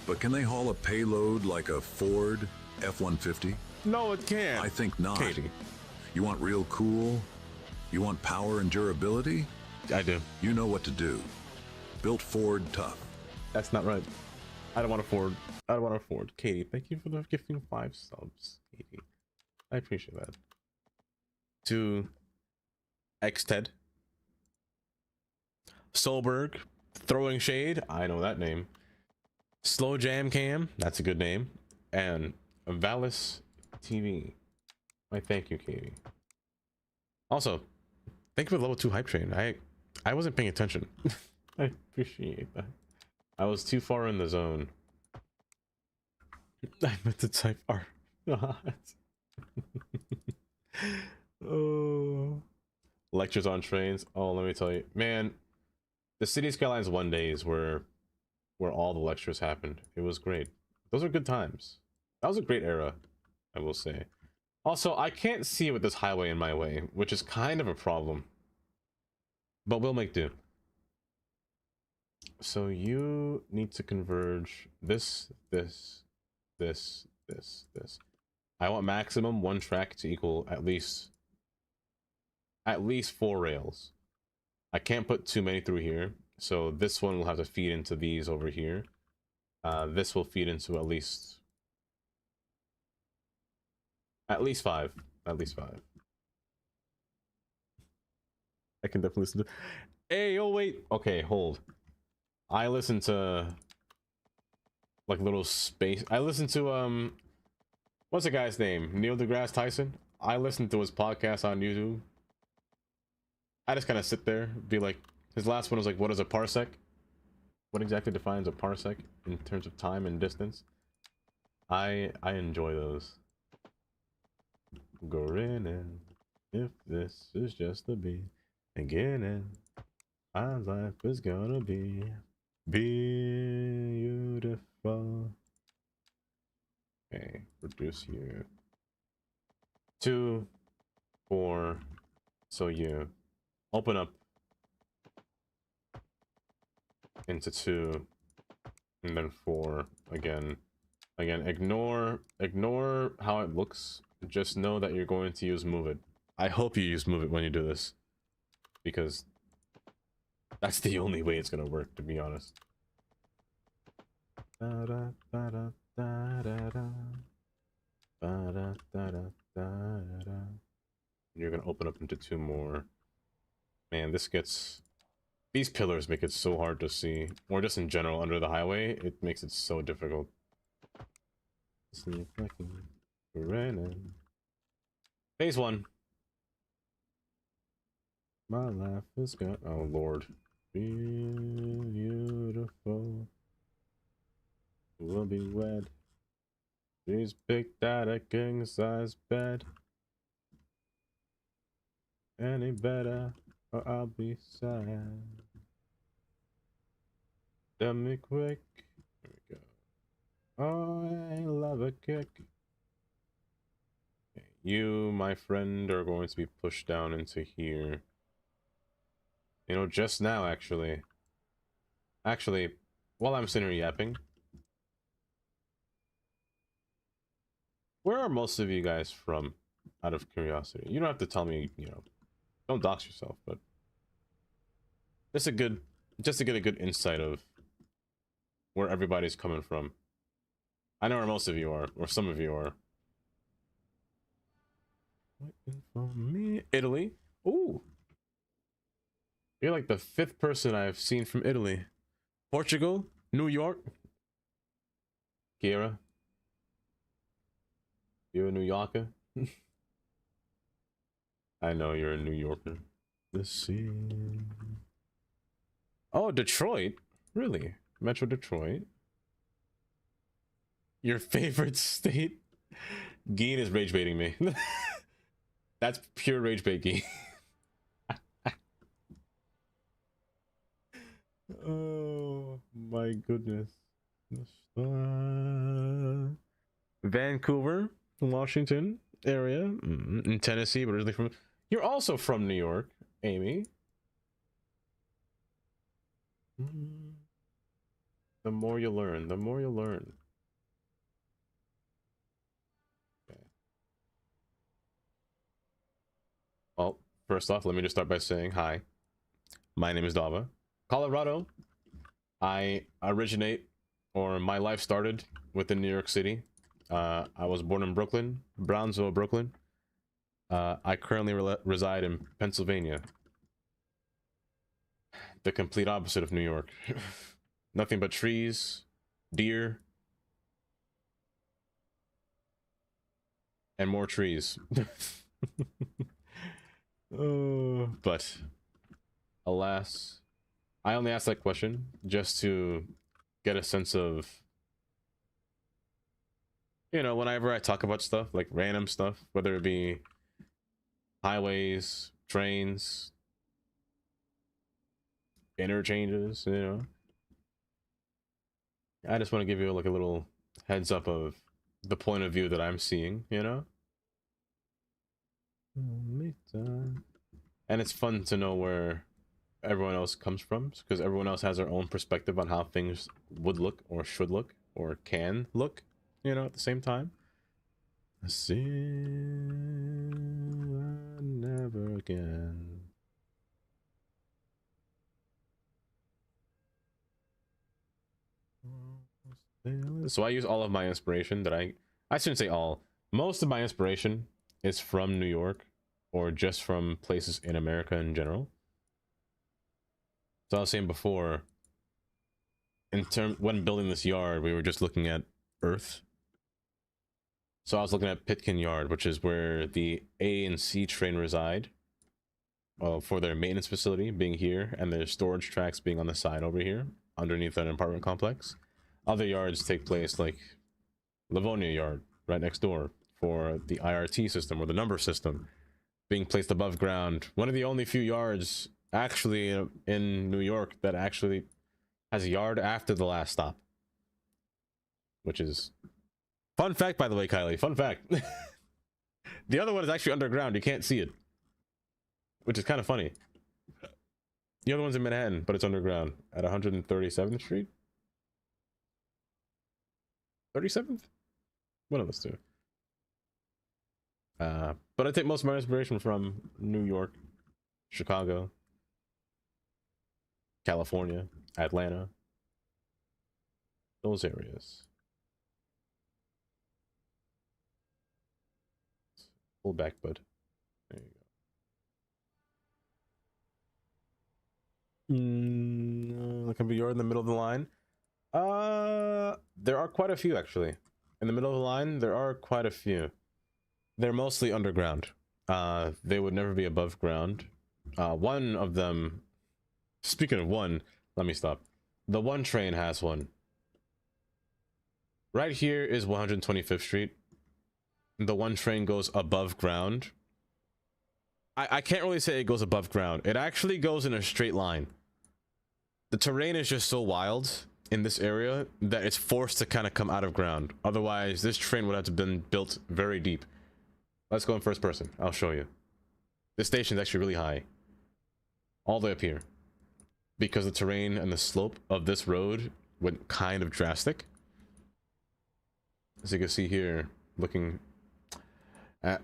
But can they haul a payload like a Ford F-150? No, it can't. I think not. Katie. You want real cool? You want power and durability? I do. You know what to do. Built Ford tough. That's not right. I don't want to afford. I don't want to afford. Katie, thank you for the gifting 5 subs. Katie, I appreciate that. To Xted, Solberg, throwing shade. I know that name. Slow Jam Cam. That's a good name. And Valis TV. I thank you, Katie. Also, thank you for the level 2 hype train. I wasn't paying attention. I appreciate that. I was too far in the zone. I meant to type art. Oh, lectures on trains. Oh, let me tell you, man, the City Skylines 1 days where all the lectures happened. It was great. Those are good times. That was a great era, I will say. Also, I can't see with this highway in my way, which is kind of a problem. But we'll make do. So you need to converge this. I want maximum 1 track to equal at least 4 rails. I can't put too many through here, so this one will have to feed into these over here. This will feed into at least 5. At least 5. I can definitely listen to. Hey, oh wait. Okay, hold. I listen to like little space. I listen to what's the guy's name? Neil deGrasse Tyson. I listen to his podcast on YouTube. I just kind of sit there, be like, his last one was like, what is a parsec? What exactly defines a parsec in terms of time and distance? I enjoy those. Grinning, if this is just the beginning, my life is gonna be beautiful. Okay, reduce you. 2, 4. So you open up into 2, and then 4 again. Again, ignore how it looks. Just know that you're going to use move it. I hope you use move it when you do this, because that's the only way it's gonna work, to be honest. You're gonna open up into 2 more. Man, these pillars make it so hard to see, or just in general under the highway, it makes it so difficult. See if I can run in. Phase 1. My life is got. Oh Lord, beautiful. We'll be wed. She's picked out a king size bed. Any better, or I'll be sad. Tell me quick. There we go. Oh, I love a kick. Okay, you, my friend, are going to be pushed down into here. You know, just now, actually, while I'm sitting here yapping, where are most of you guys from, out of curiosity? You don't have to tell me, you know, don't dox yourself, but just to get a good insight of where everybody's coming from. I know where most of you are, or some of you are. Waiting for me. Italy. Ooh. You're like the 5th person I've seen from Italy. Portugal, New York. Kira. You're a New Yorker? I know you're a New Yorker. Let's see. Oh, Detroit? Really? Metro Detroit? Your favorite state? Geen is rage baiting me. That's pure rage bait, Geen. Oh my goodness. Vancouver, Washington area, in Tennessee, but originally from. You're also from New York, Amy. The more you learn, the more you learn. Okay. Well, first off, let me just start by saying hi. My name is Dava. Colorado. I originate, or my life started within New York City. I was born in Brooklyn, Brownsville, Brooklyn. I currently reside in Pennsylvania. The complete opposite of New York. Nothing but trees, deer, and more trees. But alas, I only asked that question just to get a sense of, you know, whenever I talk about stuff, like random stuff, whether it be highways, trains, interchanges, you know, I just want to give you like a little heads up of the point of view that I'm seeing, you know? And it's fun to know where everyone else comes from, because everyone else has their own perspective on how things would look or should look or can look, you know, at the same time. See, never again. So I use all of my inspiration that I shouldn't say all. Most of my inspiration is from New York or just from places in America in general. So I was saying before, when building this yard, we were just looking at Earth. So I was looking at Pitkin Yard, which is where the A and C train reside, for their maintenance facility being here, and their storage tracks being on the side over here, underneath an apartment complex. Other yards take place, like Livonia Yard, right next door, for the IRT system, or the number system, being placed above ground. One of the only few yards, actually, in New York that actually has a yard after the last stop. Which is... Fun fact, by the way, Kylie. Fun fact. The other one is actually underground. You can't see it. Which is kind of funny. The other one's in Manhattan, but it's underground. At 137th Street? 37th? One of those two. But I take most of my inspiration from New York, Chicago, California, Atlanta. Those areas. Pull back, bud. There you go. Like you're in the middle of the line. There are quite a few, actually. In the middle of the line, there are quite a few. They're mostly underground. They would never be above ground. One of them, speaking of one, let me stop. The one train has one. Right here is 125th Street. The one train goes above ground. I can't really say it goes above ground. It actually goes in a straight line. The terrain is just so wild in this area that it's forced to kind of come out of ground. Otherwise, this train would have to been built very deep. Let's go in first person. I'll show you. This station is actually really high. All the way up here. Because the terrain and the slope of this road went kind of drastic. As you can see here, looking at...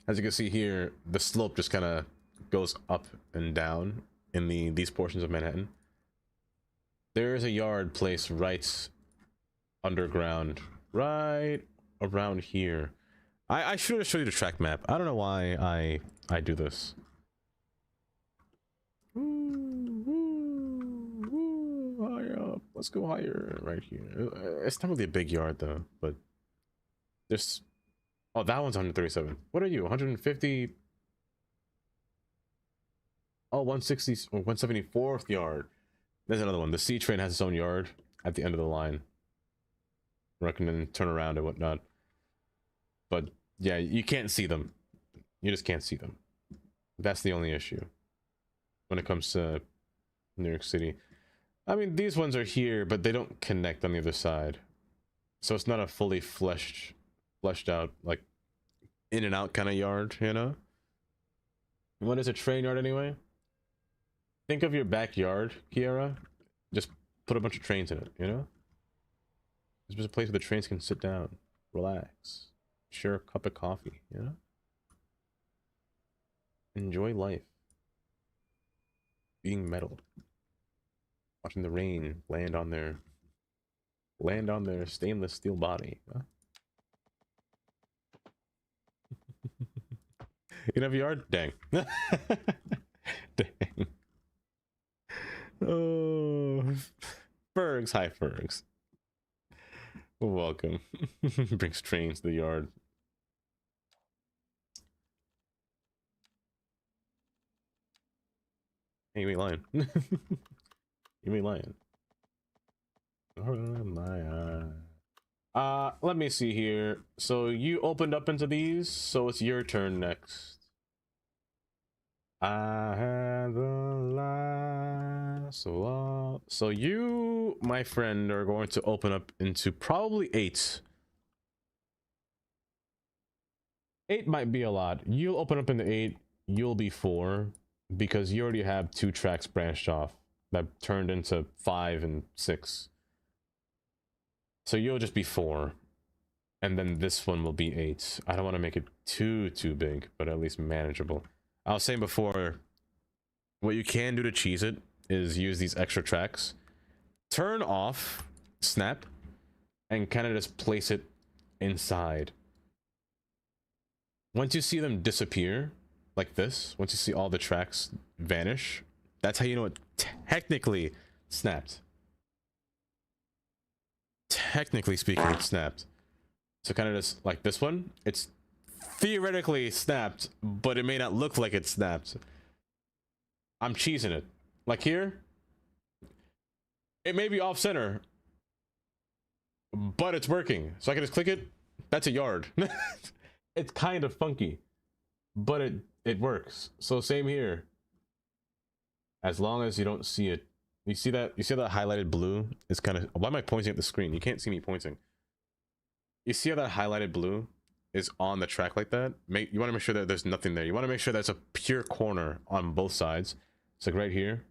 As you can see here, the slope just kind of goes up and down in these portions of Manhattan. There is a yard placed right underground, right around here. I should have showed you the track map. I don't know why I do this. Higher up. Let's go higher right here. It's not really a big yard though, but there's... Oh, that one's 137. What are you? 150? Oh, 160 or 174th yard. There's another one. The C train has its own yard at the end of the line. Where I can then turn around and whatnot. But yeah, you can't see them. You just can't see them. That's the only issue when it comes to New York City. I mean, these ones are here, but they don't connect on the other side. So it's not a fully fleshed out, like, in and out kind of yard, you know? What is a train yard anyway? Think of your backyard, Kiara. Just put a bunch of trains in it, you know? It's just a place where the trains can sit down, relax, share a cup of coffee, you know? Enjoy life. being metal. Watching the rain land on their stainless steel body. Huh? You know VR? Dang. Dang. Oh, Fergs. Hi, Fergs. Welcome. Brings trains to the yard. Hey, you ain't lying. You ain't lying. Oh my let me see here. So you opened up into these, so it's your turn next. I had the last one. So you, my friend, are going to open up into probably 8. 8 might be a lot. You'll open up into 8. You'll be 4 because you already have 2 tracks branched off that turned into 5 and 6. So you'll just be 4. And then this one will be 8. I don't want to make it too big, but at least manageable. I was saying before, what you can do to cheese it is use these extra tracks. Turn off snap and kind of just place it inside. Once you see them disappear, like this, once you see all the tracks vanish, that's how you know it technically snapped. Technically speaking, it snapped. So kind of just like this one, it's theoretically snapped, but it may not look like it snapped. I'm cheesing it. Like here, it may be off center, but it's working. So I can just click it. That's a yard. It's kind of funky, but it works. So same here. As long as you don't see it. You see that highlighted blue is kind of, why am I pointing at the screen? You can't see me pointing. You see how that highlighted blue is on the track like that? You want to make sure that there's nothing there. You want to make sure that's a pure corner on both sides. It's like right here.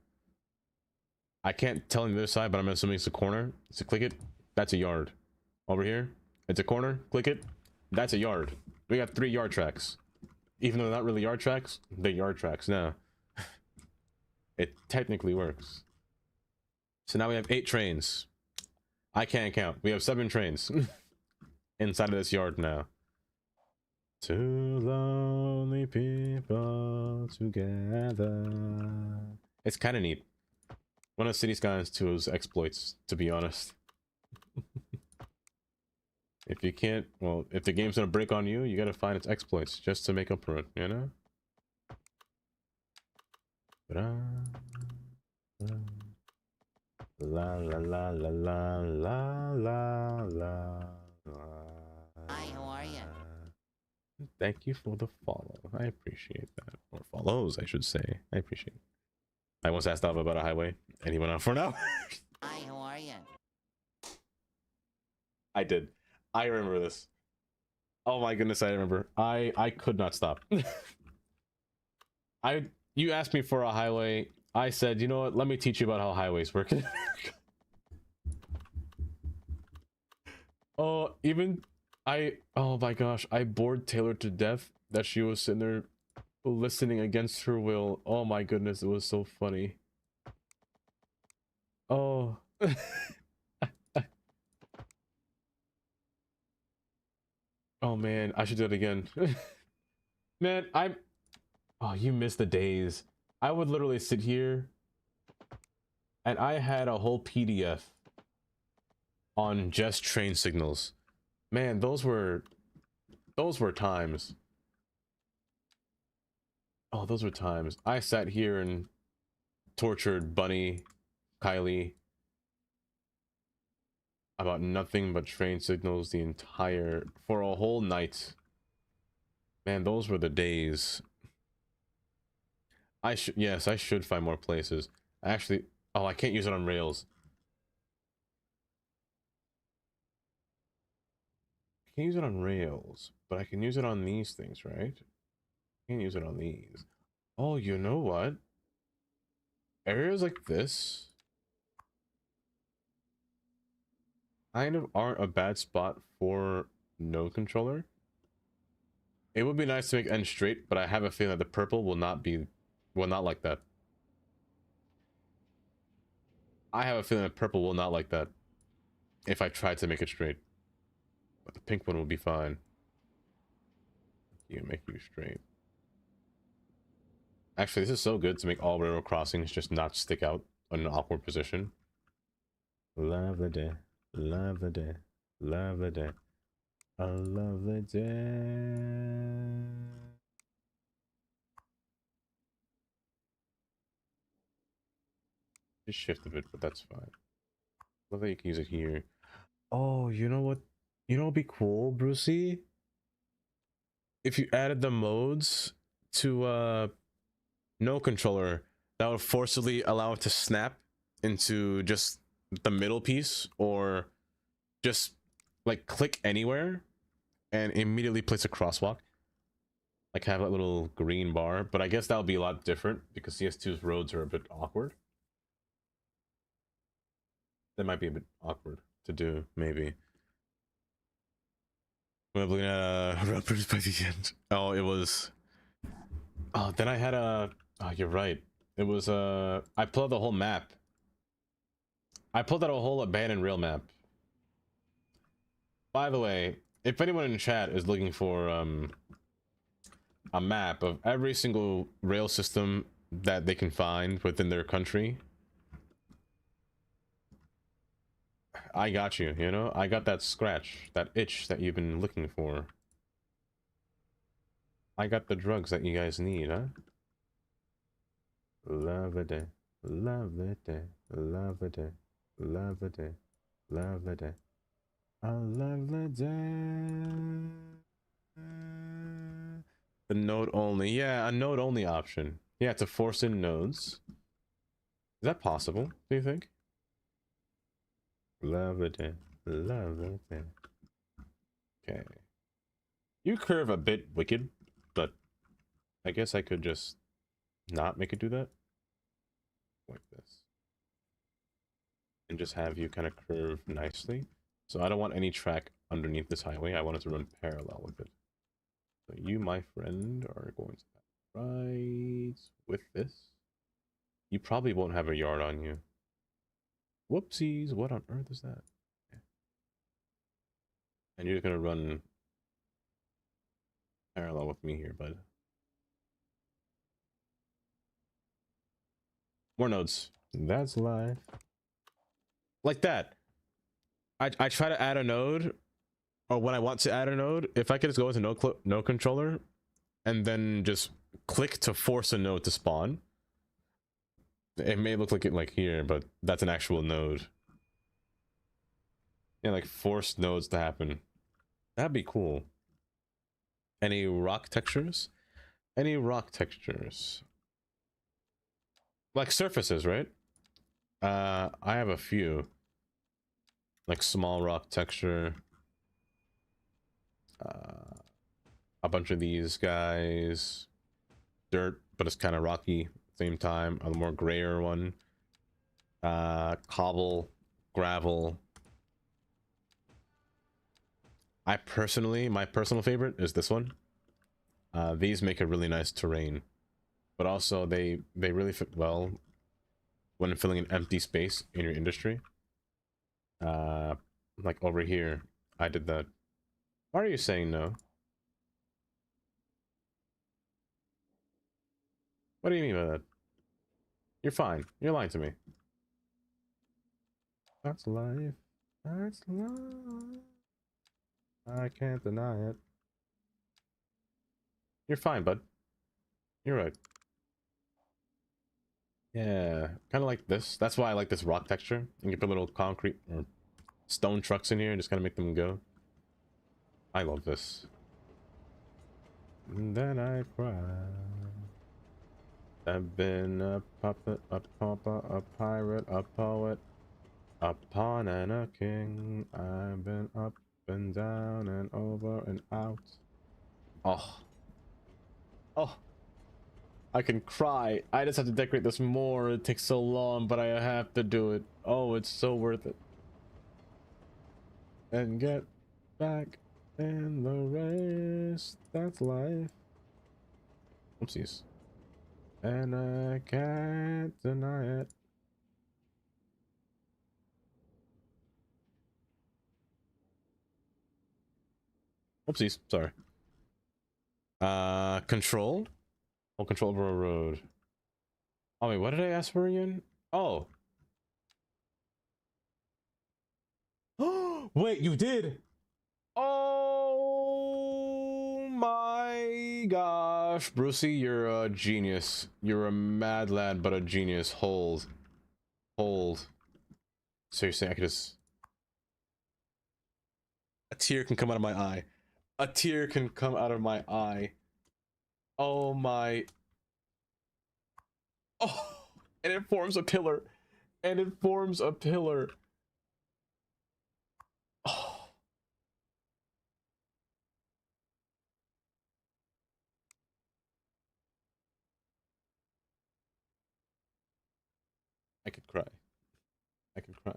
I can't tell on the other side, but I'm assuming it's a corner. So click it. That's a yard. Over here, it's a corner. Click it. That's a yard. We got 3 yard tracks. Even though they're not really yard tracks, they're yard tracks now. It technically works. So now we have 8 trains. I can't count. We have 7 trains inside of this yard now. 2 lonely people together. It's kind of neat. One of City Skylines 2's exploits, to be honest. If you can't, well, if the game's gonna break on you, you gotta find its exploits just to make up for it, you know? La la la la la la la la. Hi, how are you? Thank you for the follow. I appreciate that. Or follows, I should say. I appreciate it. I once asked Alva about a highway, and he went on for an hour. Hi, how are you? I did. I remember this. Oh my goodness, I remember. I could not stop. You asked me for a highway. I said, you know what? Let me teach you about how highways work. Oh, oh my gosh, I bored Taylor to death that she was sitting there listening against her will. Oh my goodness, it was so funny. Oh. Oh man, I should do it again. Man, oh, you missed the days. I would literally sit here and I had a whole PDF on just train signals. Man, those were times. Oh, those were times. I sat here and tortured Bunny, Kylie about nothing but train signals for a whole night. Man, those were the days. Yes, I should find more places. Actually, oh, I can't use it on rails. I can't use it on rails, but I can use it on these things, right? I can't use it on these. Oh, you know what? Areas like this kind of aren't a bad spot for node controller. It would be nice to make end straight, but I have a feeling that the purple will not like that. I have a feeling that purple will not like that if I tried to make it straight. But the pink one will be fine. You make you straight. Actually, this is so good to make all railroad crossings just not stick out in an awkward position. Love the day. Love the day. Love the day. I love the day. Just shift a bit, but that's fine. Love that you can use it here. Oh, you know what? You know what'd be cool, Brucey? If you added the modes to no controller, that would forcibly allow it to snap into just the middle piece, or just like click anywhere and immediately place a crosswalk. Like have that little green bar, but I guess that would be a lot different because CS2's roads are a bit awkward. That might be a bit awkward to do, maybe. We're looking at rappers by the end. Oh, it was. Oh, then I had a. Oh, you're right. It was I pulled out the whole map. I pulled out a whole abandoned rail map. By the way, if anyone in chat is looking for a map of every single rail system that they can find within their country, I got you, you know? I got that scratch, that itch that you've been looking for. I got the drugs that you guys need, huh? Love the day, love the day, love the day, love the day, love the day. I love the day. The node only, yeah, a node only option. Yeah, to force in nodes. Is that possible, do you think? Love the day, love the day. Okay. You curve a bit wicked, but I guess I could just not make it do that. Like this. And just have you kind of curve nicely. So I don't want any track underneath this highway. I want it to run parallel with it. So you, my friend, are going to pass right with this. You probably won't have a yard on you. Whoopsies, what on earth is that? Okay. And you're just gonna run parallel with me here, bud. More nodes. That's life. Like that. I try to add a node, or when I want to add a node, if I could just go into no controller, and then just click to force a node to spawn. It may look like it like here, but that's an actual node. Yeah, like force nodes to happen. That'd be cool. Any rock textures? Any rock textures? Like surfaces, right? I have a few. Like small rock texture. A bunch of these guys. Dirt, but it's kind of rocky. Same time, a more grayer one. Cobble, gravel. My personal favorite is this one. These make a really nice terrain, but also they really fit well when filling an empty space in your industry. Like over here, I did that. Why are you saying no? What do you mean by that? You're fine. You're lying to me. That's life. That's life. I can't deny it. You're fine, bud. You're right. Yeah, kind of like this. That's why I like this rock texture. You can put little concrete or stone trucks in here and just kind of make them go. I love this. And then I cry. I've been a puppet, a pauper, a pirate, a poet, a pawn and a king. I've been up and down and over and out. Oh. Oh. I can cry. I just have to decorate this more. It takes so long, but I have to do it. Oh, it's so worth it. And get back in the race. That's life. Oopsies. And I can't deny it. Oopsies, sorry. Control? Oh, control over a road. Oh wait, what did I ask for again? Oh. Wait, you did? Oh my gosh. Brucey, you're a genius. You're a mad lad, but a genius. Hold. Hold. So you're saying I could just... A tear can come out of my eye. A tear can come out of my eye. Oh my... Oh! And it forms a pillar. And it forms a pillar. Oh. I could cry. I could cry.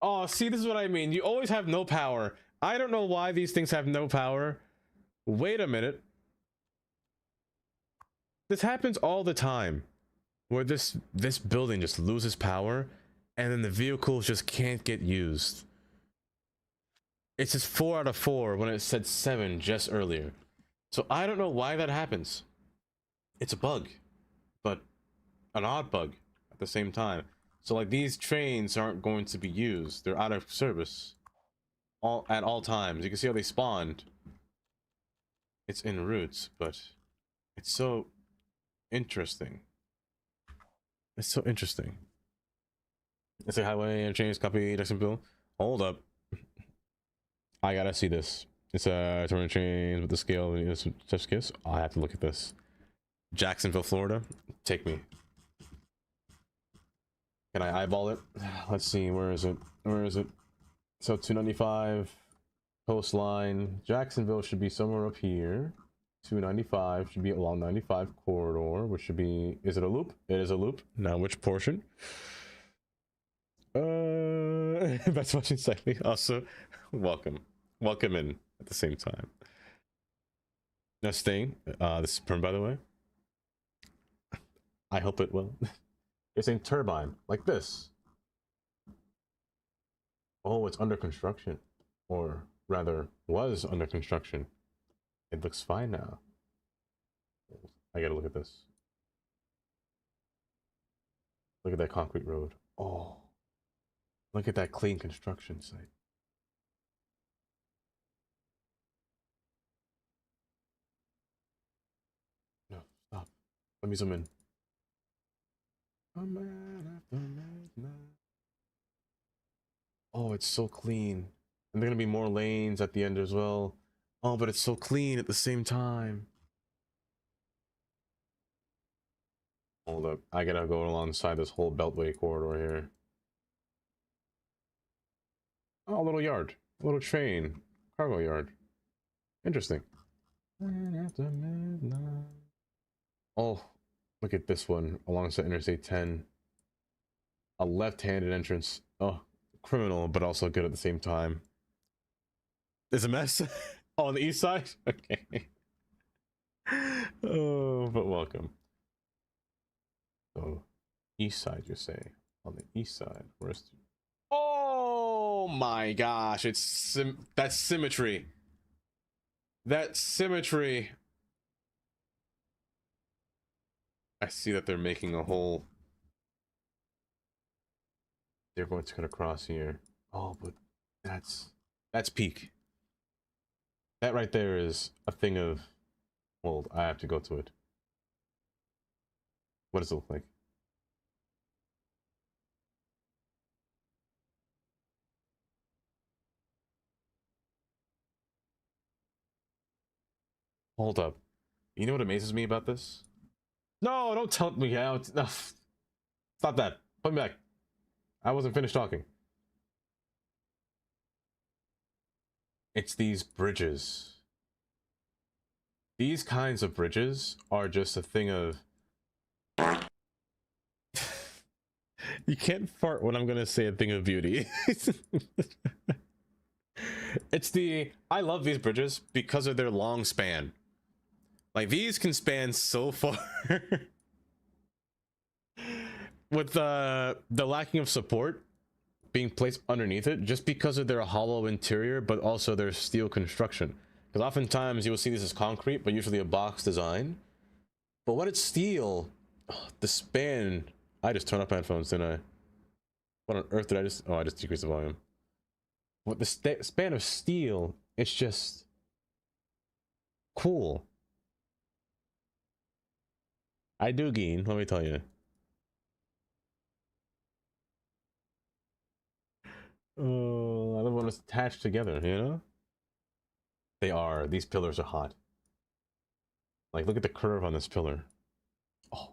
Oh, see, this is what I mean. You always have no power. I don't know why these things have no power. Wait a minute. This happens all the time. Where this building just loses power, and then the vehicles just can't get used. It's just 4 out of 4 when it said 7 just earlier. So I don't know why that happens. It's a bug, but an odd bug at the same time. So like these trains aren't going to be used. They're out of service at all times. You can see how they spawned. It's en route, but it's so interesting. It's so interesting. It's a highway interchange copy Jacksonville. Hold up. I gotta see this. It's a touring change with the scale of such gifts. I have to look at this. Jacksonville, Florida. Take me. Can I eyeball it? Let's see. Where is it? Where is it? So 295 coastline. Jacksonville should be somewhere up here. 295 should be along 95 corridor, which should be... Is it a loop? It is a loop. Now which portion? That's watching slightly. Also, welcome. Welcome in at the same time. Now staying. This is perm, by the way. I hope it will. It's a turbine, like this. Oh, it's under construction. Or rather, was under construction. It looks fine now. I gotta look at this. Look at that concrete road. Oh. Look at that clean construction site. No, stop. Let me zoom in. Oh, it's so clean. And there are gonna be more lanes at the end as well. Oh, but it's so clean at the same time. Hold up. I gotta go alongside this whole Beltway corridor here. Oh, a little yard. A little train. Cargo yard. Interesting. Oh, look at this one alongside Interstate 10. A left-handed entrance. Oh, criminal, but also good at the same time. It's a mess. Oh, on the east side? Okay. Oh, but welcome. So, east side, you say? On the east side. Where's the... Oh my gosh, it's that's symmetry. That symmetry. I see that they're making a whole... They're going to cut across here. Oh, but that's peak. That right there is a thing of... Hold, I have to go to it. What does it look like? Hold up. You know what amazes me about this? No, don't tell me out. No. Stop that. Put me back. I wasn't finished talking. It's these bridges. These kinds of bridges are just a thing of... You can't fart when I'm gonna say a thing of beauty. It's the... I love these bridges because of their long span. Like, these can span so far. With the lacking of support being placed underneath it, just because of their hollow interior, but also their steel construction. Because oftentimes you will see this as concrete, but usually a box design. But when it's steel, oh, the span. I just turned up headphones, didn't I? What on earth did I just? Oh, I just decreased the volume. What the span of steel? It's just cool. I do, Geen. Let me tell you. I love when it's attached together. You know. They are. These pillars are hot. Like, look at the curve on this pillar. Oh.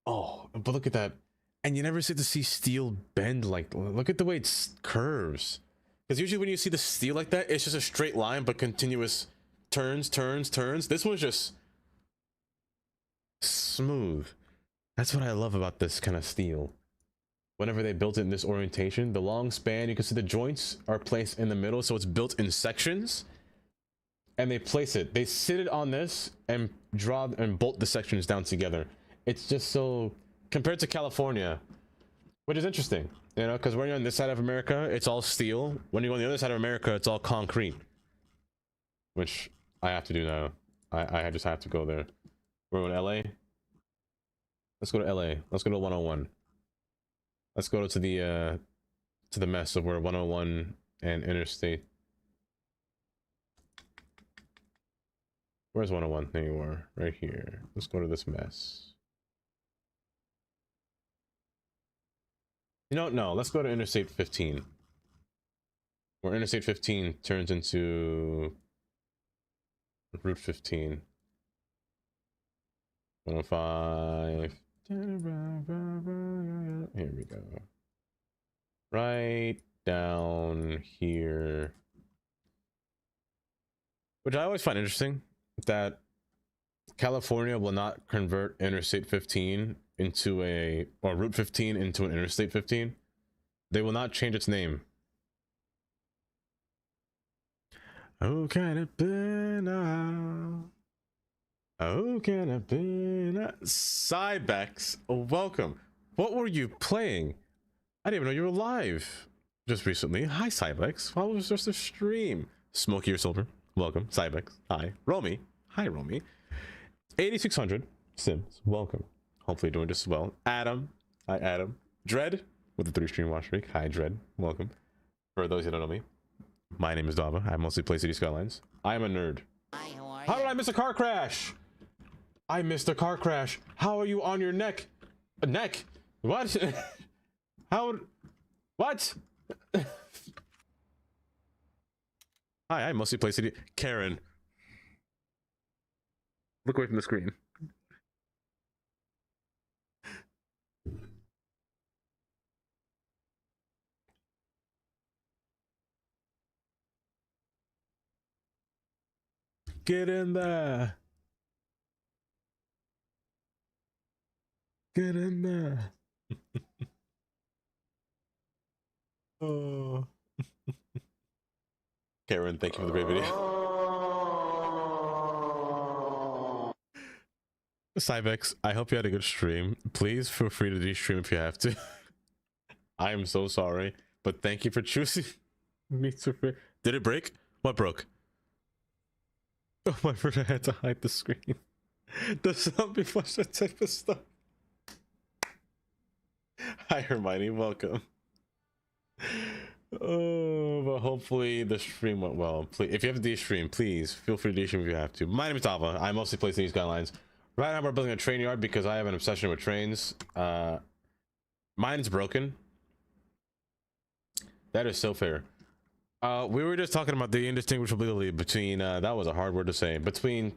Oh, but look at that. And you never see to see steel bend like, look at the way it curves. Because usually when you see the steel like that, it's just a straight line, but continuous turns, turns, turns. This one's just smooth. That's what I love about this kind of steel. Whenever they built it in this orientation, the long span, you can see the joints are placed in the middle, so it's built in sections. And they place it, they sit it on this and draw and bolt the sections down together. It's just so, compared to California, which is interesting, you know, because when you're on this side of America, it's all steel. When you go on the other side of America, it's all concrete, which I have to do now. I just have to go there. We're going to LA. Let's go to LA. Let's go to 101. Let's go to the mess of where 101 and Interstate. Where's 101? There you are, right here. Let's go to this mess. You know, no, let's go to Interstate 15. Where Interstate 15 turns into Route 15. 105. Here we go. Right down here. Which I always find interesting, that California will not convert Interstate 15 into or Route 15 into an Interstate 15. They will not change its name. Oh, can it be now? Oh, can it be now? Cybex, welcome. What were you playing? I didn't even know you were live just recently. Hi, Cybex. How was just a stream? Smokey or Silver, welcome. Cybex, hi. Romy, hi, Romy. 8600 Sims, welcome. Hopefully doing just as well. Adam, hi, Adam. Dread with the 3-stream watch streak. Hi, Dread, welcome. For those who don't know me, my name is Dava. I mostly play City Skylines. I am a nerd. Hi, how are How you? did I miss a car crash? I missed a car crash. How are you on your neck? A neck? What? How? What? Hi, I mostly play City. Karen. Look away from the screen. Get in there. Get in there. Oh. Karen, thank you for the great video. Cybex, I hope you had a good stream. Please feel free to de-stream if you have to. I am so sorry, but thank you for choosing me to. Did it break? What broke? Oh my word, I had to hide the screen. The zombie flush, that type of stuff. Hi Hermione, welcome. Oh, but hopefully the stream went well. Please, if you have a de-stream, please feel free to de-stream if you have to. My name is Tava. I mostly play City Skylines. Right now we're building a train yard because I have an obsession with trains. Mine's broken. That is so fair. We were just talking about the indistinguishability between, that was a hard word to say, between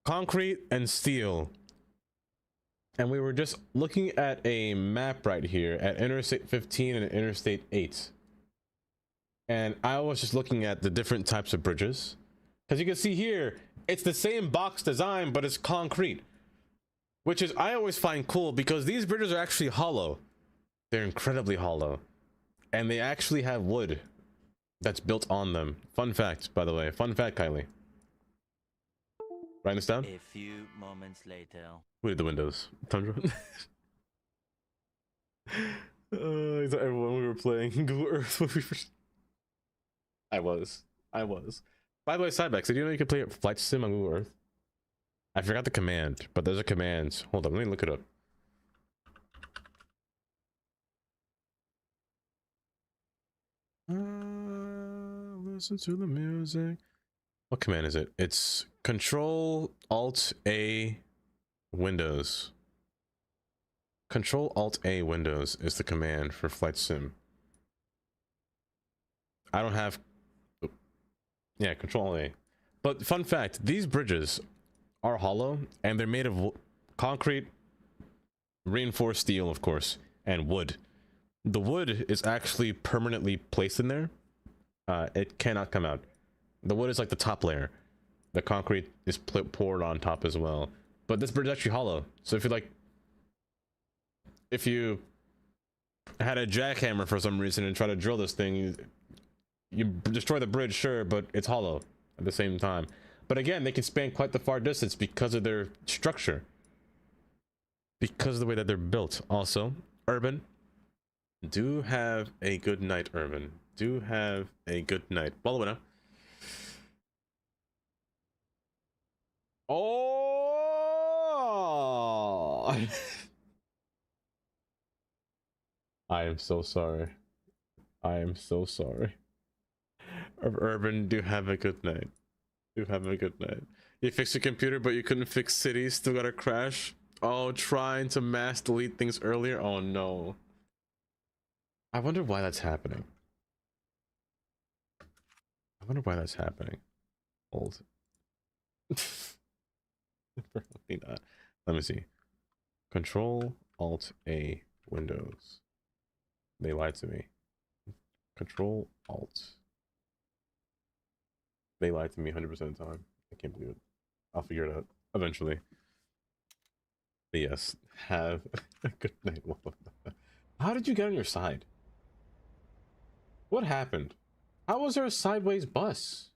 concrete and steel. And we were just looking at a map right here at Interstate 15 and Interstate 8. And I was just looking at the different types of bridges. Because you can see here, it's the same box design, but it's concrete. Which is, I always find cool because these bridges are actually hollow. They're incredibly hollow. And they actually have wood that's built on them. Fun fact, by the way. Fun fact, Kylie. Write this down. A few moments later. Who did the windows? Tundra? Everyone we were playing Google Earth when we were... I was. I was. By the way, Cybex, did you know you could play Flight Sim on Google Earth? I forgot the command, but there's a command. Hold on, let me look it up. Listen to the music. What command is it? It's Control Alt A Windows. Control Alt A Windows is the command for Flight Sim. I don't have. Yeah, Control A. But fun fact: these bridges are hollow, and they're made of concrete, reinforced steel, of course, and wood. The wood is actually permanently placed in there. It cannot come out. The wood is like the top layer. The concrete is poured on top as well. But this bridge is actually hollow. So if you had a jackhammer for some reason and try to drill this thing, you destroy the bridge, sure, but it's hollow at the same time. But again, they can span quite the far distance because of their structure. Because of the way that they're built. Also, Urban, do have a good night, Urban. Do have a good night. Well, oh! I am so sorry. I am so sorry. Urban, do have a good night. Do have a good night. You fixed your computer, but you couldn't fix cities. Still got a crash. Oh, trying to mass delete things earlier. Oh no. I wonder why that's happening. I wonder why that's happening. Old. Probably not. Let me see. Control Alt A Windows. They lied to me. Control Alt. They lied to me 100% of the time. I can't believe it. I'll figure it out eventually. But yes, have a good night. How did you get on your side? What happened? How was there a sideways bus?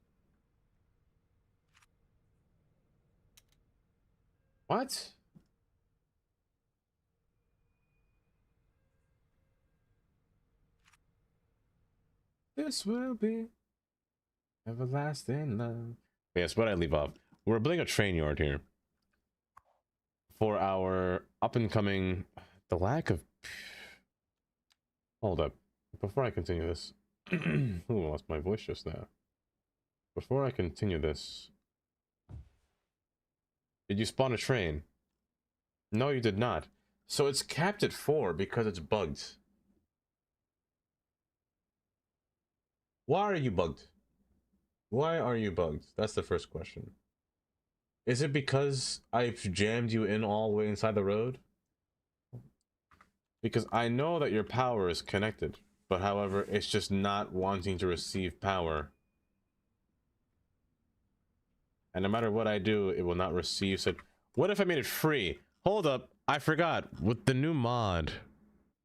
What? This will be everlasting love. Yes, what I leave off. We're building a train yard here for our up and coming. The lack of. Hold up. Before I continue this. Ooh, I lost my voice just now. Before I continue this. Did you spawn a train? No, you did not. So it's capped at 4 because it's bugged. Why are you bugged? Why are you bugged? That's the first question. Is it because I've jammed you in all the way inside the road? Because I know that your power is connected, but however, it's just not wanting to receive power. And no matter what I do, it will not receive. So, what if I made it free? Hold up, I forgot. With the new mod,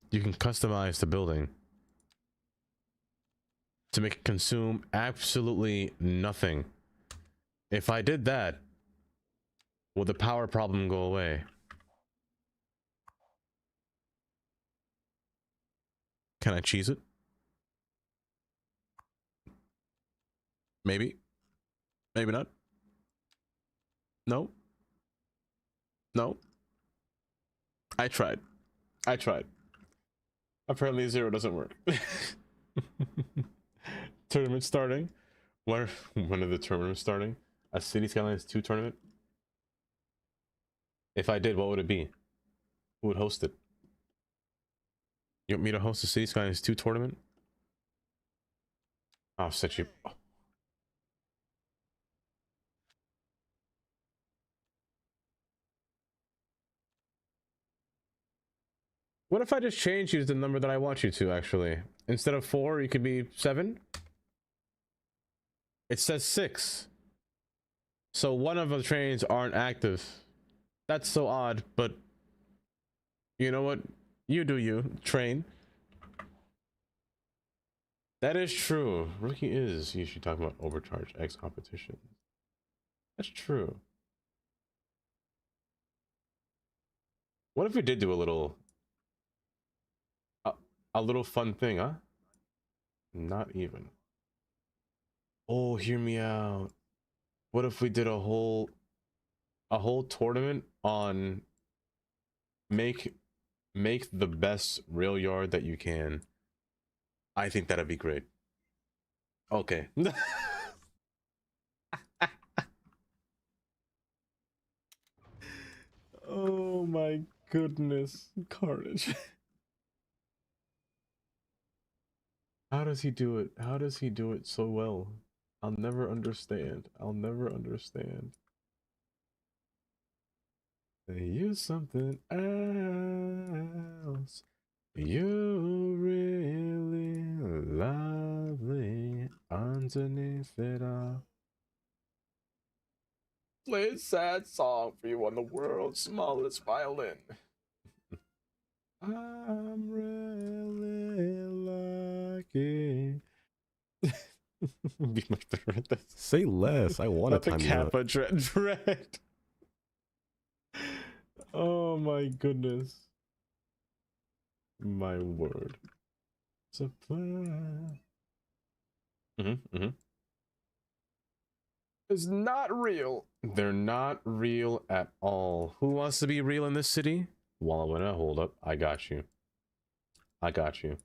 you can customize the building to make it consume absolutely nothing. If I did that, will the power problem go away? Can I cheese it? Maybe. Maybe not. No. No. I tried. I tried. Apparently 0 doesn't work. Tournament starting. When are the tournaments starting? A City Skylines 2 tournament? If I did, what would it be? Who would host it? You want me to host a City Skylines 2 tournament? I'll set you. Oh. What if I just change you to the number that I want you to, actually? Instead of 4, you could be 7? It says 6. So one of the trains aren't active. That's so odd, but you know what? You do you, train. That is true. Rookie is usually talking about overcharge X competition. That's true. What if we did do a little fun thing, huh? Not even. Oh, hear me out. What if we did a whole tournament on make the best rail yard that you can? I think that'd be great. Okay. Oh my goodness, Carnage. How does he do it? How does he do it so well? I'll never understand. I'll never understand. You something else. You're really lovely underneath it all. Play a sad song for you on the world's smallest violin. I'm really lucky. Be much better at this. Say less. I want to That's a time you out. Kappa dread. Oh my goodness. My word. Surprise. It's not real. They're not real at all. Who wants to be real in this city? Walla, hold up. I got you. I got you.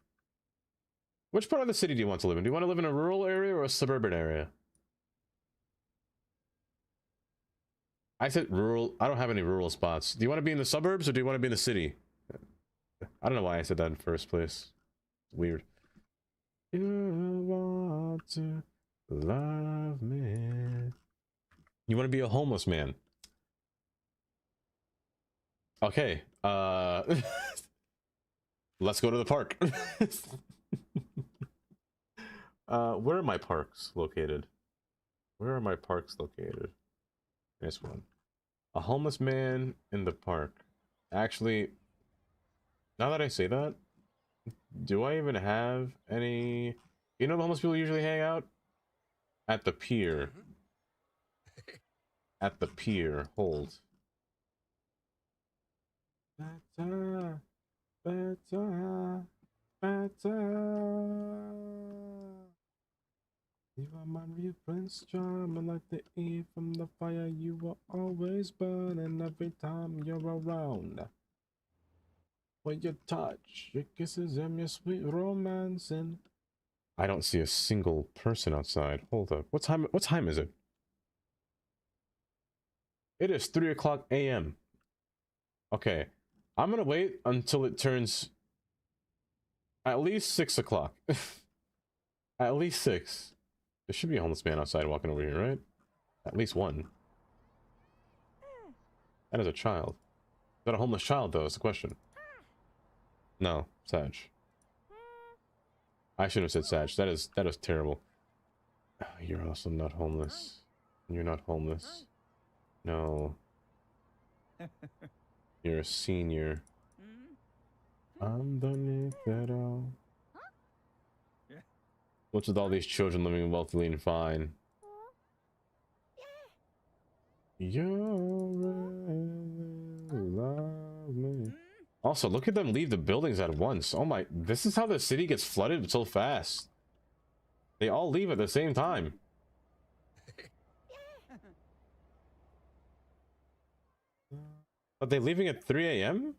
Which part of the city do you want to live in? Do you want to live in a rural area or a suburban area? I said rural. I don't have any rural spots. Do you want to be in the suburbs or do you want to be in the city? I don't know why I said that in the first place. It's weird. You want to love me. You want to be a homeless man. Okay. Let's go to the park. Where are my parks located? Where are my parks located? This one. A homeless man in the park. Actually, now that I say that, do I even have any... You know the homeless people usually hang out? At the pier. At the pier. Hold. Better. Better. Better. You are my real prince charming, like the eve from the fire. You are always burning every time you're around. For your touch, your kisses, and your sweet romance. And I don't see a single person outside. Hold up. What time is it? It is 3 o'clock a.m. Okay. I'm gonna wait until it turns at least 6 o'clock. At least 6. There should be a homeless man outside walking over here, right? At least one. That is a child. Is that a homeless child, though? Is the question. No, Sag. I shouldn't have said Sag. That is terrible. You're also not homeless. You're not homeless. No. You're a senior. Underneath it all. What's with all these children living wealthily and fine? You really love me. Also, look at them leave the buildings at once. Oh my, this is how the city gets flooded so fast. They all leave at the same time. Are they leaving at 3 a.m.?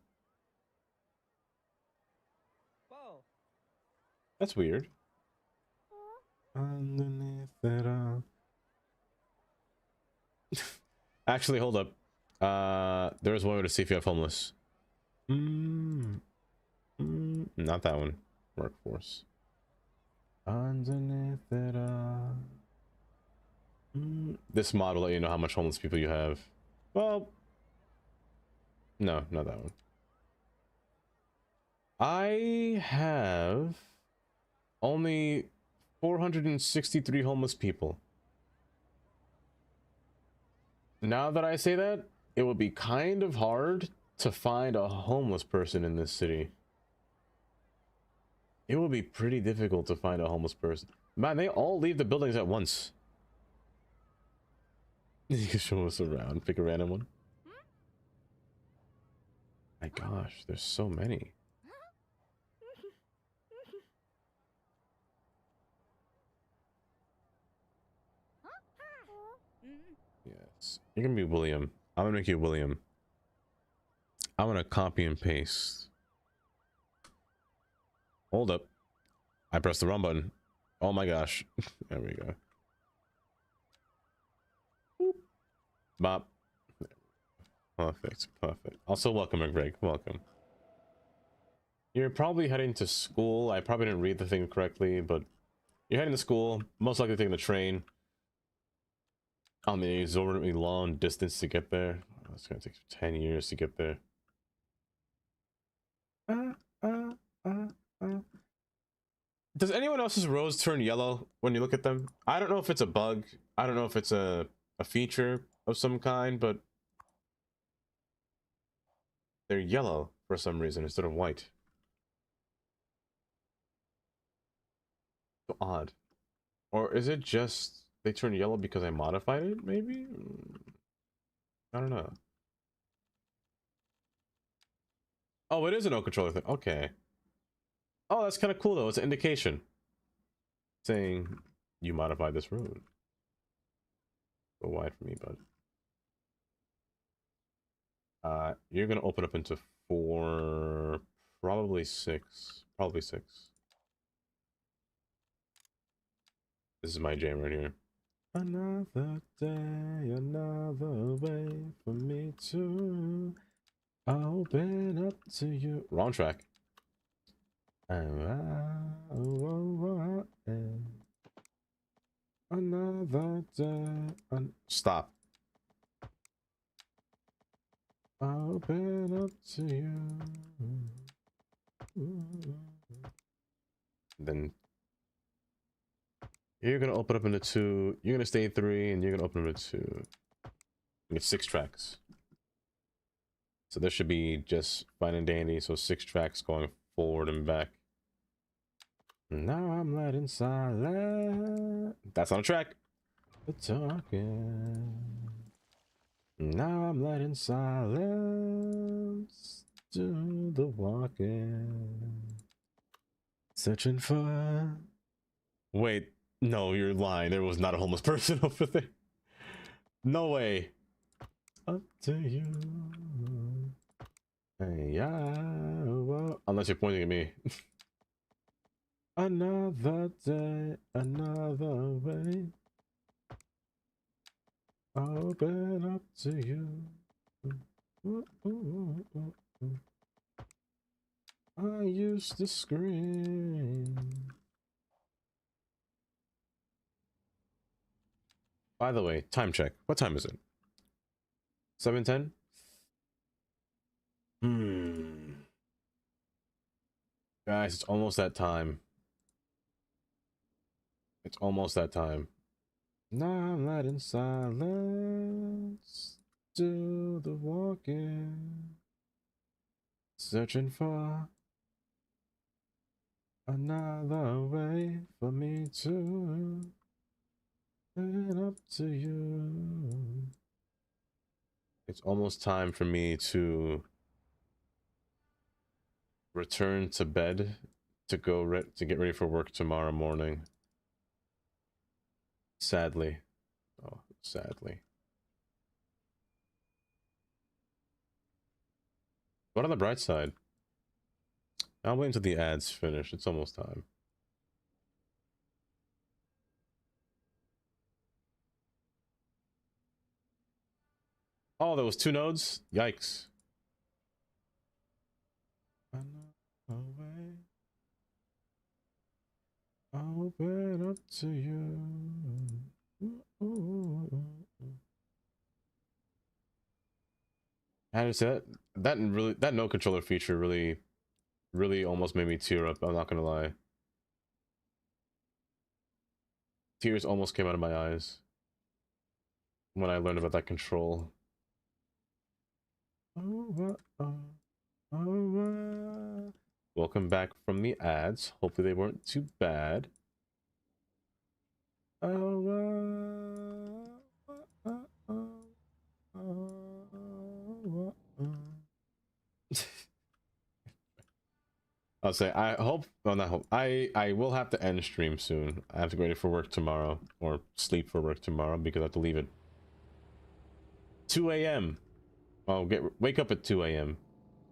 That's weird. Underneath it all. Actually, hold up. There's one way to see if you have homeless. Not that one. Workforce. Underneath it all. This mod will let you know how much homeless people you have. Well, no, not that one. I have only 463 homeless people. Now that I say that, it would be kind of hard to find a homeless person in this city. It would be pretty difficult to find a homeless person. Man, they all leave the buildings at once. You can show us around. Pick a random one. My gosh, there's so many. Yes. You're gonna be William. I'm gonna make you William. I'm gonna copy and paste. Hold up. I pressed the wrong button. Oh my gosh. There we go. Boop. Bop. Perfect. Perfect. Also, welcome, Greg. Welcome. You're probably heading to school. I probably didn't read the thing correctly, but you're heading to school. Most likely taking the train on the exorbitantly long distance to get there. It's gonna take 10 years to get there. Does anyone else's roads turn yellow when you look at them? I don't know if it's a bug. I don't know if it's a feature of some kind, but they're yellow for some reason instead of white. So odd. Or is it just they turn yellow because I modified it, maybe? I don't know. Oh, it is an no controller thing. Okay. Oh, that's kind of cool though. It's an indication saying you modified this road. Go wide for me, bud. You're gonna open up into 4, probably 6. Probably 6. This is my jam right here. Another day, another way for me to open up to you. Wrong track. Another day. Stop. Open up to you. Then you're gonna open up into 2. You're gonna stay in 3, and you're gonna open up into 2. You get 6 tracks. So this should be just fine and dandy. So 6 tracks going forward and back. Now I'm letting silence. That's on a track. We're talking. Now I'm letting silence do the walking. Searching for. Wait, no, you're lying. There was not a homeless person over there. No way. Up to you. Hey, yeah. Well, unless you're pointing at me. Another day, another way. Open up to you. I used to scream. By the way, time check. What time is it? 7:10? Guys, it's almost that time. It's almost that time. Now I'm letting silence do the walking. Searching for another way for me to get up to you. It's almost time for me to return to bed to go to get ready for work tomorrow morning. Sadly. Oh, sadly. But on the bright side, I'll wait until the ads finish. It's almost time. Oh, there was 2 nodes? Yikes. Open up to you. How to say that? That no controller feature really almost made me tear up. I'm not gonna lie. Tears almost came out of my eyes when I learned about that control. Welcome back from the ads. Hopefully they weren't too bad. I'll say I hope. Well, not hope. I will have to end stream soon. I have to get ready for work tomorrow, or sleep for work tomorrow, because I have to leave at 2 a.m. I'll wake up at 2 a.m.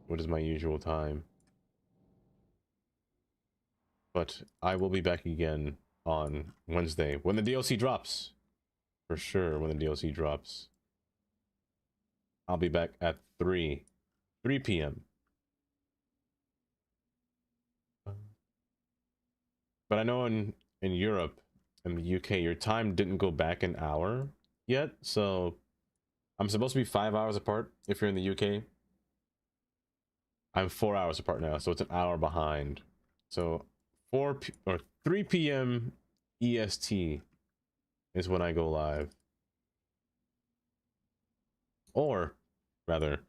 What is my usual time? But I will be back again on Wednesday when the DLC drops. For sure, when the DLC drops. I'll be back at 3 p.m. But I know in Europe and the UK, your time didn't go back an hour yet, so I'm supposed to be 5 hours apart if you're in the UK. I'm 4 hours apart now, so it's an hour behind. So 3 p.m. EST is when I go live. Or rather,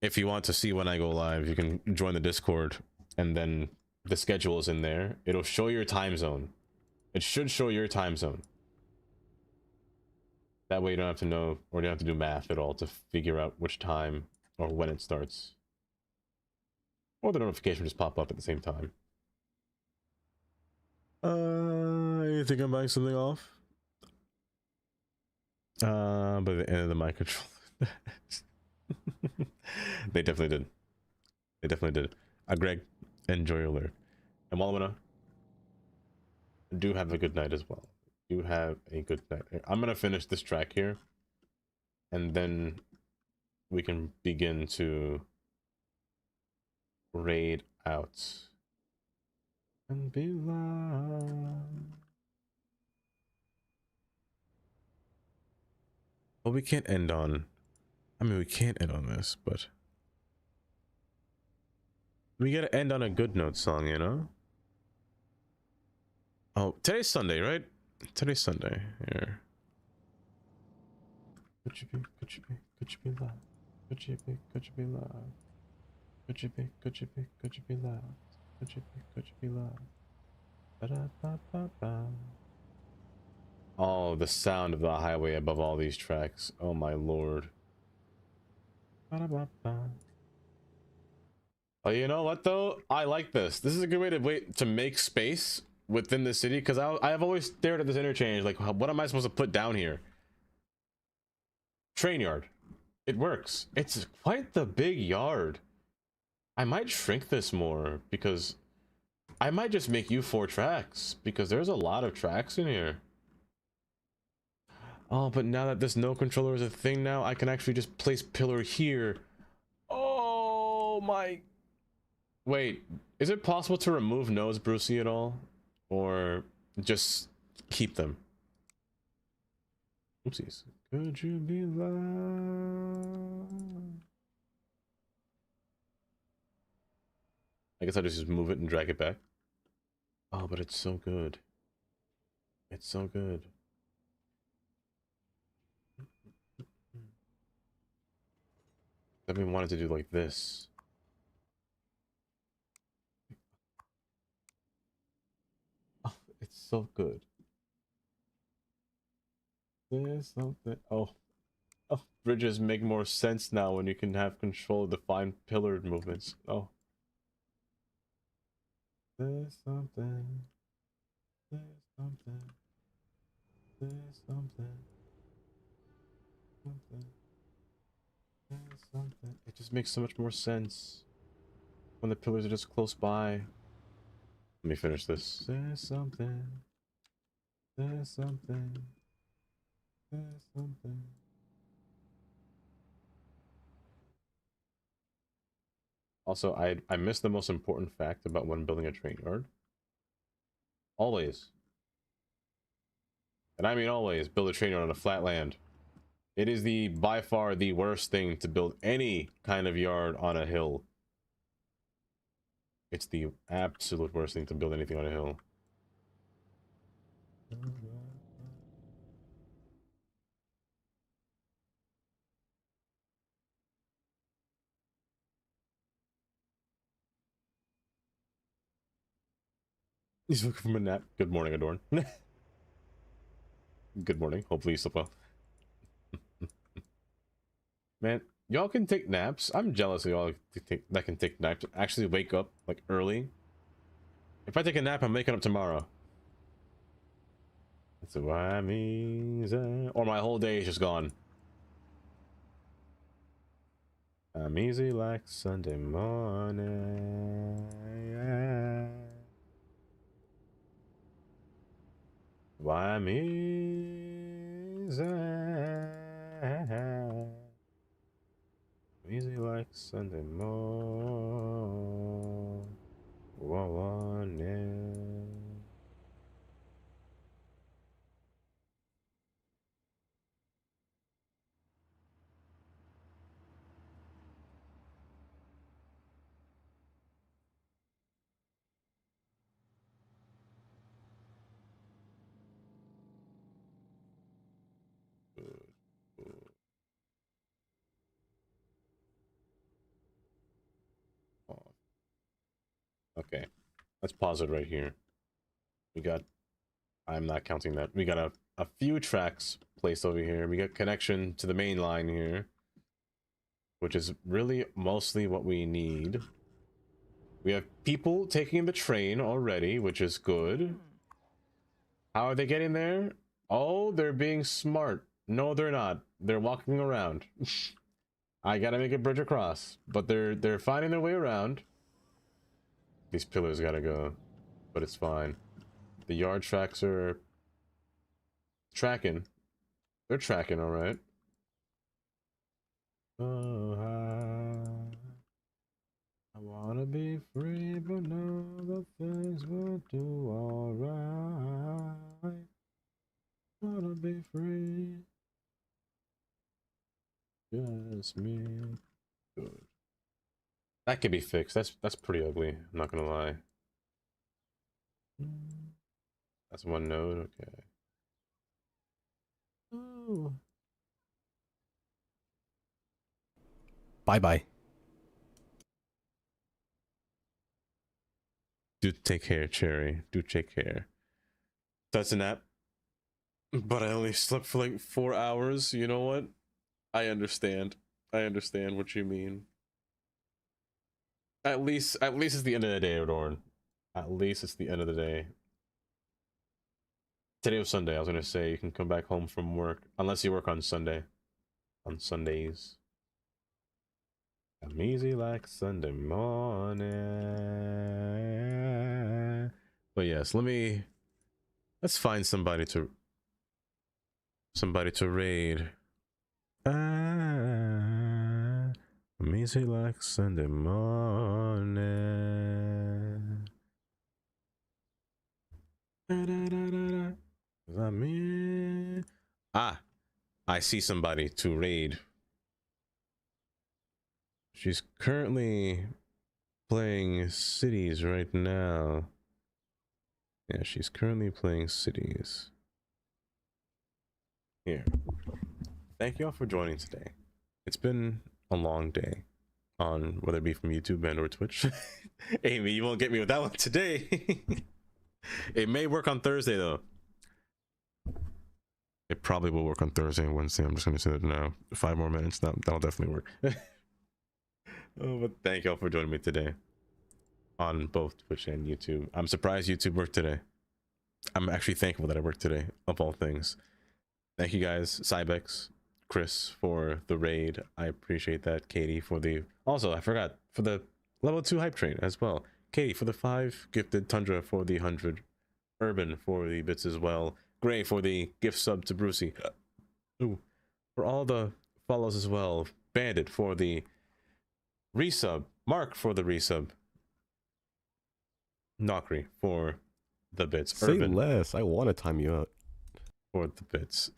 if you want to see when I go live, you can join the Discord, and then the schedule is in there. It'll show your time zone. It should show your time zone. That way you don't have to know, or you don't have to do math at all to figure out which time or when it starts. Or the notification will just pop up at the same time. You think I'm buying something off? By the end of the mic controller. They definitely did. They definitely did. Greg, enjoy your lyric. And Walamana, do have a good night as well. Do have a good night. I'm gonna finish this track here, and then we can begin to raid out and be live. Well, we can't end on. I mean, we can't end on this, but we gotta end on a good note song, you know? Oh, today's Sunday, right? Today's Sunday. Here. Could you be live? Could you be live? Could you be live? Could you be live? Could you be live? Ba-da-ba-ba-ba. Oh, the sound of the highway above all these tracks. Oh my lord. Ba-da-ba-ba. Oh, you know what though? I like this. This is a good way to make space within the city, because I have always stared at this interchange like, what am I supposed to put down here? Train yard. It works. It's quite the big yard. I might shrink this more, because I might just make you 4 tracks, because there's a lot of tracks in here. Oh, but now that this no controller is a thing now, I can actually just place pillar here. Oh my. Wait, is it possible to remove nodes, Brucey, at all? Or just keep them? Oopsies. Could you be live? I guess I'll just move it and drag it back. Oh, but it's so good. It's so good. I've been wanting to do like this. Oh, it's so good. There's something. Oh, bridges make more sense now when you can have control of the fine pillared movements. Oh. There's something. There's something. There's something. Something. There's something. It just makes so much more sense when the pillars are just close by. Let me finish this. There's something. There's something. There's something. Also, I missed the most important fact about when building a train yard. Always, and I mean always, build a train yard on a flat land. It is by far the worst thing to build any kind of yard on a hill. It's the absolute worst thing to build anything on a hill. He's looking from a nap. Good morning, Adorn. Good morning. Hopefully you sleep well. Man, y'all can take naps. I'm jealous of y'all that can take naps. Actually wake up like early. If I take a nap, I'm waking up tomorrow. That's what I mean. Or my whole day is just gone. I'm easy like Sunday morning. Why I'm easy. Easy like Sunday morning. Okay, let's pause it right here. We got, I'm not counting that. We got a few tracks placed over here. We got connection to the main line here, which is really mostly what we need. We have people taking the train already, which is good. How are they getting there? Oh, they're being smart. No, they're not. They're walking around. I gotta make a bridge across, but they're finding their way around. These pillars gotta go, but it's fine. The yard tracks are tracking. They're tracking all right. Oh, I wanna be free, but know the things will do all right. Wanna be free. Just me. Good. That can be fixed. That's pretty ugly. I'm not gonna lie. That's one node. Okay. Oh. Bye bye. Do take care, Cherry. Do take care. That's a nap. But I only slept for like 4 hours. You know what? I understand. I understand what you mean. At least it's the end of the day, Odorn. At least it's the end of the day. Today was Sunday. I was gonna say you can come back home from work unless you work on Sunday. On Sundays. I'm easy like Sunday morning. But yes, let's find somebody to raid. I'm easy like Sunday morning. I see somebody to raid. She's currently playing cities right now. Yeah, she's currently playing cities. Here. Thank you all for joining today. It's been a long day on whether it be from YouTube and or Twitch. Amy, you won't get me with that one today. It may work on Thursday though. It probably will work on Thursday and Wednesday. I'm just gonna say that now. 5 more minutes. That'll definitely work. Oh, but thank y'all for joining me today on both Twitch and YouTube. I'm surprised YouTube worked today. I'm actually thankful that I worked today, of all things. Thank you guys, Cybex, Chris for the raid. I appreciate that. Katie for the, also I forgot, for the level 2 hype train as well. Katie for the 5 gifted, Tundra for the 100, Urban for the bits as well, Gray for the gift sub to Brucey. Ooh, for all the follows as well. Bandit for the resub, Mark for the resub, Nokri for the bits, Say Urban less. I want to time you out. for the bits,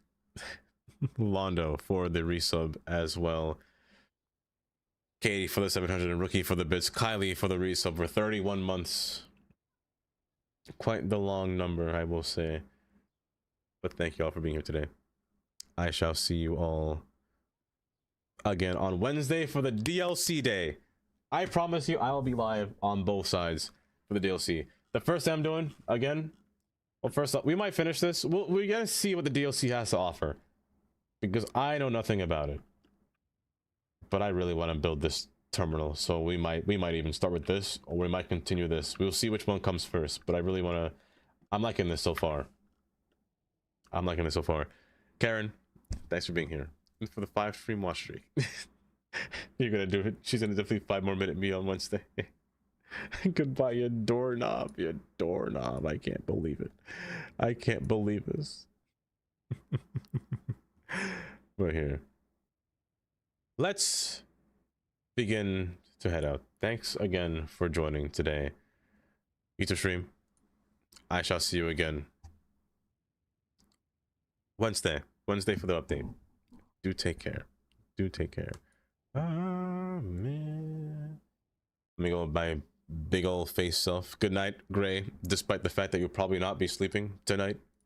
Londo for the resub as well, Katie for the 700 and Rookie for the bits, Kylie for the resub for 31 months. Quite the long number, I will say. But thank you all for being here today. I shall see you all again on Wednesday for the DLC day. I promise you I will be live on both sides for the DLC. The first thing I'm doing, again, well, first up, we might finish this. We're gonna see what the DLC has to offer, because I know nothing about it. But I really want to build this terminal, so we might even start with this, or we might continue this. We'll see which one comes first, but I really want to. I'm liking this so far. Karen, thanks for being here and for the 5 stream watch streak. You're gonna do it. She's gonna definitely 5 more minute me on Wednesday. Goodbye, you doorknob. You doorknob. I can't believe it. I can't believe this. We're here. Let's begin to head out. Thanks again for joining today. YouTube stream. I shall see you again Wednesday for the update. Do take care. Do take care. Man. Let me go with my big old face self. Good night, Gray. Despite the fact that you'll probably not be sleeping tonight.